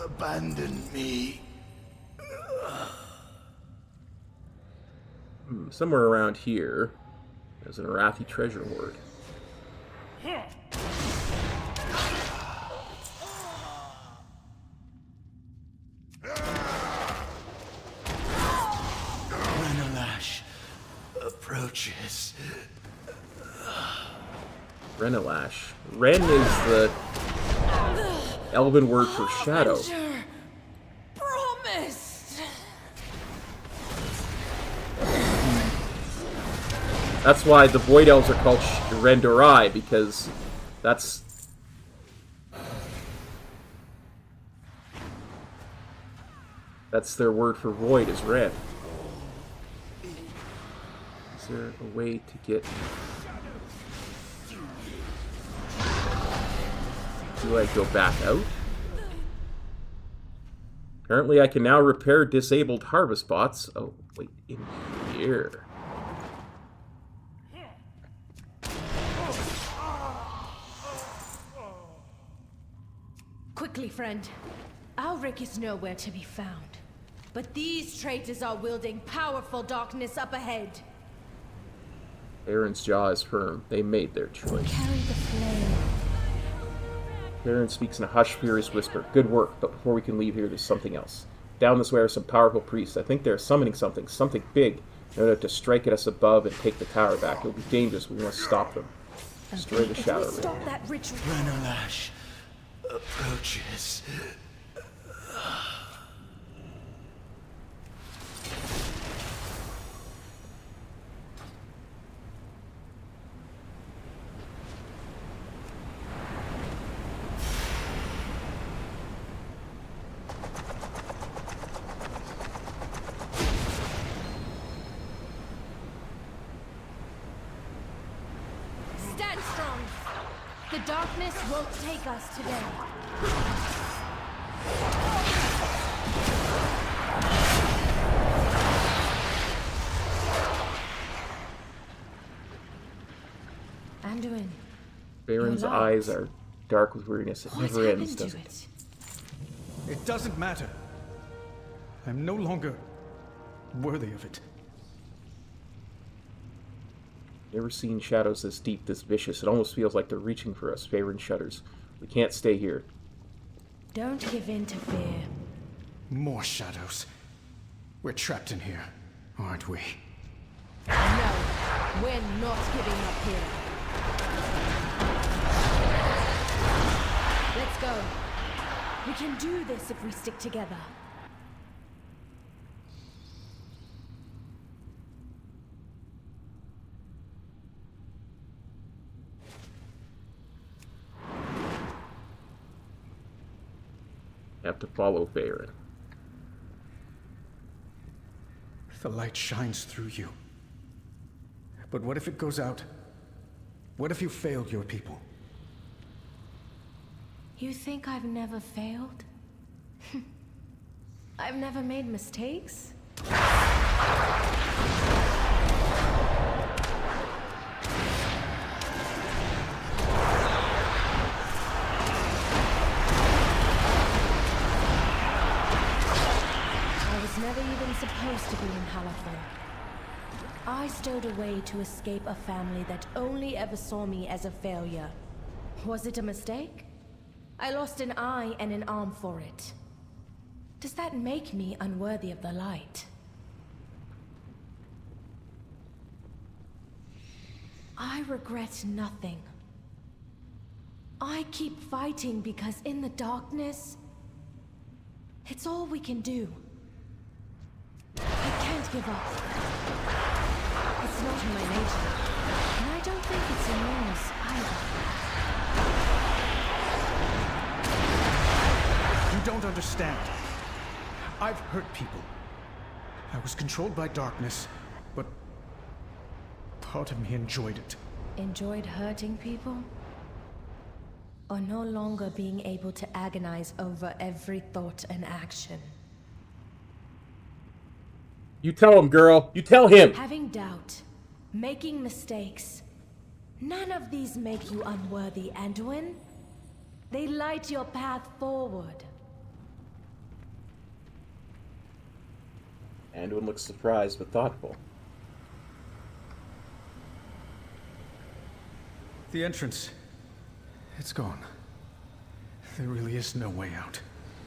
Abandon me. Somewhere around here, there's an Arathi treasure hoard. Renalash approaches. Renalash. Ren is the Elven word for shadow. Promised. That's why the Void Elves are called Rendorai, because that's their word for void, is red. Is there a way to get... Do I go back out? Apparently I can now repair disabled harvest bots. Oh, wait, in here. Quickly, friend. Alric is nowhere to be found. But these traitors are wielding powerful darkness up ahead. Aaron's jaw is firm. They made their choice. Carry the flame. Aaron speaks in a hushed, furious whisper. Good work, but before we can leave here, there's something else. Down this way are some powerful priests. I think they're summoning something big, in order to strike at us above and take the tower back. It'll be dangerous. We must stop them. Destroy the shadow ring. Stop that ritual. Renalash approaches. Stand strong. The darkness won't take us today. Anduin. Baron's eyes are dark with weariness. It never ends, does it? It doesn't matter. I'm no longer worthy of it. Never seen shadows this deep, this vicious. It almost feels like they're reaching for us. Faerun shudders. We can't stay here. Don't give in to fear. More shadows. We're trapped in here, aren't we? No, we're not giving up here. Let's go. We can do this if we stick together. Have to follow Faerun. The light shines through you. But what if it goes out? What if you failed your people? You think I've never failed? I've never made mistakes? Never even supposed to be in Halifon. I stowed away to escape a family that only ever saw me as a failure. Was it a mistake? I lost an eye and an arm for it. Does that make me unworthy of the light? I regret nothing. I keep fighting because in the darkness, it's all we can do. I can't give up. It's not in my nature, and I don't think it's in yours either. You don't understand. I've hurt people. I was controlled by darkness, but part of me enjoyed it. Enjoyed hurting people? Or no longer being able to agonize over every thought and action? You tell him, girl. You tell him. Having doubt, making mistakes. None of these make you unworthy, Anduin. They light your path forward. Anduin looks surprised but thoughtful. The entrance. It's gone. There really is no way out.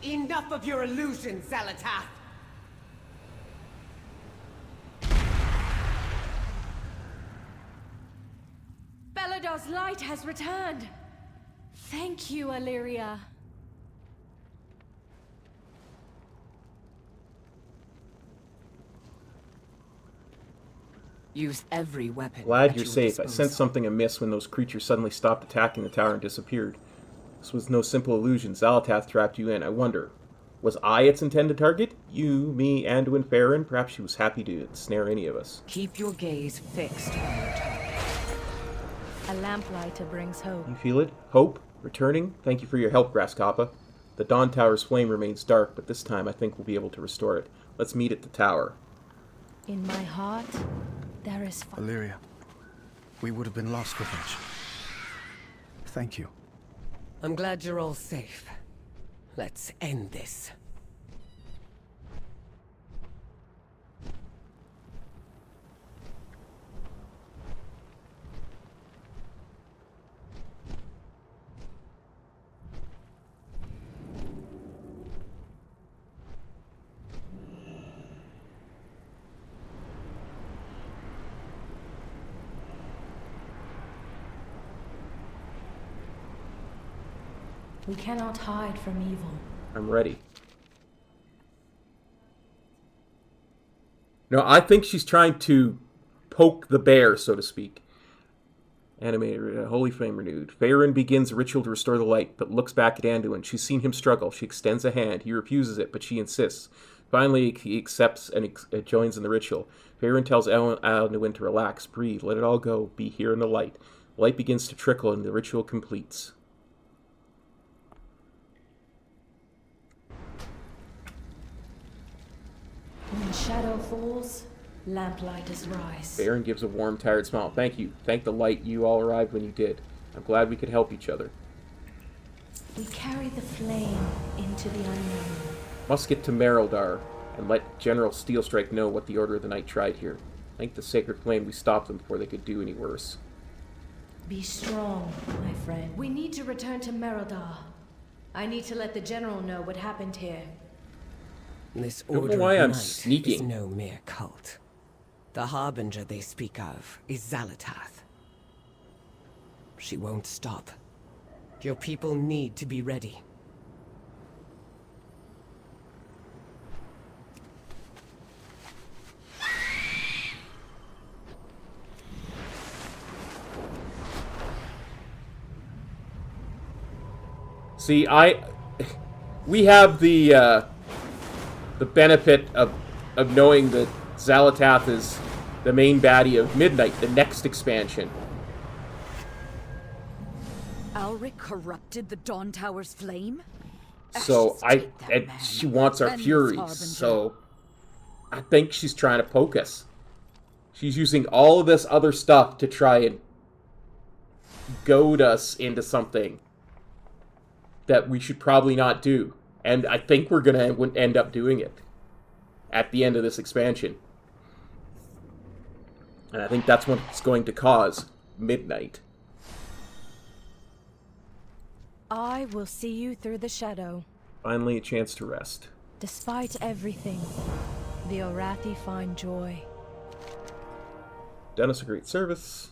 Enough of your illusions, Zalatath! Belador's light has returned. Thank you, Illyria. Use every weapon. Glad you're safe. I sensed something amiss when those creatures suddenly stopped attacking the tower and disappeared. This was no simple illusion. Zalatath trapped you in. I wonder, was I its intended target? You, me, Anduin, Faerun? Perhaps she was happy to ensnare any of us. Keep your gaze fixed on your target. A lamplighter brings hope. You feel it? Hope? Returning? Thank you for your help, Grasshopper. The Dawn Tower's flame remains dark, but this time I think we'll be able to restore it. Let's meet at the tower. In my heart, there is Illyria, we would have been lost without you. Thank you. I'm glad you're all safe. Let's end this. We cannot hide from evil. I'm ready. No, I think she's trying to poke the bear, so to speak. Animated, holy flame renewed. Faerun begins a ritual to restore the light, but looks back at Anduin. She's seen him struggle. She extends a hand. He refuses it, but she insists. Finally, he accepts and joins in the ritual. Faerun tells Anduin to relax, breathe, let it all go, be here in the light. The light begins to trickle, and the ritual completes. When shadow falls, lamplighters rise. Faerun gives a warm, tired smile. Thank you. Thank the light. You all arrived when you did. I'm glad we could help each other. We carry the flame into the unknown. Must get to Mereldar and let General Steelstrike know what the Order of the Night tried here. Thank the Sacred Flame we stopped them before they could do any worse. Be strong, my friend. We need to return to Mereldar. I need to let the General know what happened here. This Don't know Order why of I'm Night sneaking. is no mere cult. The Harbinger they speak of is Xalatath. She won't stop. Your people need to be ready. See, we have the benefit of knowing that Xalatath is the main baddie of Midnight, the next expansion. Alric corrupted the Dawn Tower's flame? So she wants our furies. So I think she's trying to poke us. She's using all of this other stuff to try and goad us into something that we should probably not do. And I think we're going to end up doing it at the end of this expansion. And I think that's what's going to cause Midnight. I will see you through the shadow. Finally, a chance to rest. Despite everything, the Orathi find joy. Done us a great service.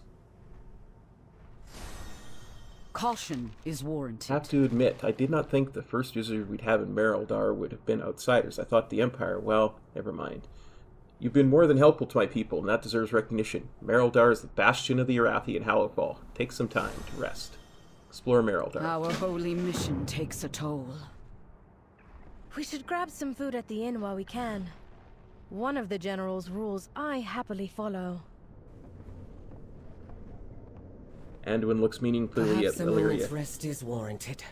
Caution is warranted. I have to admit, I did not think the first visitors we'd have in Mereldar would have been outsiders. I thought the Empire, well, never mind. You've been more than helpful to my people, and that deserves recognition. Mereldar is the bastion of the Arathi and Hallowfall. Take some time to rest. Explore Mereldar. Our holy mission takes a toll. We should grab some food at the inn while we can. One of the General's rules I happily follow. Anduin looks meaningfully at Perhaps a Illyria. moment's rest is warranted.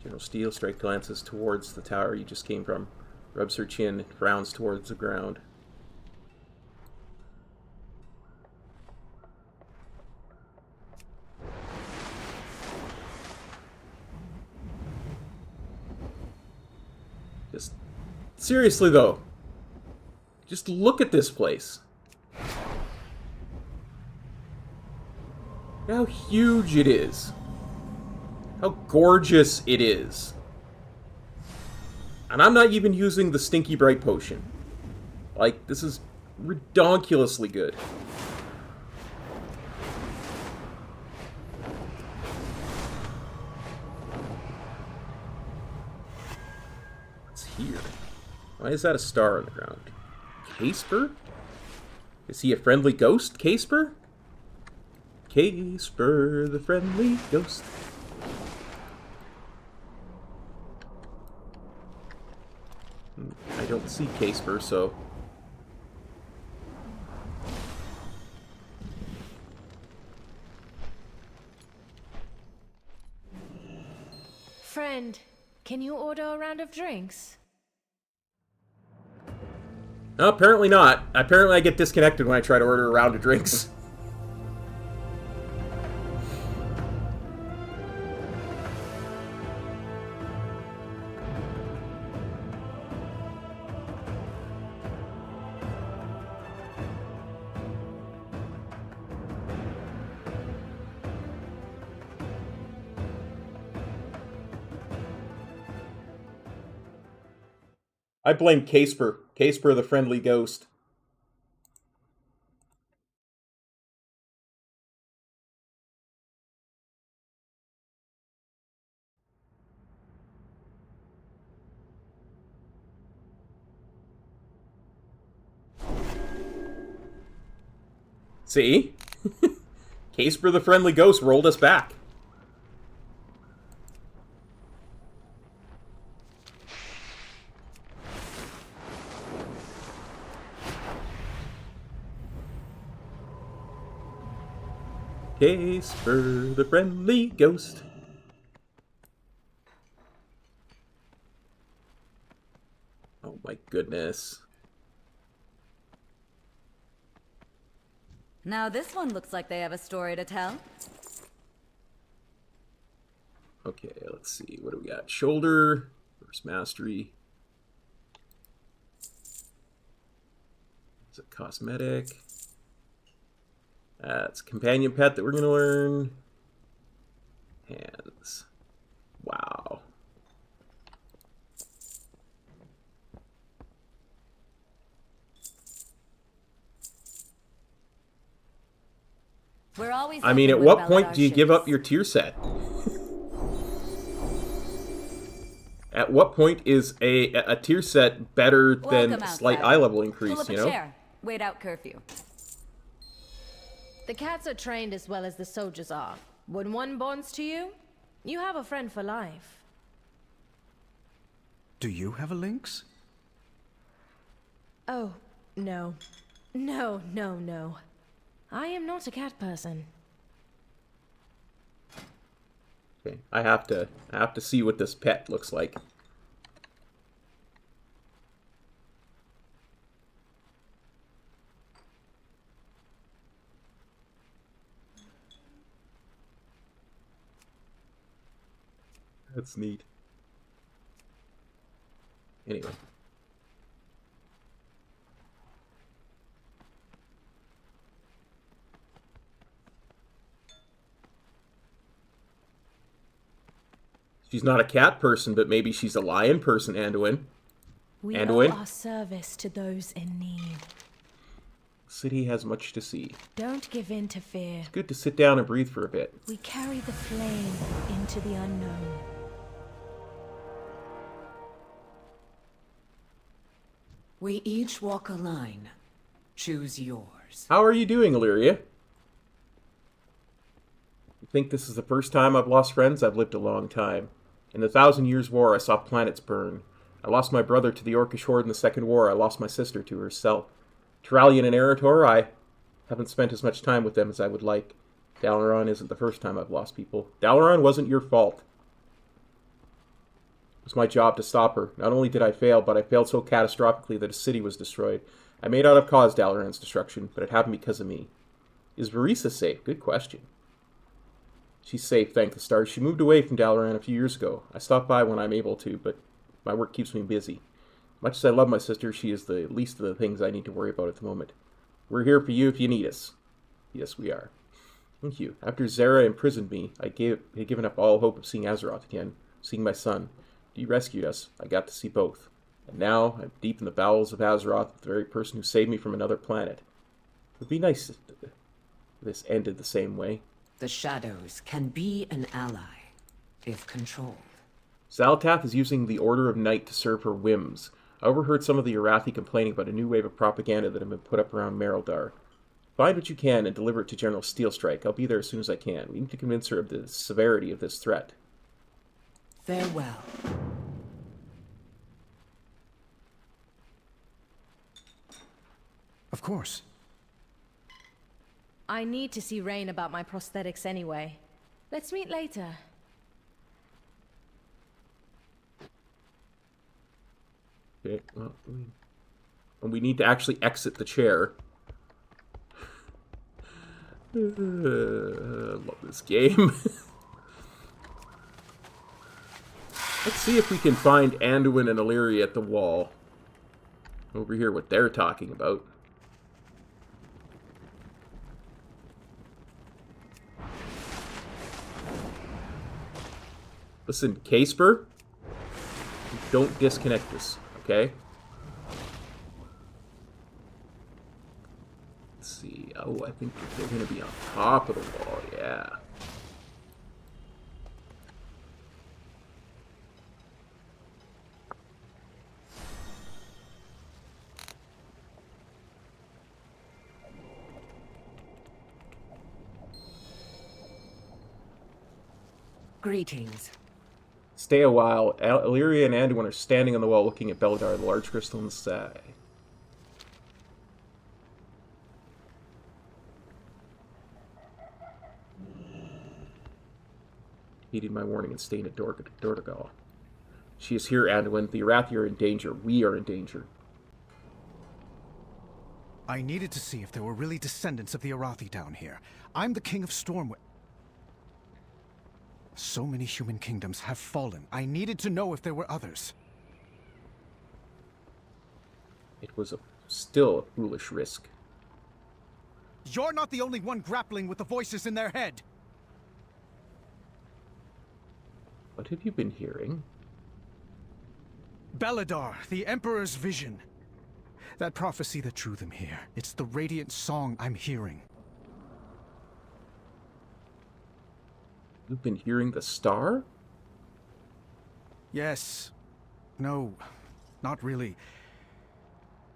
General Steelstrike glances towards the tower you just came from, rubs her chin, frowns towards the ground. Just seriously though, just look at this place. How huge it is. How gorgeous it is. And I'm not even using the Stinky Bright Potion. Like, this is redonkulously good. What's here? Why is that a star on the ground? Casper? Is he a friendly ghost, Casper? Casper, the friendly ghost. I don't see Casper, so... Friend, can you order a round of drinks? No, apparently not. Apparently I get disconnected when I try to order a round of drinks. I blame Casper. Casper the friendly ghost. See? Casper the friendly ghost rolled us back. Casper the friendly ghost. Oh my goodness. Now this one looks like they have a story to tell. Okay, let's see. What do we got? Shoulder, first mastery. It's a cosmetic. That's companion pet that we're going to learn. Hands. Wow. We're always I mean, at what point do you give up your tier set? At what point is a tier set better than a slight eye level increase, you know? Chair. Wait out curfew. The cats are trained as well as the soldiers are. When one bonds to you, you have a friend for life. Do you have a lynx? Oh, no. No, no, no. I am not a cat person. Okay, I have to see what this pet looks like. That's neat. Anyway. She's not a cat person, but maybe she's a lion person, Anduin. We Anduin? owe our service to those in need. The city has much to see. Don't give in to fear. It's good to sit down and breathe for a bit. We carry the flame into the unknown. We each walk a line. Choose yours. How are you doing, Illyria? You think this is the first time I've lost friends? I've lived a long time. In the 1,000 Years' War, I saw planets burn. I lost my brother to the Orcish Horde in the Second War. I lost my sister to herself. Turalian and Eretor, I haven't spent as much time with them as I would like. Dalaran isn't the first time I've lost people. Dalaran wasn't your fault. It was my job to stop her. Not only did I fail, but I failed so catastrophically that a city was destroyed. I may not have caused Dalaran's destruction, but it happened because of me. Is Varisa safe? Good question. She's safe, thank the stars. She moved away from Dalaran a few years ago. I stop by when I'm able to, but my work keeps me busy. Much as I love my sister, she is the least of the things I need to worry about at the moment. We're here for you if you need us. Yes, we are. Thank you. After Zera imprisoned me, I had given up all hope of seeing Azeroth again, seeing my son. You rescued us. I got to see both. And now, I'm deep in the bowels of Azeroth with the very person who saved me from another planet. It would be nice if this ended the same way. The shadows can be an ally, if controlled. Xal'atath is using the Order of Night to serve her whims. I overheard some of the Arathi complaining about a new wave of propaganda that had been put up around Merildar. Find what you can and deliver it to General Steelstrike. I'll be there as soon as I can. We need to convince her of the severity of this threat. Farewell. Of course. I need to see Rain about my prosthetics anyway. Let's meet later. Okay, well, and we need to actually exit the chair. Love this game. Let's see if we can find Anduin and Illyria at the wall. Overhear what they're talking about. Listen, Casper, don't disconnect this, okay? Let's see. Oh, I think they're going to be on top of the wall, yeah. Greetings. Stay a while. Illyria and Anduin are standing on the wall looking at Beladar, the large crystal in the sky. Heeding my warning and staying at Dordogal. She is here, Anduin. The Arathi are in danger. We are in danger. I needed to see if there were really descendants of the Arathi down here. I'm the king of Stormwind. So many human kingdoms have fallen. I needed to know if there were others. It was still a foolish risk. You're not the only one grappling with the voices in their head. What have you been hearing? Beladar, the Emperor's vision. That prophecy that drew them here. It's the radiant song I'm hearing. You've been hearing the star? Yes. No, not really.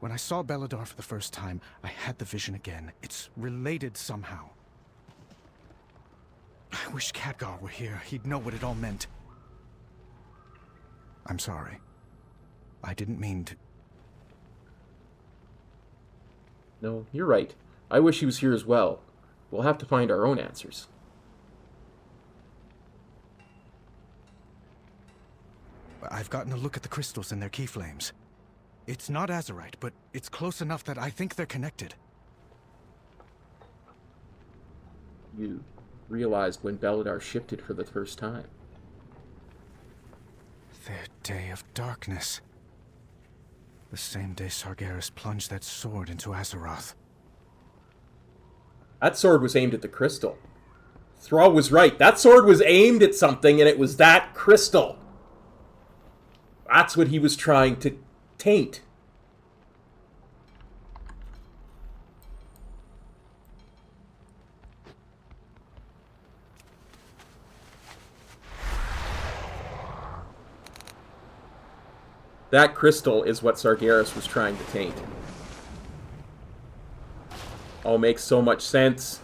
When I saw Beladar for the first time, I had the vision again. It's related somehow. I wish Khadgar were here. He'd know what it all meant. I'm sorry. I didn't mean to... No, you're right. I wish he was here as well. We'll have to find our own answers. I've gotten a look at the crystals and their keyflames. It's not Azerite, but it's close enough that I think they're connected. You realized when Beladar shifted for the first time. Their day of darkness. The same day Sargeras plunged that sword into Azeroth. That sword was aimed at the crystal. Thrall was right. That sword was aimed at something, and it was that crystal. That's what he was trying to taint. That crystal is what Sargeras was trying to taint. All makes so much sense.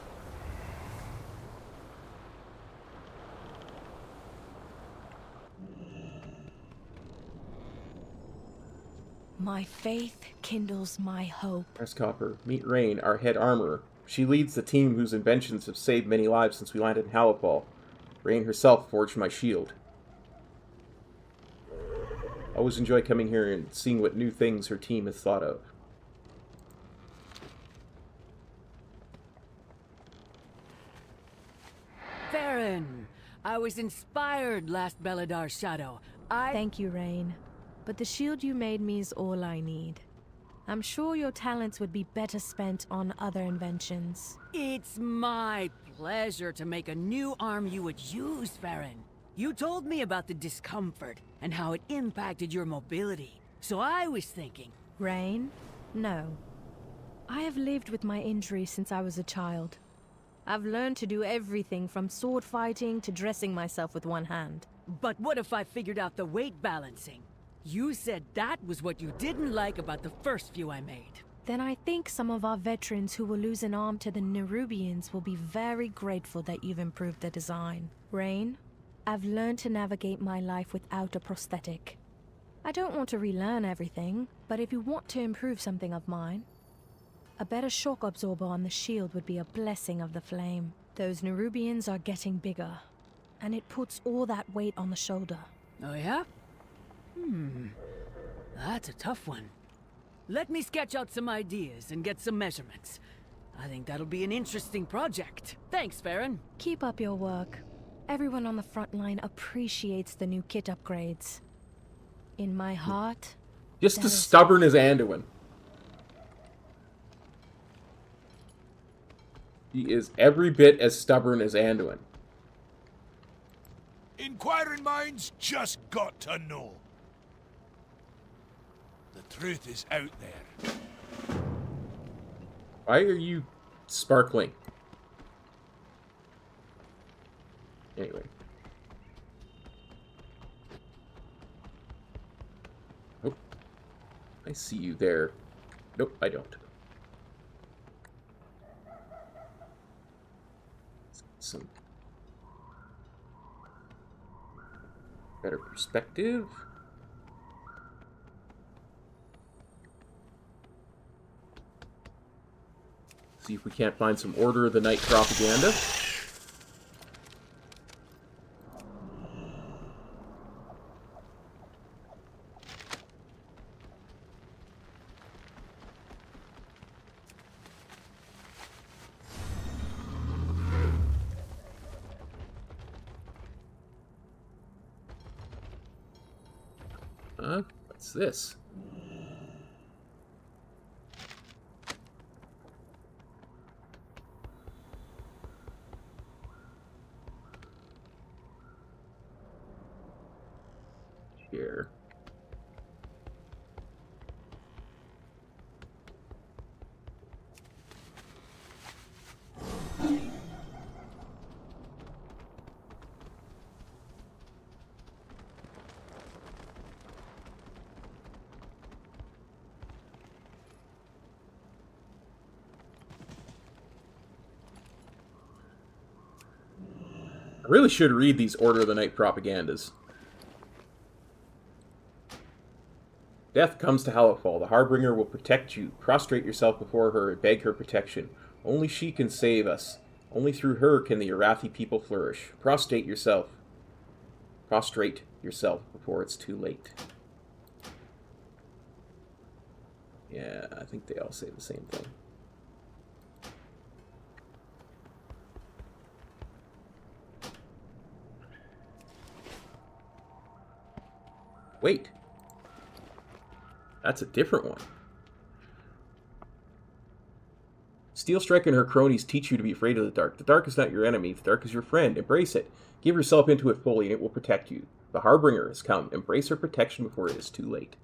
My faith kindles my hope. Copper, meet Rain, our head armorer. She leads the team whose inventions have saved many lives since we landed in Halifal. Rain herself forged my shield. Always enjoy coming here and seeing what new things her team has thought of. Farron, I was inspired last Beladar Shadow. Thank you, Rain. But the shield you made me is all I need. I'm sure your talents would be better spent on other inventions. It's my pleasure to make a new arm you would use, Farron. You told me about the discomfort and how it impacted your mobility. So I was thinking... Rain? No. I have lived with my injury since I was a child. I've learned to do everything from sword fighting to dressing myself with one hand. But what if I figured out the weight balancing? You said that was what you didn't like about the first few I made. Then I think some of our veterans who will lose an arm to the Nerubians will be very grateful that you've improved the design. Rain, I've learned to navigate my life without a prosthetic. I don't want to relearn everything, but if you want to improve something of mine, a better shock absorber on the shield would be a blessing of the flame. Those Nerubians are getting bigger, and it puts all that weight on the shoulder. Oh yeah? That's a tough one. Let me sketch out some ideas and get some measurements. I think that'll be an interesting project. Thanks, Farron. Keep up your work. Everyone on the front line appreciates the new kit upgrades. In my heart... Just as stubborn as Anduin. He is every bit as stubborn as Anduin. Inquiring minds just got to know. The truth is out there. Why are you sparkling? Anyway. Oh. I see you there. Nope, I don't. Some better perspective. See if we can't find some Order of the Night propaganda. What's this? Here. I really should read these Order of the Night propagandas. Death comes to Hallowfall. The Harbinger will protect you. Prostrate yourself before her and beg her protection. Only she can save us. Only through her can the Arathi people flourish. Prostrate yourself. Prostrate yourself before it's too late. Yeah, I think they all say the same thing. Wait. That's a different one. Steelstrike and her cronies teach you to be afraid of the dark. The dark is not your enemy. The dark is your friend. Embrace it. Give yourself into it fully, and it will protect you. The Harbinger has come. Embrace her protection before it is too late.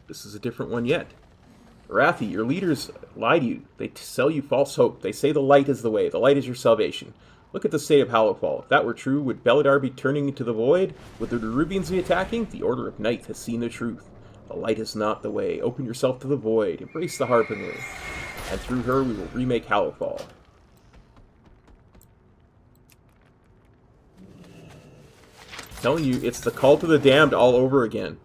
This is a different one yet. Arathi, your leaders lie to you. They sell you false hope. They say the light is the way. The light is your salvation. Look at the state of Hallowfall. If that were true, would Beladar be turning into the void? Would the Nerubians be attacking? The Order of Night has seen the truth. The light is not the way. Open yourself to the void. Embrace the Harbinger. And through her, we will remake Hallowfall. I'm telling you, it's the Cult of the Damned all over again.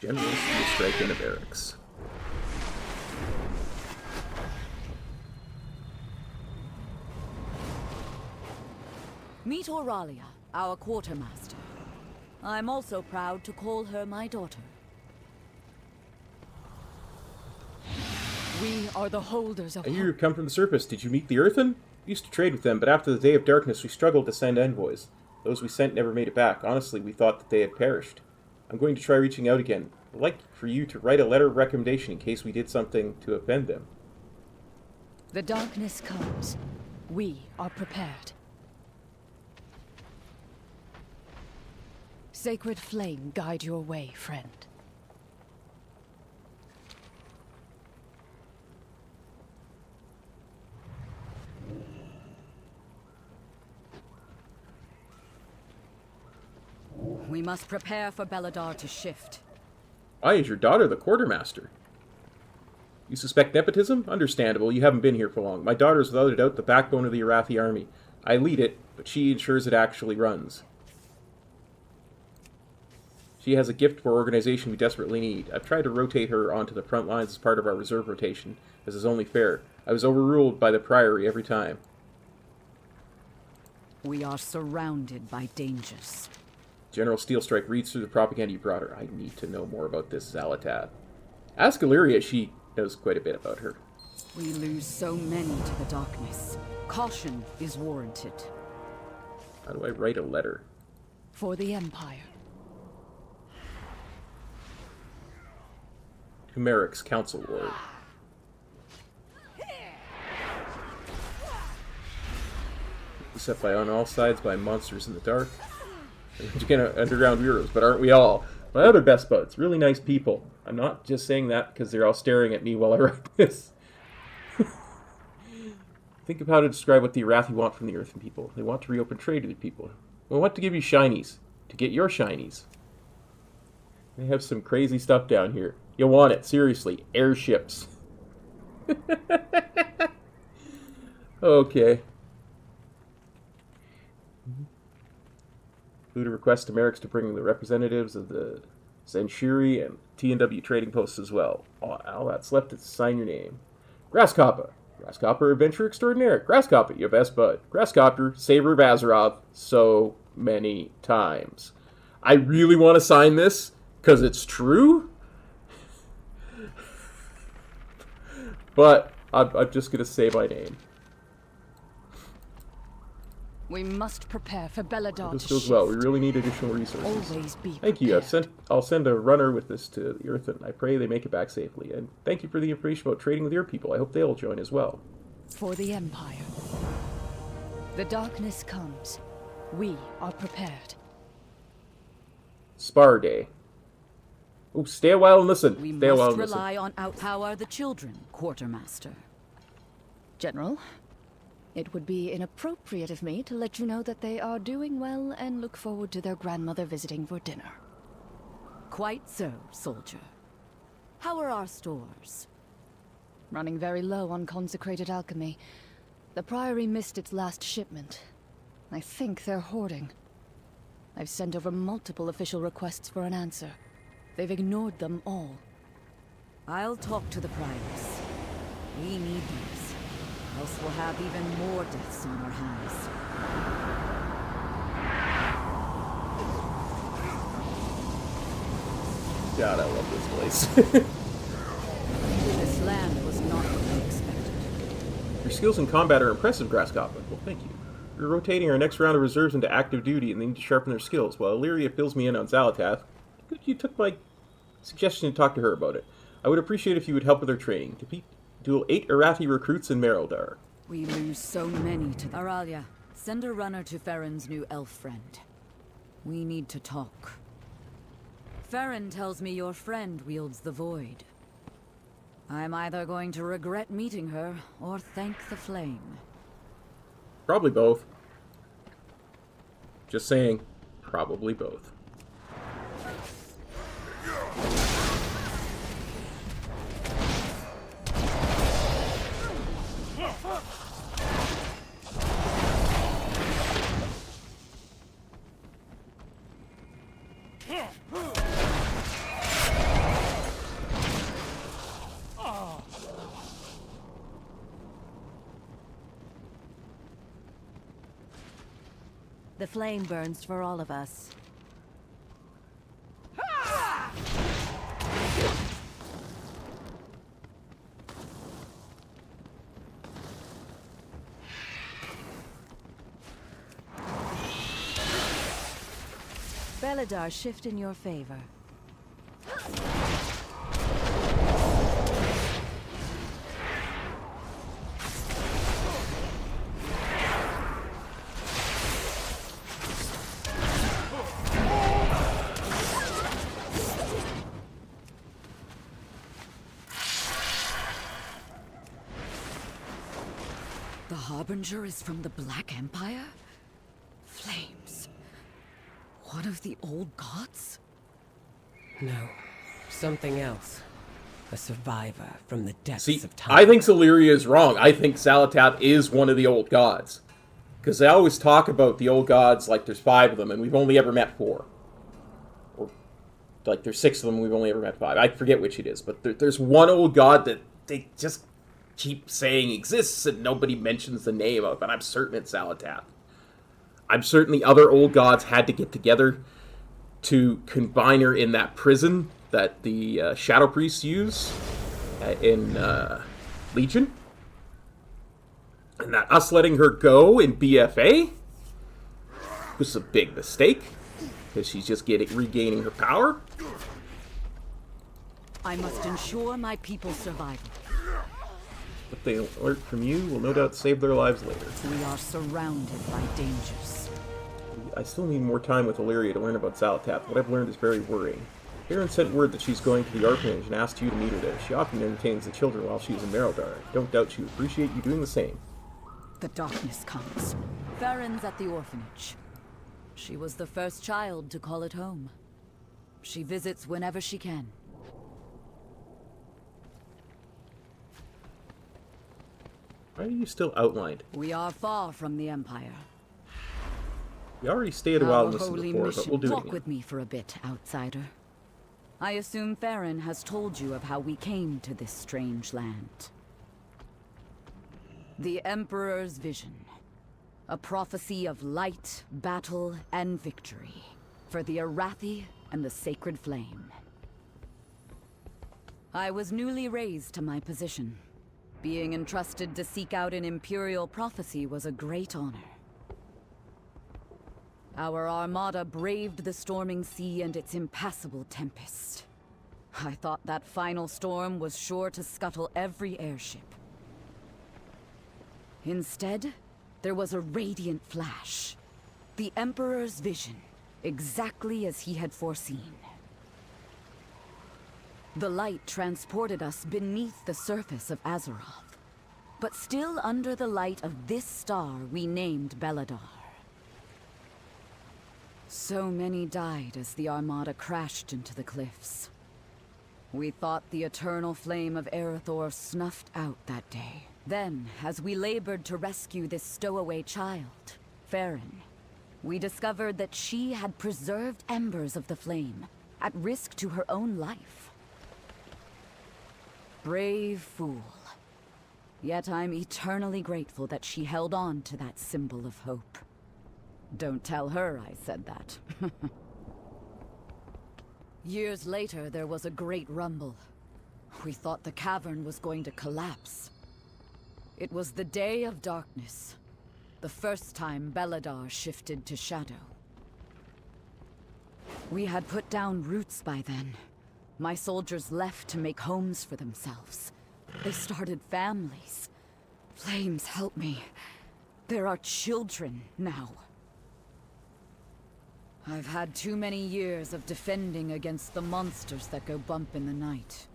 General Steelstrike in a barracks. Meet Auralia, our quartermaster. I'm also proud to call her my daughter. We are the holders of I hear you come from the surface. Did you meet the Earthen? We used to trade with them, but after the Day of Darkness we struggled to send envoys. Those we sent never made it back. Honestly, we thought that they had perished. I'm going to try reaching out again. I'd like for you to write a letter of recommendation in case we did something to offend them. The darkness comes. We are prepared. Sacred flame, guide your way, friend. We must prepare for Beladar to shift. Why is your daughter the quartermaster? You suspect nepotism? Understandable, you haven't been here for long. My daughter is without a doubt the backbone of the Arathi army. I lead it, but she ensures it actually runs. She has a gift for organization we desperately need. I've tried to rotate her onto the front lines as part of our reserve rotation, as is only fair. I was overruled by the Priory every time. We are surrounded by dangers. General Steelstrike reads through the propaganda you brought her. I need to know more about this Zalatath. Ask Illyria, she knows quite a bit about her. We lose so many to the darkness. Caution is warranted. How do I write a letter? For the Empire. To Merrick's Council Ward. Beset by on all sides by monsters in the dark. Again, underground heroes, but aren't we all? My other best buds, really nice people. I'm not just saying that because they're all staring at me while I write this. Think of how to describe what the Arathi want from the Earthen people. They want to reopen trade with the people. We want to give you shinies. To get your shinies. They have some crazy stuff down here. You'll want it, seriously. Airships. Okay. Include a request to Merrick's to bring the representatives of the Zenshuri and T&W trading posts as well. All that's left is to sign your name. Grasshopper. Grasshopper Adventure Extraordinaire. Grasshopper, your best bud. Grasshopper, Saber of Azeroth, so many times. I really want to sign this, because it's true. But I'm just going to say my name. We must prepare for Beladar This to goes shift. well. We really need additional resources. Always be Thank you. I'll send a runner with this to the Earthen. I pray they make it back safely. And thank you for the information about trading with your people. I hope they'll join as well. For the Empire. The darkness comes. We are prepared. Spar Day. Oh, stay a while and listen. We Stay a while must and listen. rely on outpower the children, Quartermaster. General, it would be inappropriate of me to let you know that they are doing well and look forward to their grandmother visiting for dinner. Quite so, soldier. How are our stores? Running very low on consecrated alchemy. The Priory missed its last shipment. I think they're hoarding. I've sent over multiple official requests for an answer. They've ignored them all. I'll talk to the Priors. We need these, else we'll have even more deaths on our hands. God, I love this place. This land was not what I expected. Your skills in combat are impressive, Grasshopper. Well, thank you. We're rotating our next round of reserves into active duty, and they need to sharpen their skills. While Illyria fills me in on Zalatath, good you took my suggestion to talk to her about it. I would appreciate if you would help with their training. Duel 8 Arathi recruits in Merildar. We lose so many to Aralia. Send a runner to Farron's new elf friend. We need to talk. Farron tells me your friend wields the Void. I'm either going to regret meeting her, or thank the flame. Probably both. Just saying, probably both. The flame burns for all of us. Beladar shift in your favor. The Harbinger is from the Black Empire? Flames. One of the old gods? No. Something else. A survivor from the depths See, of time. I think Celeria is wrong. I think Xalatath is one of the old gods. Because they always talk about the old gods like there's 5 of them, and we've only ever met 4. Or, like, there's 6 of them, and we've only ever met 5. I forget which it is, but there's one old god that they just keep saying exists, and nobody mentions the name of, and I'm certain it's Xalatath. I'm certain the other old gods had to get together to combine her in that prison that the Shadow Priests use in Legion. And that us letting her go in BFA was a big mistake, because she's just regaining her power. I must ensure my people's survival. What they alert from you will no doubt save their lives later. We are surrounded by dangers. I still need more time with Illyria to learn about Xalatath. What I've learned is very worrying. Aaron sent word that she's going to the Orphanage and asked you to meet her there. She often entertains the children while she's in Merodar. I don't doubt she would appreciate you doing the same. The darkness comes. Farron's at the orphanage. She was the first child to call it home. She visits whenever she can. Why are you still outlined? We are far from the Empire. We already stayed a while Our and listened holy before, mission. but we'll do it Walk again. with me for a bit, outsider. I assume Farron has told you of how we came to this strange land. The Emperor's vision. A prophecy of light, battle, and victory. For the Arathi and the Sacred Flame. I was newly raised to my position. Being entrusted to seek out an Imperial prophecy was a great honor. Our armada braved the storming sea and its impassable tempest. I thought that final storm was sure to scuttle every airship. Instead, there was a radiant flash. The Emperor's vision, exactly as he had foreseen. The light transported us beneath the surface of Azeroth. But still under the light of this star we named Beladar. So many died as the Armada crashed into the cliffs. We thought the eternal flame of Erethdor snuffed out that day. Then, as we labored to rescue this stowaway child, Farron, we discovered that she had preserved embers of the flame, at risk to her own life. Brave fool. Yet I'm eternally grateful that she held on to that symbol of hope. Don't tell her I said that. Years later, there was a great rumble. We thought the cavern was going to collapse. It was the Day of Darkness. The first time Beladar shifted to Shadow. We had put down roots by then. My soldiers left to make homes for themselves. They started families. Flames, help me. There are children now. I've had too many years of defending against the monsters that go bump in the night.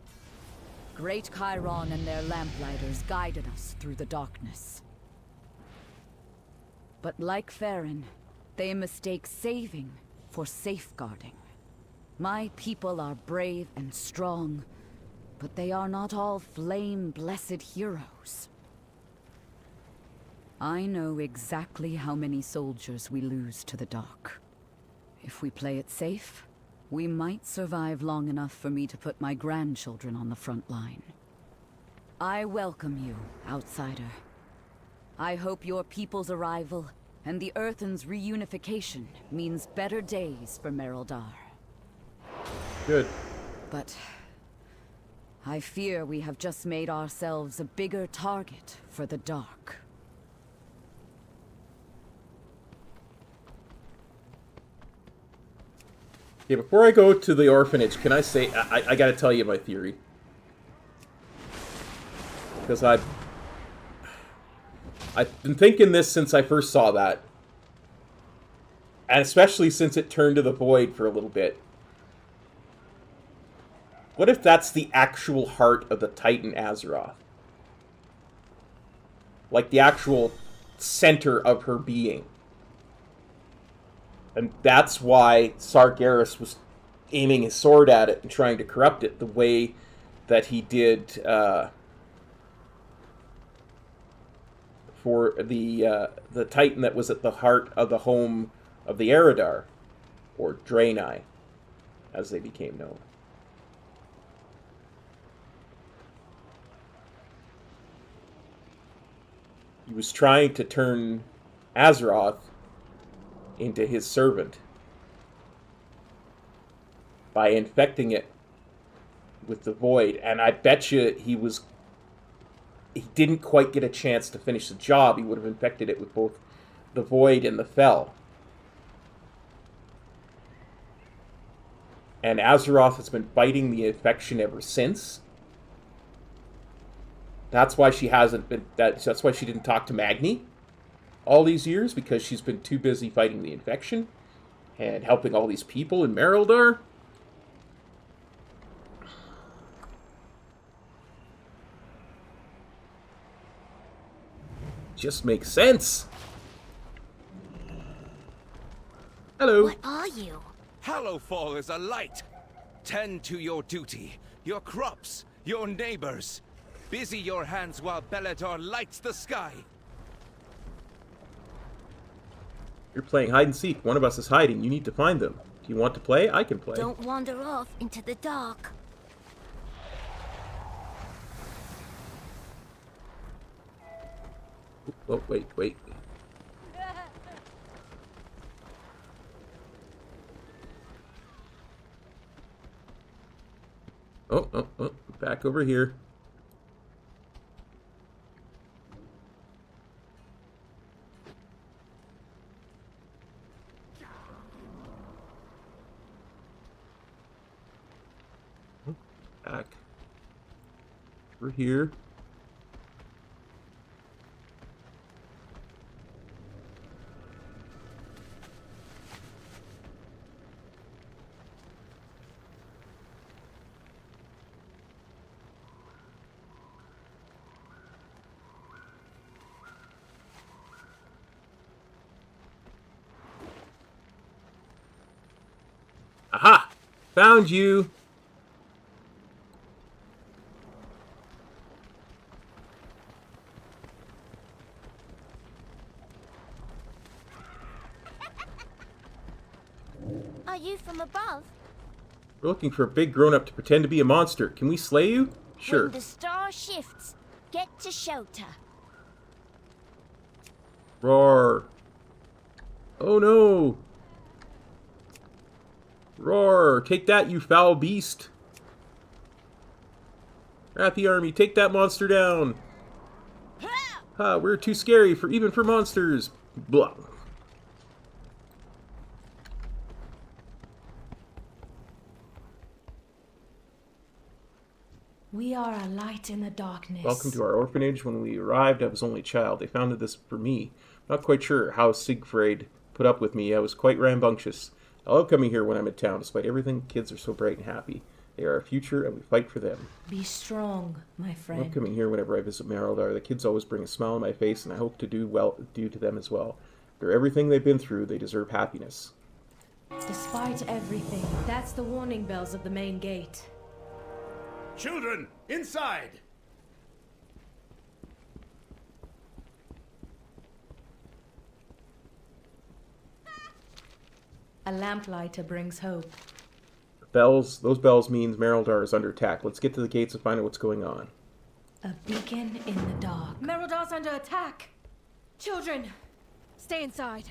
Great Chiron and their lamplighters guided us through the darkness. But like Farron, they mistake saving for safeguarding. My people are brave and strong, but they are not all flame-blessed heroes. I know exactly how many soldiers we lose to the dark. If we play it safe, we might survive long enough for me to put my grandchildren on the front line. I welcome you, outsider. I hope your people's arrival and the Earthen's reunification means better days for Merodar. Good. But I fear we have just made ourselves a bigger target for the dark. Yeah, before I go to the orphanage, can I say, I gotta tell you my theory. Because I've been thinking this since I first saw that. And especially since it turned to the void for a little bit. What if that's the actual heart of the Titan Azeroth? Like the actual center of her being. And that's why Sargeras was aiming his sword at it and trying to corrupt it the way that he did for the Titan that was at the heart of the home of the Eridar, or Draenei, as they became known. He was trying to turn Azeroth into his servant by infecting it with the void, and I bet you he didn't quite get a chance to finish the job. He would have infected it with both the void and the fel. And Azeroth has been fighting the infection ever since. That's why she hasn't been. That's why she didn't talk to Magni all these years, because she's been too busy fighting the infection and helping all these people in Merildar. Just makes sense. Hello. What are you? Hallowfall is a light. Tend to your duty, your crops, your neighbors. Busy your hands while Beledar lights the sky. You're playing hide and seek. One of us is hiding. You need to find them. Do you want to play? I can play. Don't wander off into the dark. Oh, wait. Oh, back over here. Back. Over here. Aha! Found you! Are you from above? We're looking for a big grown-up to pretend to be a monster. Can we slay you? Sure. When the star shifts, get to shelter. Roar. Oh no! Roar! Take that, you foul beast! Wrathy army, take that monster down! Ha! We're too scary even for monsters! Blah. We are a light in the darkness. Welcome to our orphanage. When we arrived, I was only a child. They founded this for me. Not quite sure how Siegfried put up with me. I was quite rambunctious. I love coming here when I'm in town. Despite everything, kids are so bright and happy. They are our future, and we fight for them. Be strong, my I friend. love coming here whenever I visit Merildar. The kids always bring a smile on my face, and I hope to do to them as well. After everything they've been through, they deserve happiness. Despite everything, that's the warning bells of the main gate. Children, inside! A lamplighter brings hope. Bells, those bells means Merildar is under attack. Let's get to the gates and find out what's going on. A beacon in the dark. Merildar's under attack! Children, stay inside.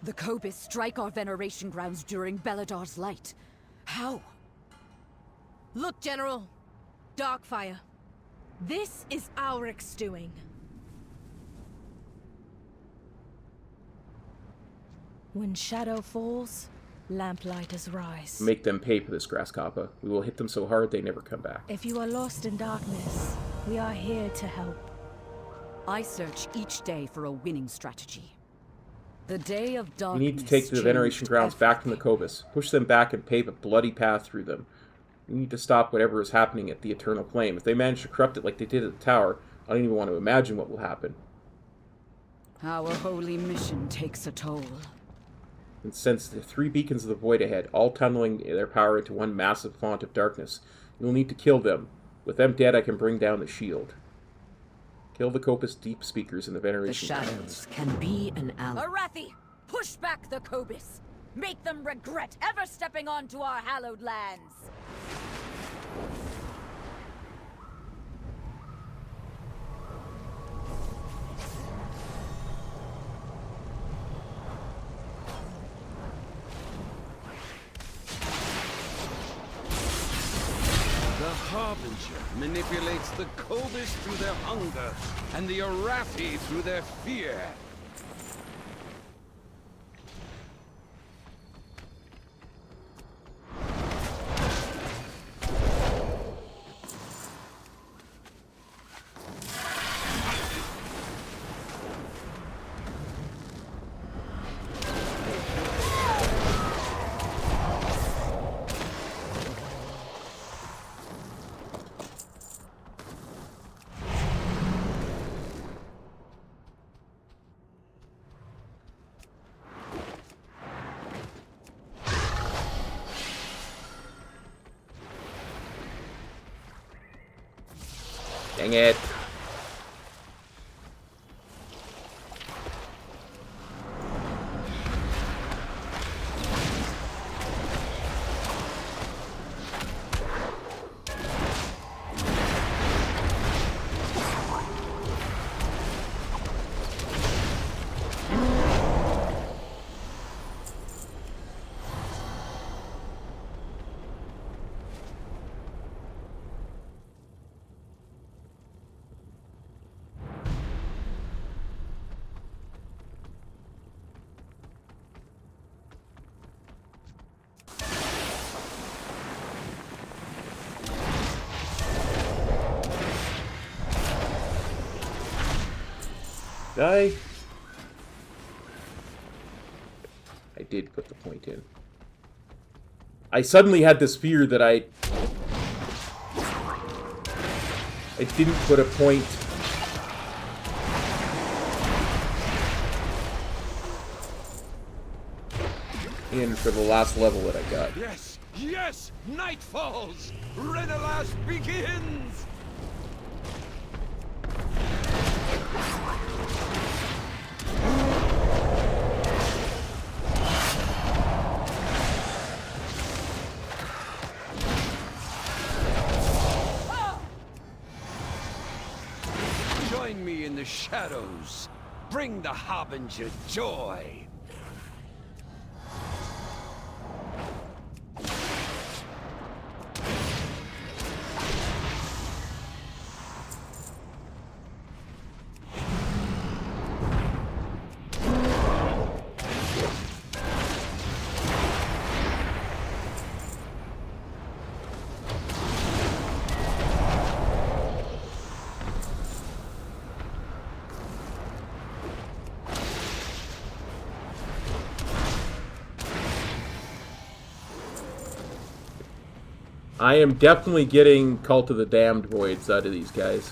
The Kobis strike our veneration grounds during Beledar's light. How? Look, General. Darkfire. This is Auric's doing. When shadow falls, lamplighters rise. Make them pay for this, Grasshopper. We will hit them so hard they never come back. If you are lost in darkness, we are here to help. I search each day for a winning strategy. The day of darkness. We need to take the Veneration grounds back from the Cobus. Push them back and pave a bloody path through them. We need to stop whatever is happening at the Eternal Flame. If they manage to corrupt it like they did at the tower, I don't even want to imagine what will happen. Our holy mission takes a toll. And sense the 3 beacons of the void ahead, all tunneling their power into one massive font of darkness. You will need to kill them. With them dead, I can bring down the shield. Kill the Copus deep speakers in the Veneration The shadows grounds. can be an ally. Arathi, push back the Cobus. Make them regret ever stepping onto our hallowed lands. The Harbinger manipulates the Cobus through their hunger, and the Arathi through their fear. Dang it. I did put the point in. I suddenly had this fear that I didn't put a point in for the last level that I got. Yes, yes! Night falls! Renelas begins! Join me in the shadows. Bring the Harbinger joy. I am definitely getting Cult of the Damned voids out of these guys.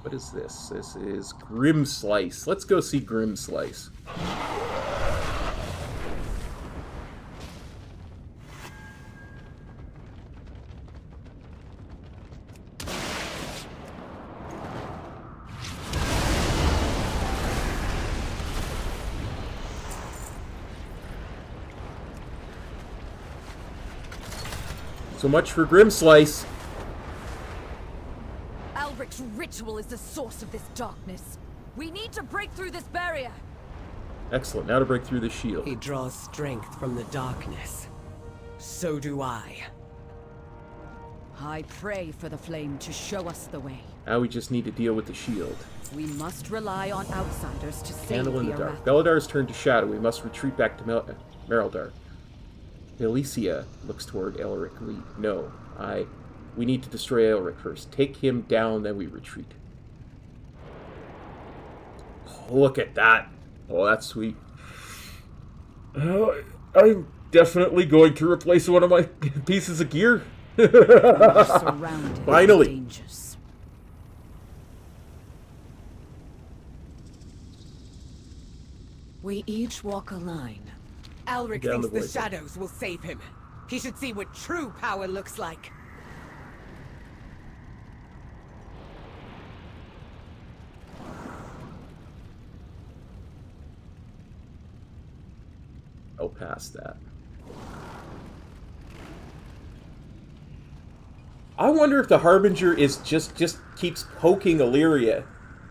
What is this? This is Grim Slice. Let's go see Grim Slice. So much for Grimslice. Alric's ritual is the source of this darkness. We need to break through this barrier. Excellent. Now to break through the shield. He draws strength from the darkness. So do I. I pray for the flame to show us the way. Now we just need to deal with the shield. We must rely on outsiders to save Candle in the the dark. Arathi. Beladar's turned to shadow. We must retreat back to Merildar. Alicia looks toward Elric Lee. No, we need to destroy Elric first. Take him down, then we retreat. Oh, look at that. Oh, that's sweet. I'm definitely going to replace one of my pieces of gear. Finally. We each walk a line. Elric thinks the shadows will save him. He should see what true power looks like. I'll pass that. I wonder if the Harbinger is just keeps poking Illyria,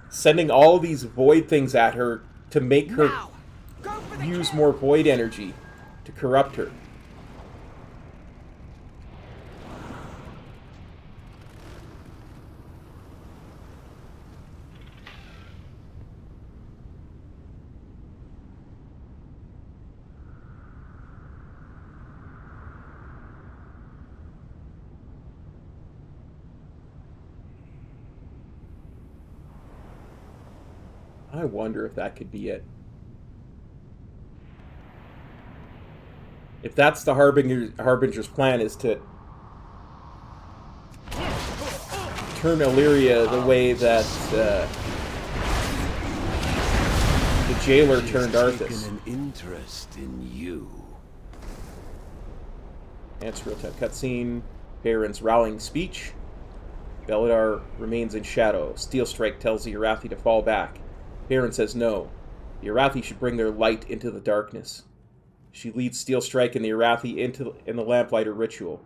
sending all these void things at her to make her use more void energy to corrupt her. I wonder if that could be it. If that's the Harbinger's plan, is to turn Illyria the way that the jailer turned Arthas. An interest in you. Answer real time cutscene. Baron's rallying speech. Beladar remains in shadow. Steel Strike tells the Arathi to fall back. Baron says no. The Arathi should bring their light into the darkness. She leads Steel Strike and the Arathi in the Lamplighter ritual.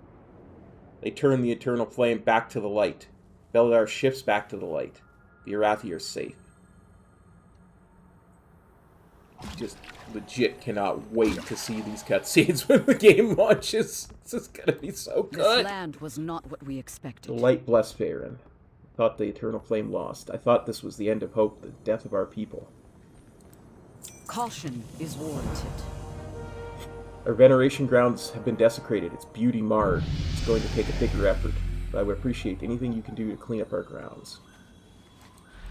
They turn the eternal flame back to the light. Beladar shifts back to the light. The Arathi are safe. Just legit cannot wait to see these cutscenes when the game launches. This is gonna be so good. This land was not what we expected. The light bless Faerun. Thought the eternal flame lost. I thought this was the end of hope, the death of our people. Caution is warranted. Our veneration grounds have been desecrated, its beauty marred. It's going to take a bigger effort, but I would appreciate anything you can do to clean up our grounds.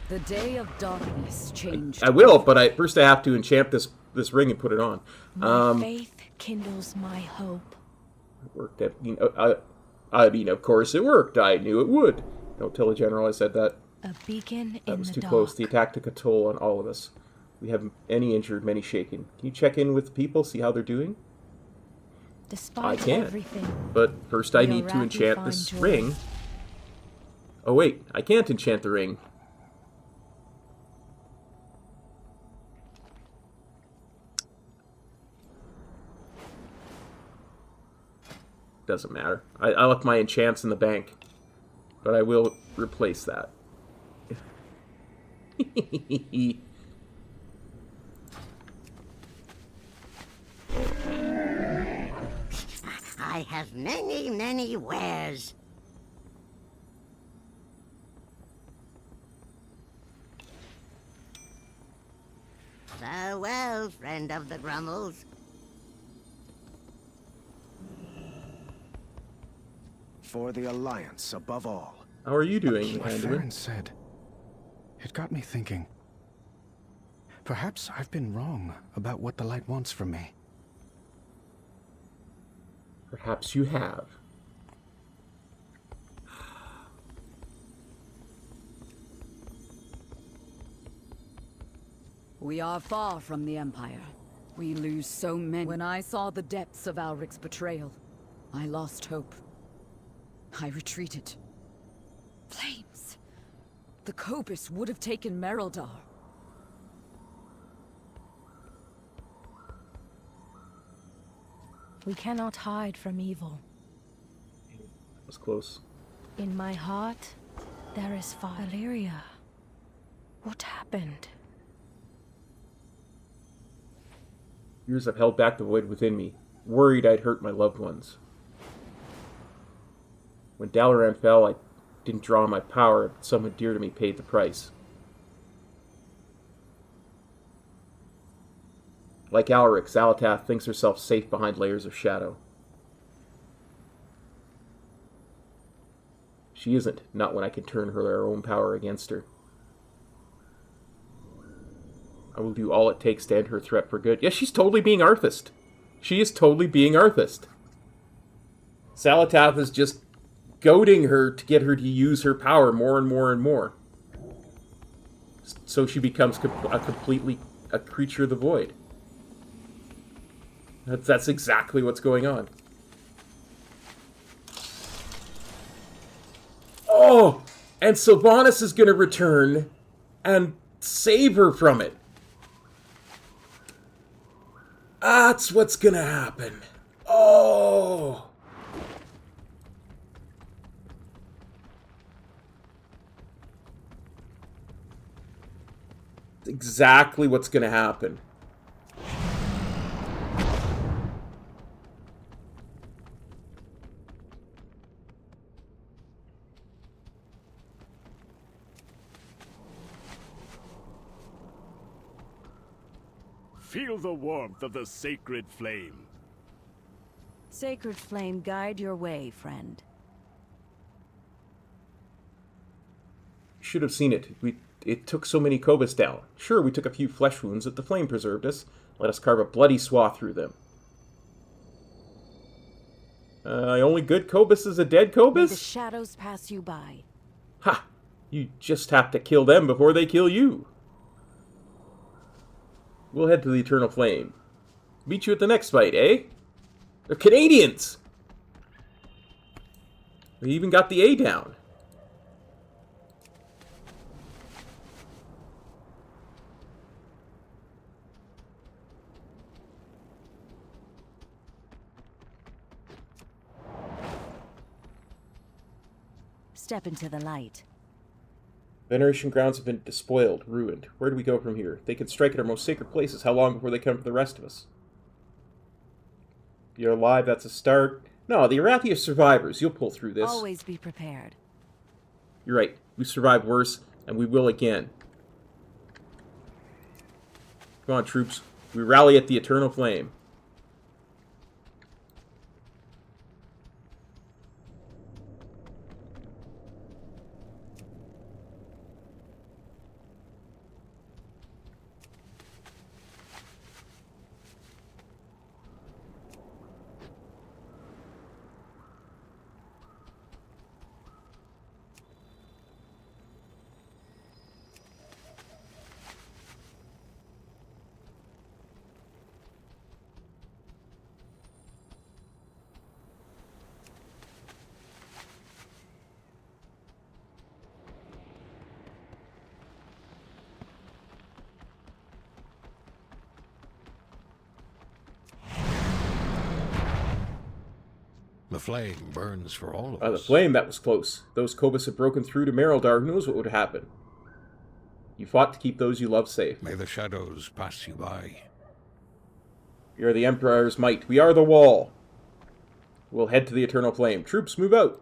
The day of darkness changed. I will, but first I have to enchant this ring and put it on. My faith kindles my hope. It worked. I mean, of course it worked. I knew it would. Don't tell the general I said that. A beacon in the dark. That was too close. The attack took a toll on all of us. We have many injured, many shaken. Can you check in with people, see how they're doing? Despite I can. everything, But first I need to enchant this ring. Oh wait, I can't enchant the ring. Doesn't matter. I left my enchants in the bank. But I will replace that. I have many, many wares. Farewell, friend of the Grummels. For the Alliance, above all. How are you doing, What Anduin? Faerun said, it got me thinking. Perhaps I've been wrong about what the light wants from me. Perhaps you have. We are far from the Empire. We lose so many. When I saw the depths of Alric's betrayal, I lost hope. I retreated. Flames! The Cobus would have taken Merildar. we cannot hide from evil. was close. In my heart, there is fire. Valeria, what happened? Years I've held back the void within me, worried I'd hurt my loved ones. When Dalaran fell, I didn't draw on my power, but someone dear to me paid the price. Like Alaric, Xal'atath thinks herself safe behind layers of shadow. She isn't, not when I can turn her own power against her. I will do all it takes to end her threat for good. Yeah, she's totally being Arthist. She is totally being Arthist. Xal'atath is just goading her to get her to use her power more and more and more. So she becomes a creature of the void. That's exactly what's going on. Oh! And Sylvanas is going to return and save her from it. That's what's going to happen. Oh! Exactly what's going to happen. Feel the warmth of the sacred flame. Sacred flame, guide your way, friend. Should have seen it. It took so many Kobus down. Sure, we took a few flesh wounds, but the flame preserved us. Let us carve a bloody swath through them. Only good Kobus is a dead Kobus? May the shadows pass you by. Ha! You just have to kill them before they kill you. We'll head to the Eternal Flame. Meet you at the next fight, eh? They're Canadians! We even got the A down. Step into the light. Veneration grounds have been despoiled, ruined. Where do we go from here? They can strike at our most sacred places. How long before they come for the rest of us? You're alive, that's a start. No, the Arathi are survivors. You'll pull through this. Always be prepared. You're right. We survived worse, and we will again. Come on, troops. We rally at the Eternal Flame. The flame burns for all of us. The flame, that was close. Those Kobus have broken through to Merildar. Who knows what would happen? You fought to keep those you love safe. May the shadows pass you by. We are the Empire's might. We are the wall. We'll head to the Eternal Flame. Troops, move out.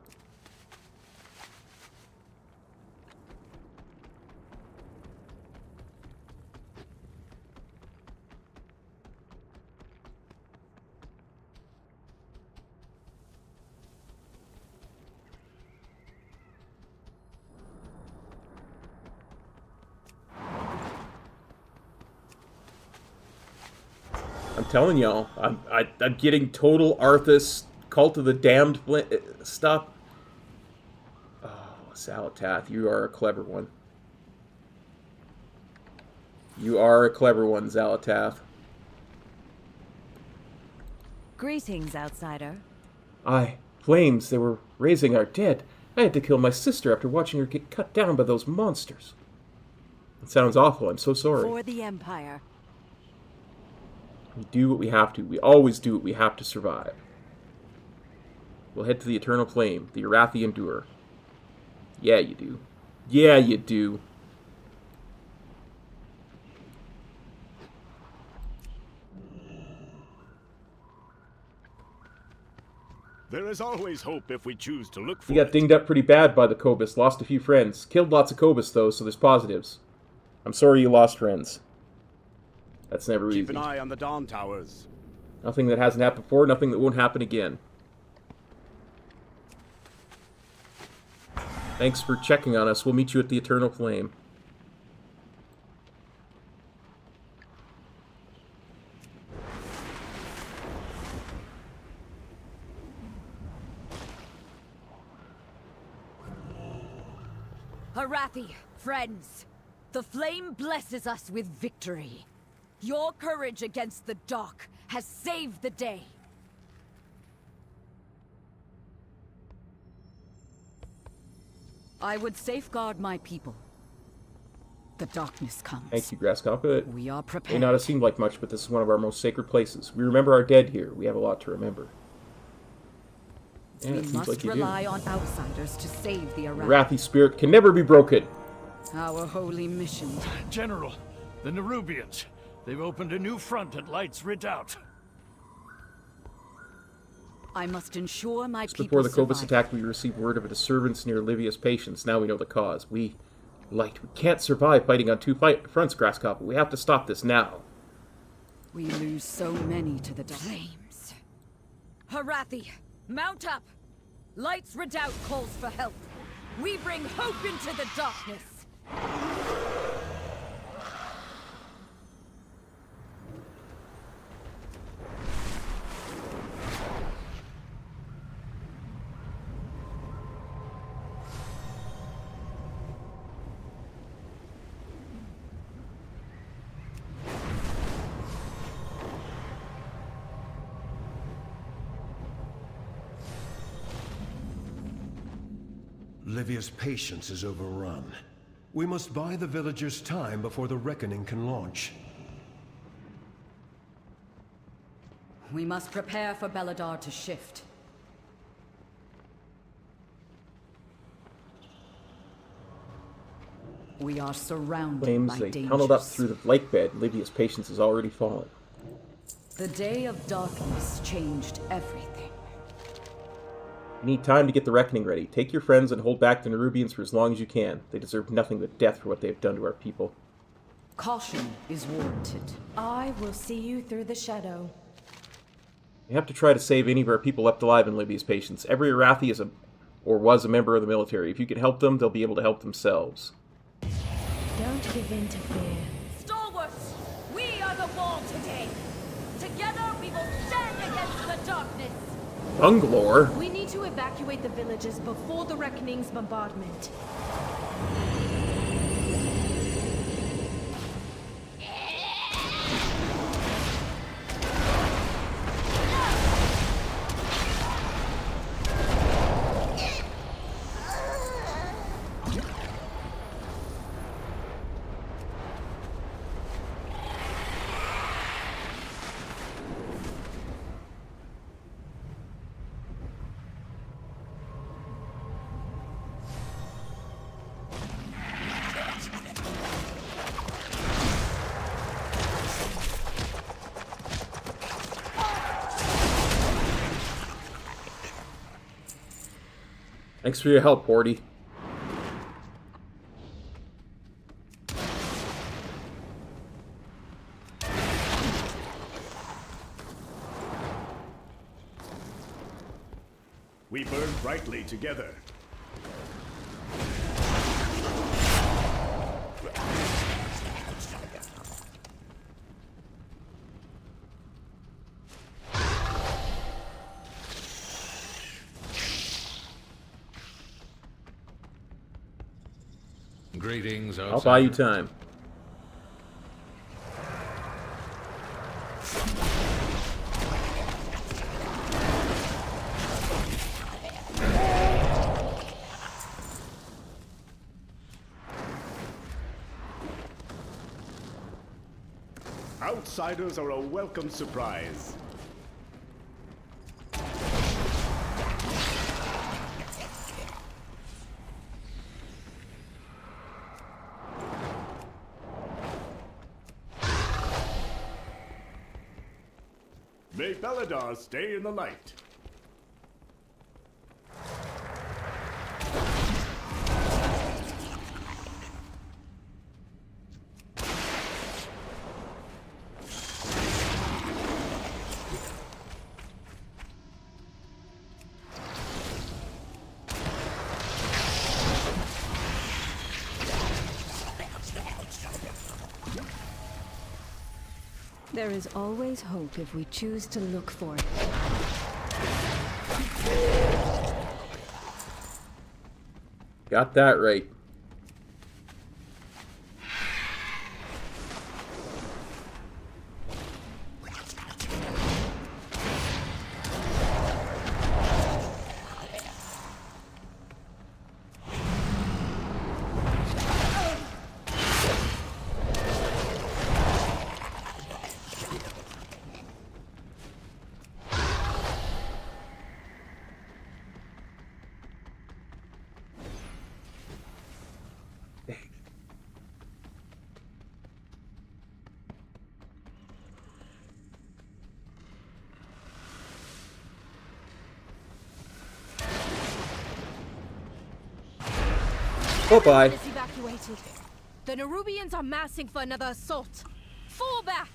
I'm telling y'all, I'm getting total Arthas, Cult of the Damned stuff. Oh, Xal'atath, you are a clever one. You are a clever one, Xal'atath. Greetings, outsider. Aye, flames, they were raising our dead. I had to kill my sister after watching her get cut down by those monsters. It sounds awful, I'm so sorry. For the Empire. We do what we have to. We always do what we have to survive. We'll head to the Eternal Flame. The Arathi endure. Yeah, you do. Yeah, you do. There is always hope if we choose to look for We got dinged up pretty bad by the Kobus. Lost a few friends. Killed lots of Kobus, though, so there's positives. I'm sorry you lost friends. That's never easy. Keep an eye on the Dawn Towers. Nothing that hasn't happened before, nothing that won't happen again. Thanks for checking on us. We'll meet you at the Eternal Flame. Arathi, friends, the flame blesses us with victory. Your courage against the dark has saved the day. I would safeguard my people. The darkness comes. Thank you, Grasshopper. We are May prepared. not have seemed like much, but this is one of our most sacred places. We remember our dead here. We have a lot to remember. Yeah, We it seems must like you do. rely on outsiders to save the The Arathi. Arathi spirit can never be broken. Our holy mission. General, the Nerubians. They've opened a new front at Light's Redoubt. I must ensure my Just people before the Kobus survive. attack, we received word of a disturbance near Livia's patients. Now we know the cause. We can't survive fighting on two fronts, Grasshopper. We have to stop this now. We lose so many to the dark. Flames. Arathi, mount up. Light's Redoubt calls for help. We bring hope into the darkness. Livia's patience is overrun. We must buy the villagers time before the reckoning can launch. We must prepare for Beladar to shift. We are surrounded Flames, by they dangers. tunneled up through the lake bed. Livia's patience has already fallen. The day of darkness changed everything. You need time to get the reckoning ready. Take your friends and hold back the Nerubians for as long as you can. They deserve nothing but death for what they have done to our people. Caution is warranted. I will see you through the shadow. We have to try to save any of our people left alive in Livia's patience. Every Arathi is was a member of the military. If you can help them, they'll be able to help themselves. Don't give in to fear. Stalwarts, we are the wall today. Together we will stand against the darkness. Bungalore? We need to evacuate the villages before the Reckoning's bombardment. Thanks for your help, Horty. We burn brightly together. Greetings, I'll buy you time. Outsiders are a welcome surprise. May Beledar stay in the light. There is always hope if we choose to look for it. Got that right. Bye-bye. Is evacuated. The Nerubians are massing for another assault. Fall back!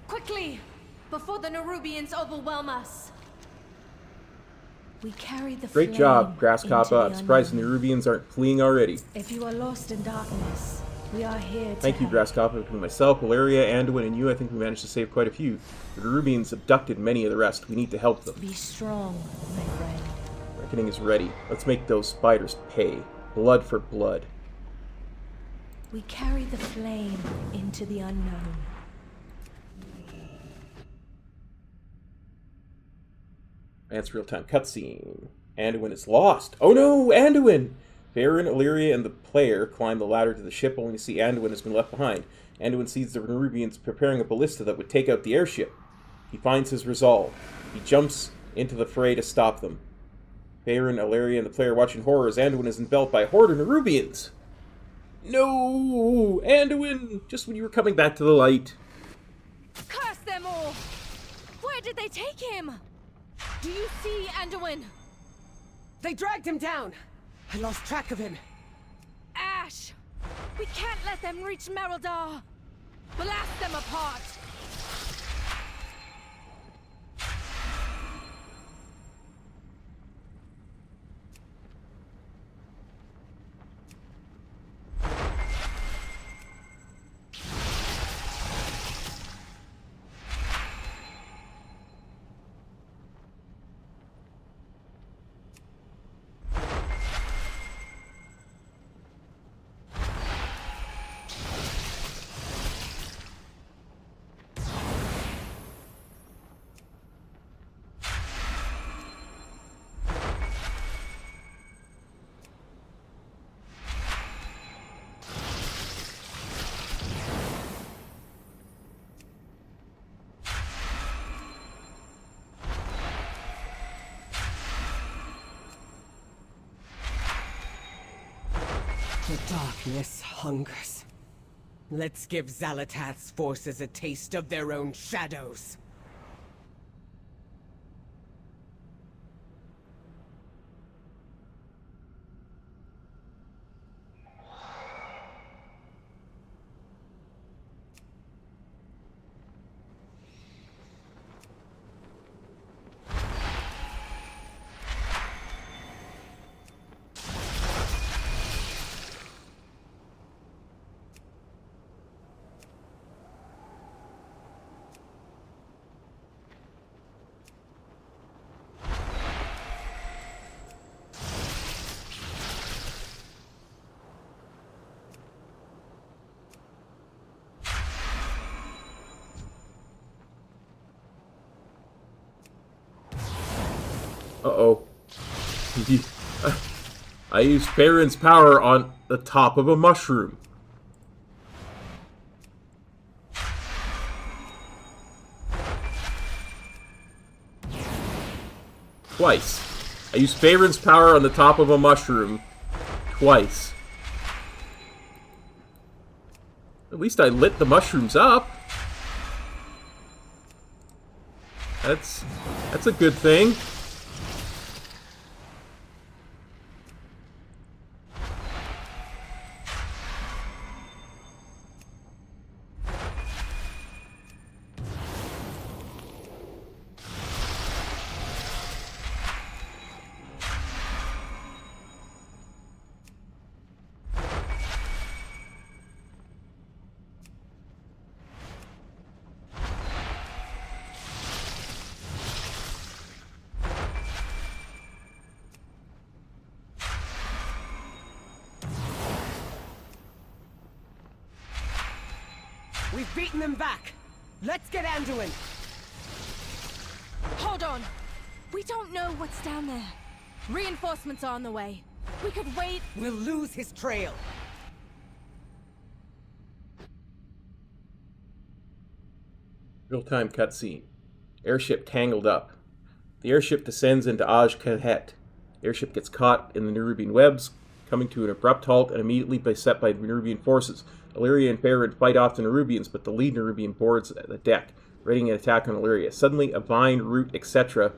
Quickly! Before the Nerubians overwhelm us! We carry the Great job, Grasshopper. I'm surprised the Nerubians aren't fleeing already. If you are lost in darkness, we are here to Thank you, Grasshopper. Between myself, Valeria, Anduin, and you, I think we managed to save quite a few. The Nerubians abducted many of the rest. We need to help them. Be strong, my friend. Reckoning is ready. Let's make those spiders pay. Blood for blood. We carry the flame into the unknown. Advanced real-time cutscene. Anduin is lost. Oh no, Anduin! Farron, Illyria, and the player climb the ladder to the ship only to see Anduin has been left behind. Anduin sees the Nerubians preparing a ballista that would take out the airship. He finds his resolve. He jumps into the fray to stop them. Farron, Illyria, and the player watch in horror as Anduin is enveloped by a horde of Nerubians. No! Anduin! Just when you were coming back to the light. Curse them all! Where did they take him? Do you see Anduin? They dragged him down! I lost track of him. Ash! We can't let them reach Mereldar! Blast them apart! The darkness hungers. Let's give Xalatath's forces a taste of their own shadows. Uh-oh. I used Farron's power on the top of a mushroom. Twice. I used Farron's power on the top of a mushroom. Twice. At least I lit the mushrooms up. That's a good thing. We've beaten them back. Let's get Anduin. Hold on. We don't know what's down there. Reinforcements are on the way. We could wait. We'll lose his trail. Real-time cutscene. Airship tangled up. The airship descends into Aj Kahet. Airship gets caught in the Nerubian webs, coming to an abrupt halt and immediately beset by Nerubian forces. Illyria and Farron fight off the Nerubians, but the lead Nerubian boards the deck, readying an attack on Illyria. Suddenly, a vine, root, etc.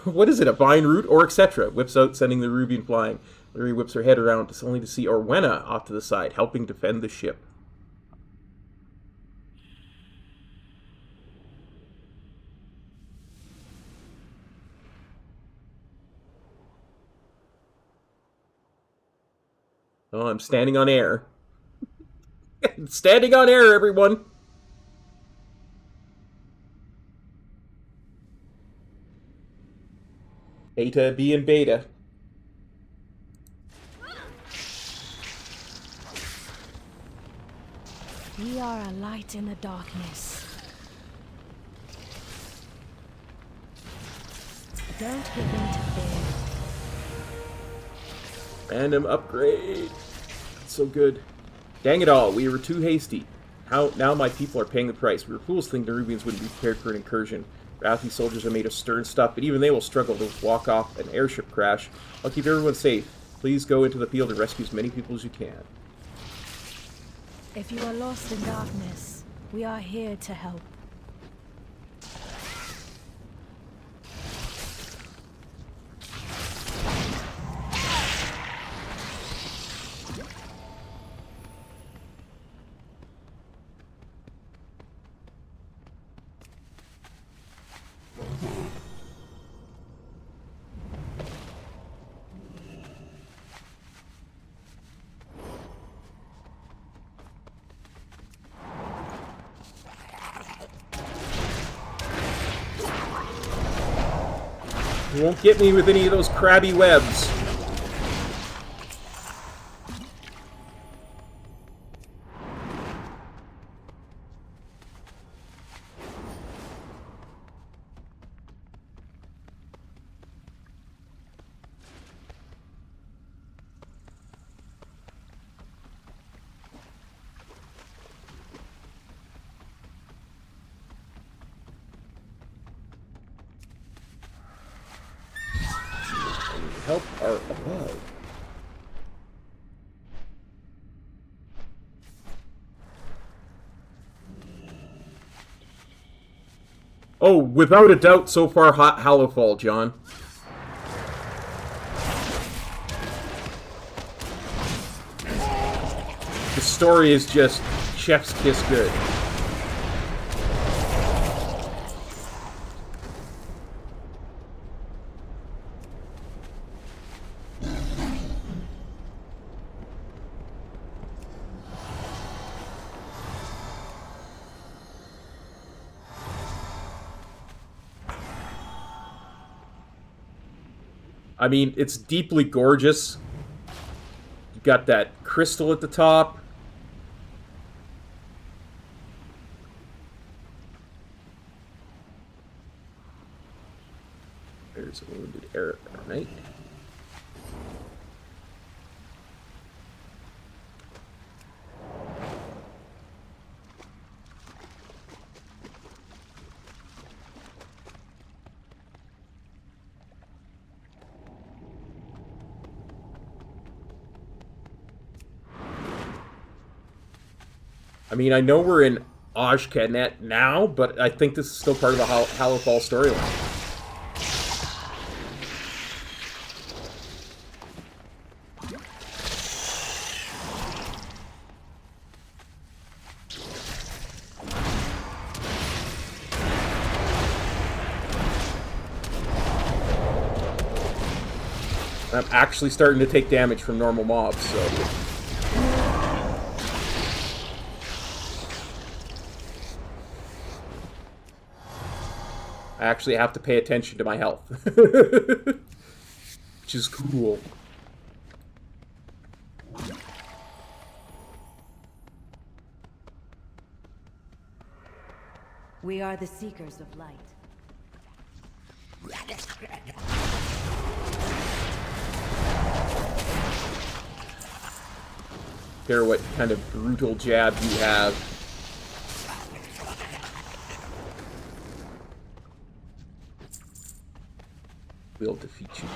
What is it, a vine, root, or etc. whips out, sending the Nerubian flying. Illyria whips her head around, only to see Orwenna off to the side, helping defend the ship. Oh, I'm standing on air. Standing on air, everyone! Beta being beta. We are a light in the darkness. Don't give in to fear. Random upgrade. That's so good. Dang it all, we were too hasty. Now my people are paying the price. We were fools to think the Nerubians wouldn't be prepared for an incursion. Wrathy soldiers are made of stern stuff, but even they will struggle to walk off an airship crash. I'll keep everyone safe. Please go into the field and rescue as many people as you can. If you are lost in darkness, we are here to help. You won't get me with any of those crabby webs. Help are above. Oh, without a doubt, so far, Hallowfall, John. The story is just chef's kiss good. I mean, it's deeply gorgeous. You got that crystal at the top. There's a wounded Arab knight. I mean, I know we're in Ashkenet now, but I think this is still part of the Hallerfall storyline. I'm actually starting to take damage from normal mobs, so... I actually have to pay attention to my health. Which is cool. We are the Seekers of Light. Care what kind of brutal jab you have. We'll defeat you.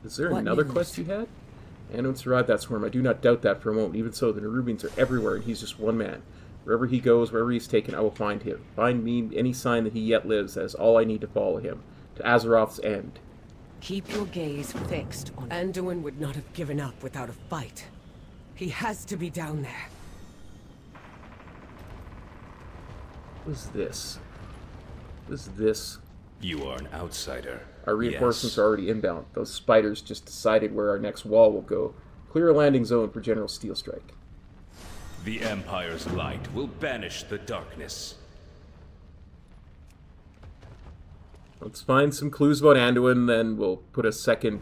Is there another quest you had? Anduin survived that swarm. I do not doubt that for a moment. Even so, the Nerubians are everywhere, and he's just one man. Wherever he goes, wherever he's taken, I will find him. Find me any sign that he yet lives. That is all I need to follow him. To Azeroth's end. Keep your gaze fixed on... Anduin would not have given up without a fight. He has to be down there. What is this? What is this? You are an outsider. Our reinforcements are already inbound. Those spiders just decided where our next wall will go. Clear a landing zone for General Steel Strike. The Empire's light will banish the darkness. Let's find some clues about Anduin, then we'll put a second...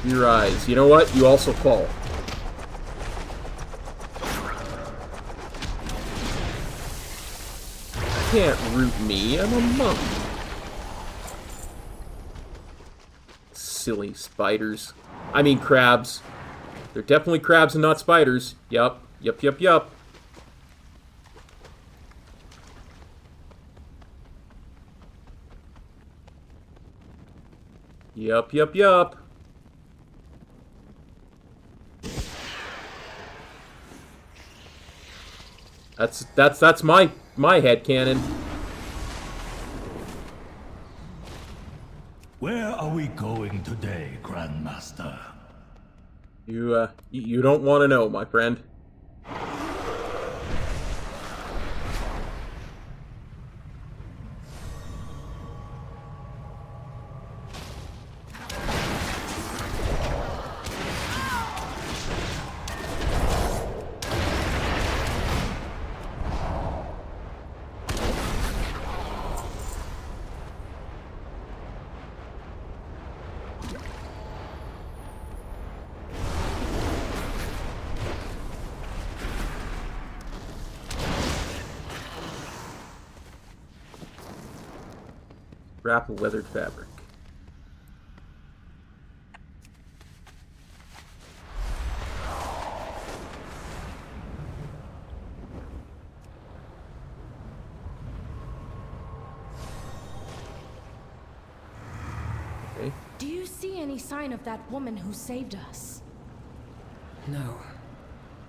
Your eyes. You know what? You also fall. You can't root me. I'm a monk. Silly spiders. I mean crabs. They're definitely crabs and not spiders. Yup. Yup, yup, yup. Yup, yup, yup. That's my headcanon. Where are we going today, Grandmaster? You don't want to know, my friend. Wrap of weathered fabric. Okay. Do you see any sign of that woman who saved us? No.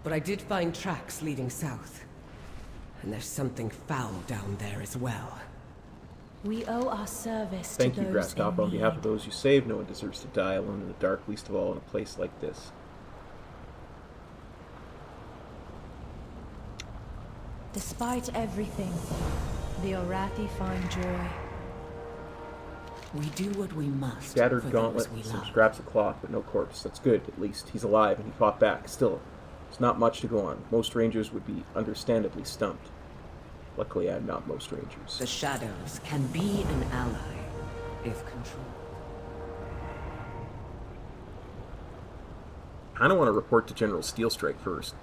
But I did find tracks leading south. And there's something foul down there as well. We owe our service Thank to you, those in Grasshopper. On need. behalf of those you saved, no one deserves to die alone in the dark, least of all in a place like this. Despite everything, the Orathi find joy. We do what we must. Scattered for gauntlet, those we some love. scraps of cloth, but no corpse. That's good, at least. He's alive, and he fought back. Still, there's not much to go on. Most rangers would be understandably stumped. Luckily, I'm not most rangers. The shadows can be an ally, if controlled. I kind of want to report to General Steelstrike first.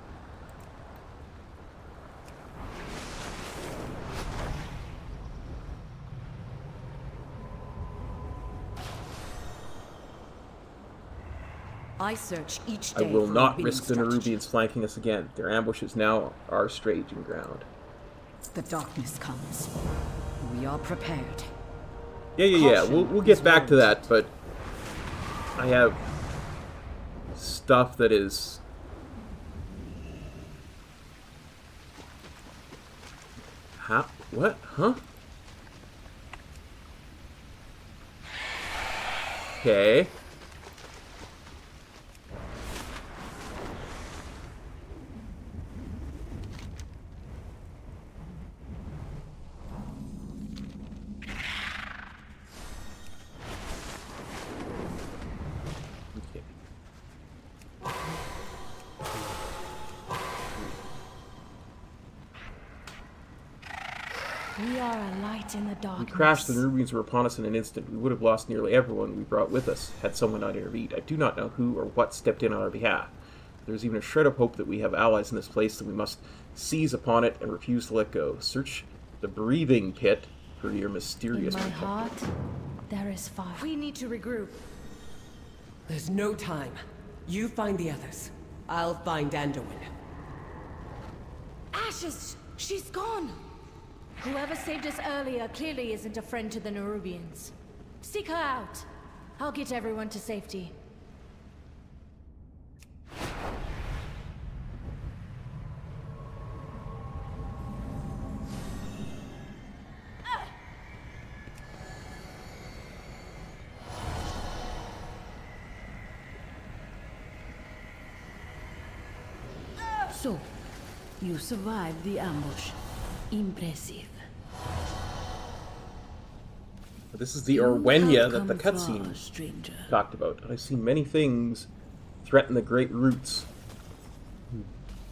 I search each I day will for not forbidden risk the strategy. Nerubians flanking us again. Their ambushes now are staging ground. The darkness comes. We are prepared. Yeah. We'll get back to that, but I have stuff that is what? Huh? Okay. We are a light in the We darkness. crashed, the Nerubians were upon us in an instant. We would have lost nearly everyone we brought with us, had someone not intervened. I do not know who or what stepped in on our behalf. If there is even a shred of hope that we have allies in this place, then we must seize upon it and refuse to let go. Search the breathing pit for your mysterious In my protector. heart, there is fire. We need to regroup. There's no time. You find the others. I'll find Anduin. Ashes! She's gone! Whoever saved us earlier clearly isn't a friend to the Nerubians. Seek her out. I'll get everyone to safety. So, you survived the ambush. Impressive. This is the You Orwenya have that the come cutscene far, stranger. talked about. I've seen many things threaten the great roots.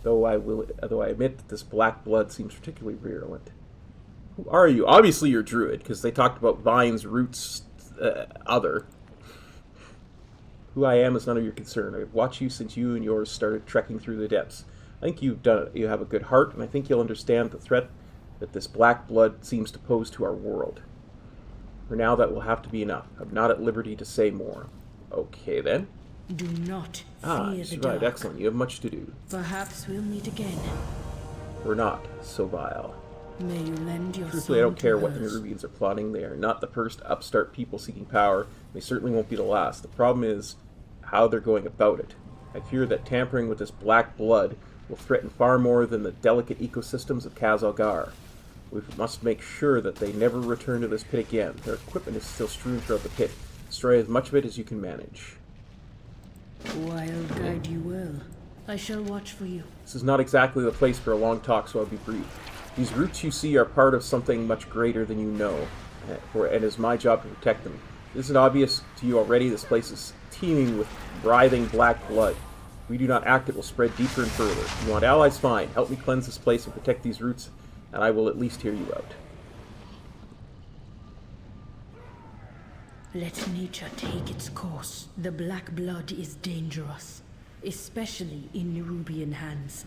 Though I admit that this black blood seems particularly virulent. Who are you? Obviously you're Druid, because they talked about vines, roots, other. Who I am is none of your concern. I've watched you since you and yours started trekking through the depths. I think you've done it. You have a good heart, and I think you'll understand the threat that this black blood seems to pose to our world. For now, that will have to be enough. I'm not at liberty to say more. Okay, then. Do not Ah, fear you the survived. dark. Excellent. You have much to do. Perhaps we'll meet again. We're not so vile. May you lend your Truthfully, I don't song care to what the hers. Nerubians are plotting. They are not the first upstart people seeking power. They certainly won't be the last. The problem is how they're going about it. I fear that tampering with this black blood will threaten far more than the delicate ecosystems of Kazalgar. We must make sure that they never return to this pit again. Their equipment is still strewn throughout the pit. Destroy as much of it as you can manage. I'll guide you well. I shall watch for you. This is not exactly the place for a long talk, so I'll be brief. These roots you see are part of something much greater than you know, and it is my job to protect them. This is obvious to you already. This place is teeming with writhing black blood. If we do not act, it will spread deeper and further. If you want allies, fine. Help me cleanse this place and protect these roots, and I will at least hear you out. Let nature take its course. The black blood is dangerous, especially in Nerubian hands.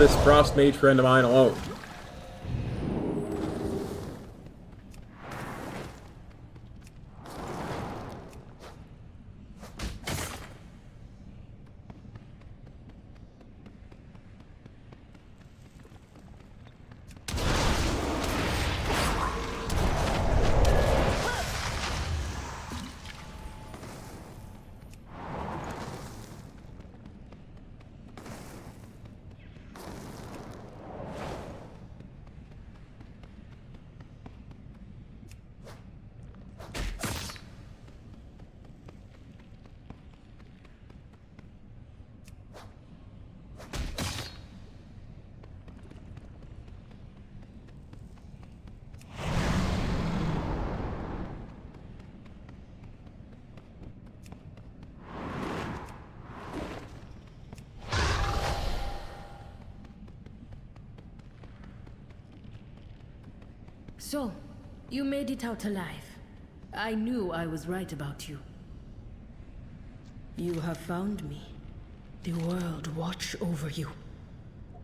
this frost mage friend of mine alone. So, you made it out alive. I knew I was right about you. You have found me. The world watch over you.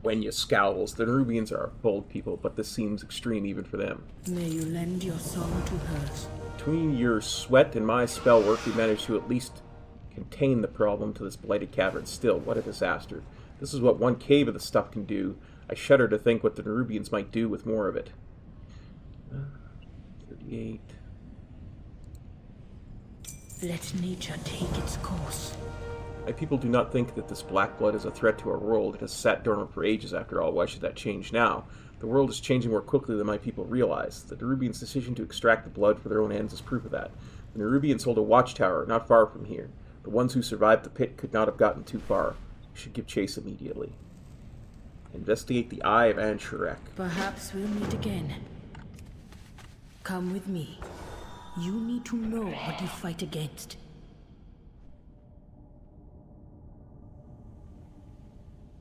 Wenya scowls. The Nerubians are bold people, but this seems extreme even for them. May you lend your song to hers. Between your sweat and my spell work, we managed to at least contain the problem to this blighted cavern. Still, what a disaster. This is what one cave of the stuff can do. I shudder to think what the Nerubians might do with more of it. 38. Let nature take its course. My people do not think that this black blood is a threat to our world. It has sat dormant for ages after all. Why should that change now? The world is changing more quickly than my people realize. The Nerubians' decision to extract the blood for their own ends is proof of that. The Nerubians hold a watchtower not far from here. The ones who survived the pit could not have gotten too far. We should give chase immediately. Investigate the Eye of Anshurek. Perhaps we'll meet again. Come with me. You need to know what you fight against.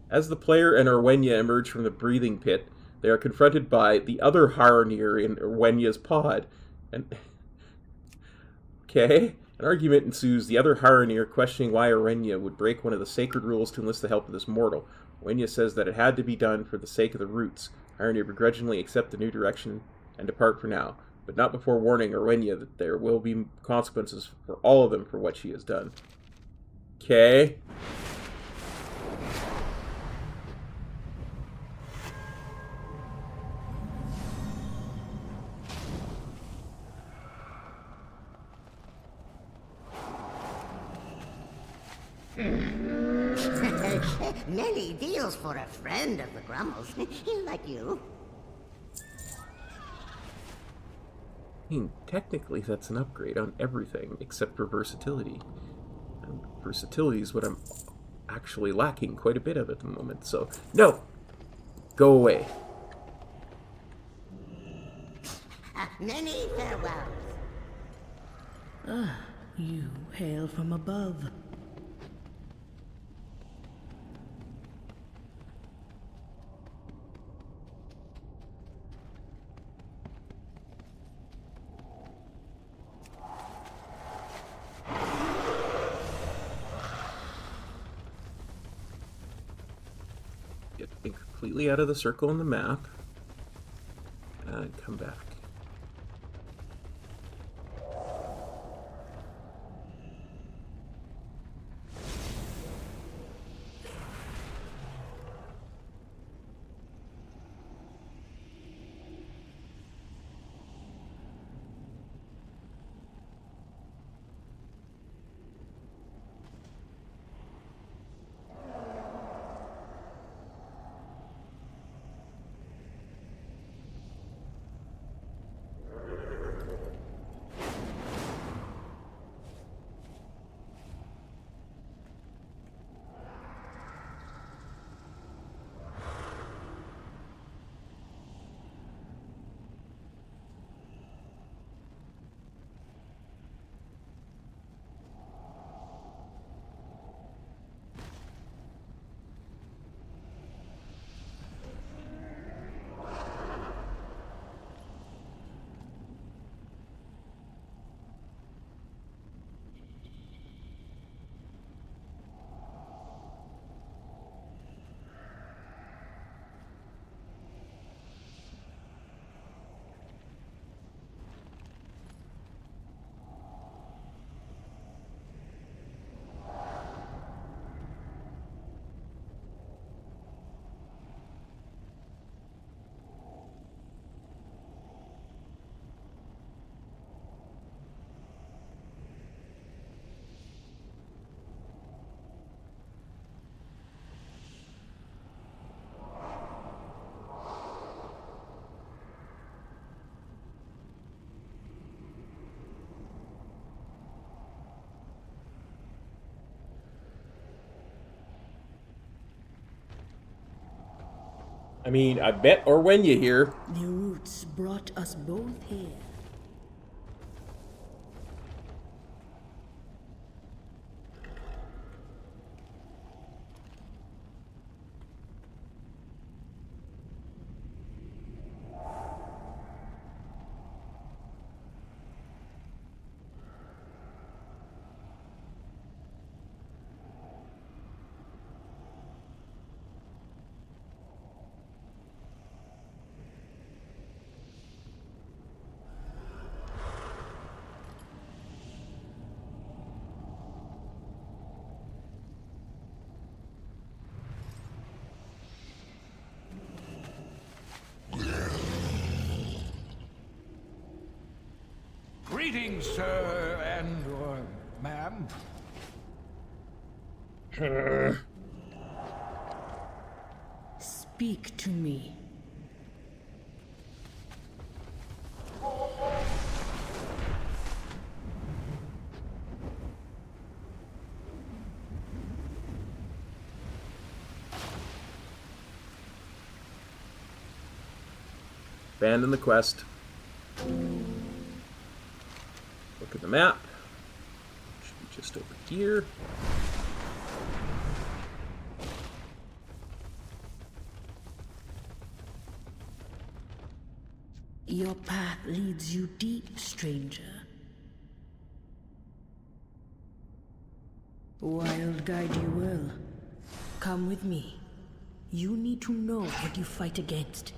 As the player and Orwenya emerge from the breathing pit, they are confronted by the other Haranir in Orwenya's pod. Okay. An argument ensues, the other Haranir questioning why Orwenya would break one of the sacred rules to enlist the help of this mortal. Orwenya says that it had to be done for the sake of the roots. Haranir begrudgingly accept the new direction and depart for now, but not before warning Orwenya that there will be consequences for all of them for what she has done. Okay. Many deals for a friend of the Grummles, like you. I mean, technically that's an upgrade on everything except for versatility. And versatility is what I'm actually lacking quite a bit of at the moment, so no! Go away. Many farewells. Ah, you hail from above. Get completely out of the circle on the map. And come back. I mean, I bet or when you hear. The roots brought us both here. Greetings, sir, and or ma'am. Speak to me. Abandon the quest. Look at the map. Should be just over here. Your path leads you deep, stranger. Wild guide you will. Come with me. You need to know what you fight against.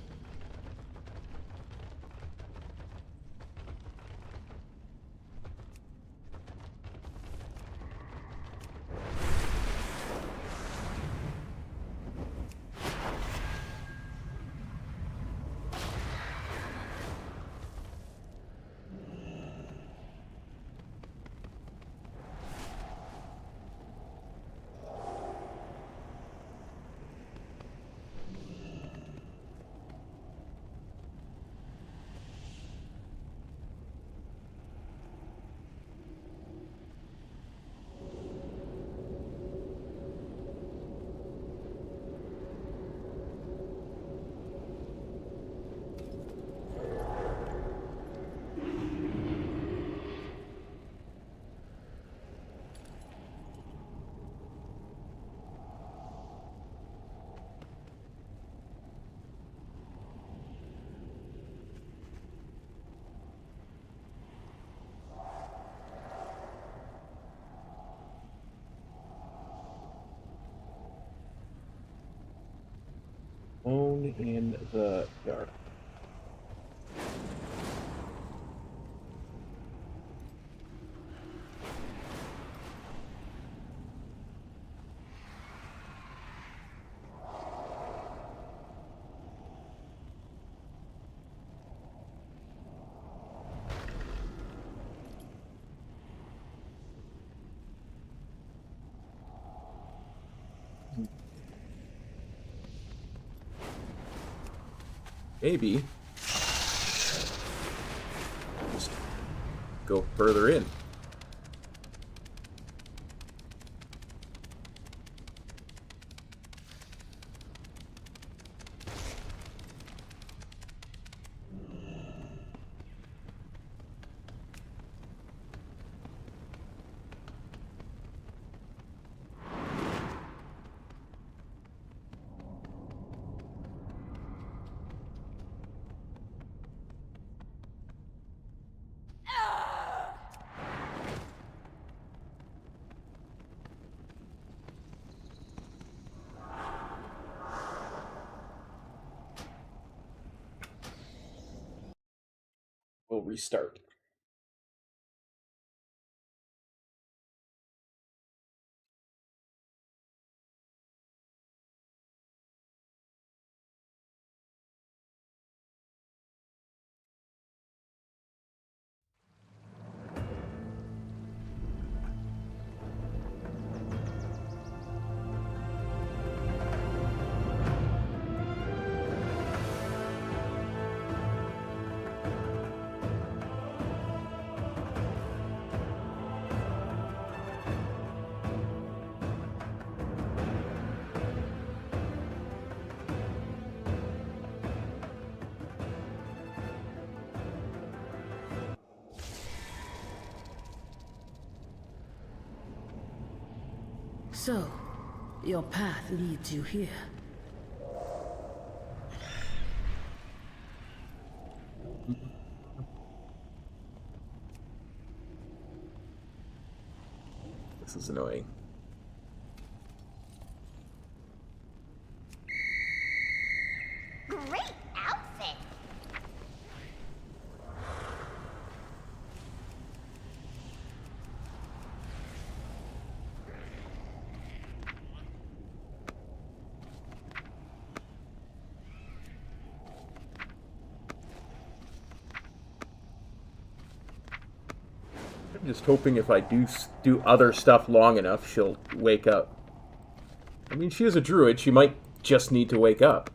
Alone in the dark. Maybe just go further in. We'll restart. So, your path leads you here. This is annoying. Great outfit! I'm just hoping if I do other stuff long enough, she'll wake up. I mean, she is a druid. She might just need to wake up.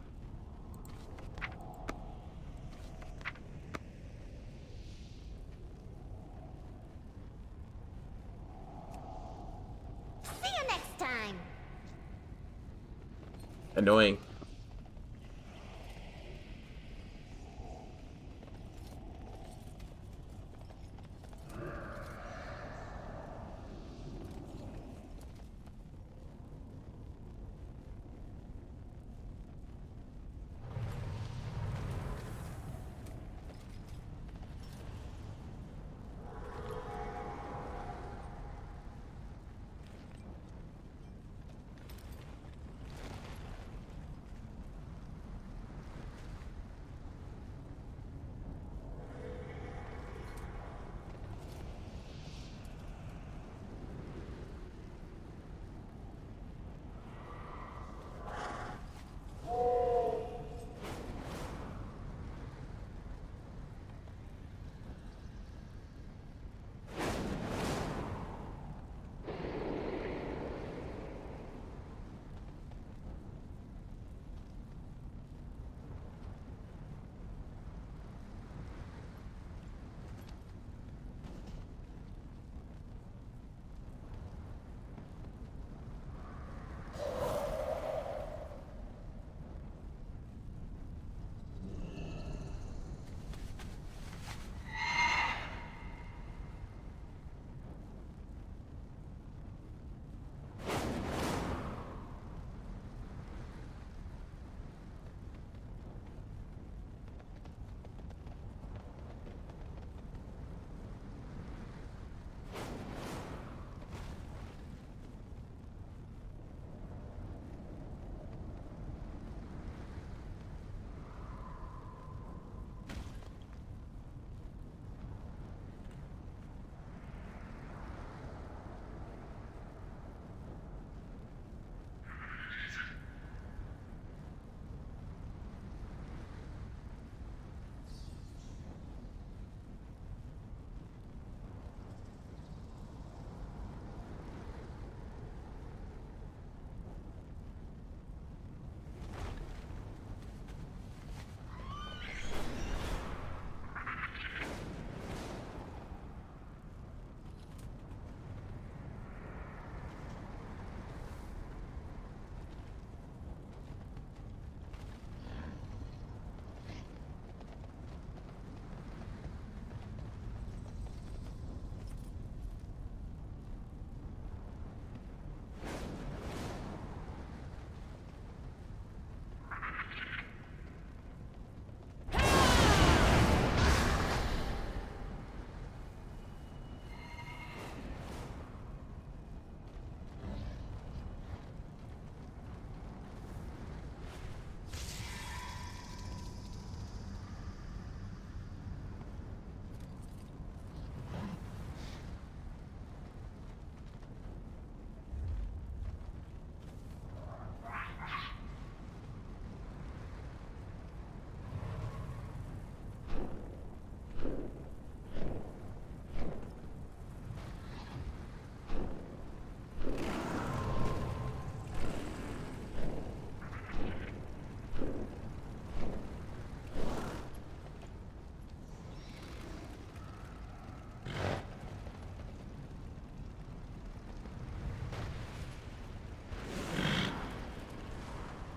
See you next time! Annoying.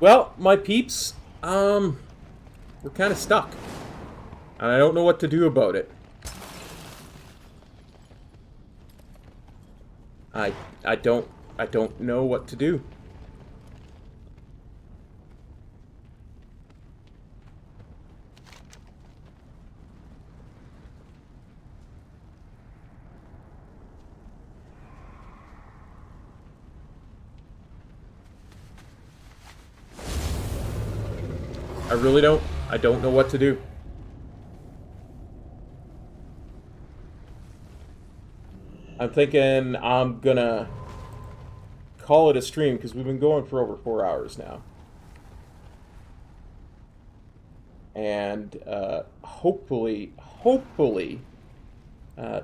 Well, my peeps, we're kind of stuck. And I don't know what to do about it. I don't I don't know what to do. I really don't. I don't know what to do. I'm thinking I'm gonna call it a stream because we've been going for over 4 hours now. And hopefully,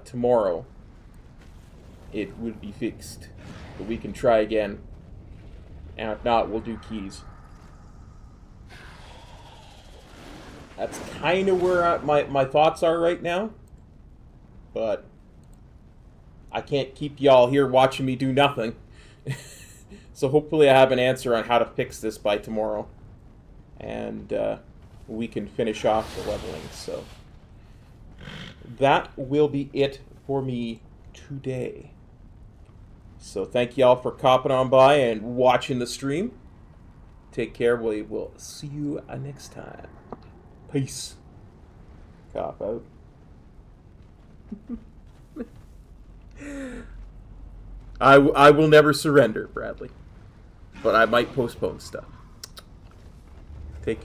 tomorrow it would be fixed. But we can try again. And if not, we'll do keys. That's kind of where my thoughts are right now. But I can't keep y'all here watching me do nothing. So hopefully I have an answer on how to fix this by tomorrow. And we can finish off the leveling. So that will be it for me today. So thank y'all for copping on by and watching the stream. Take care. We will see you next time. Peace. Cop out. I will never surrender, Bradley. But I might postpone stuff.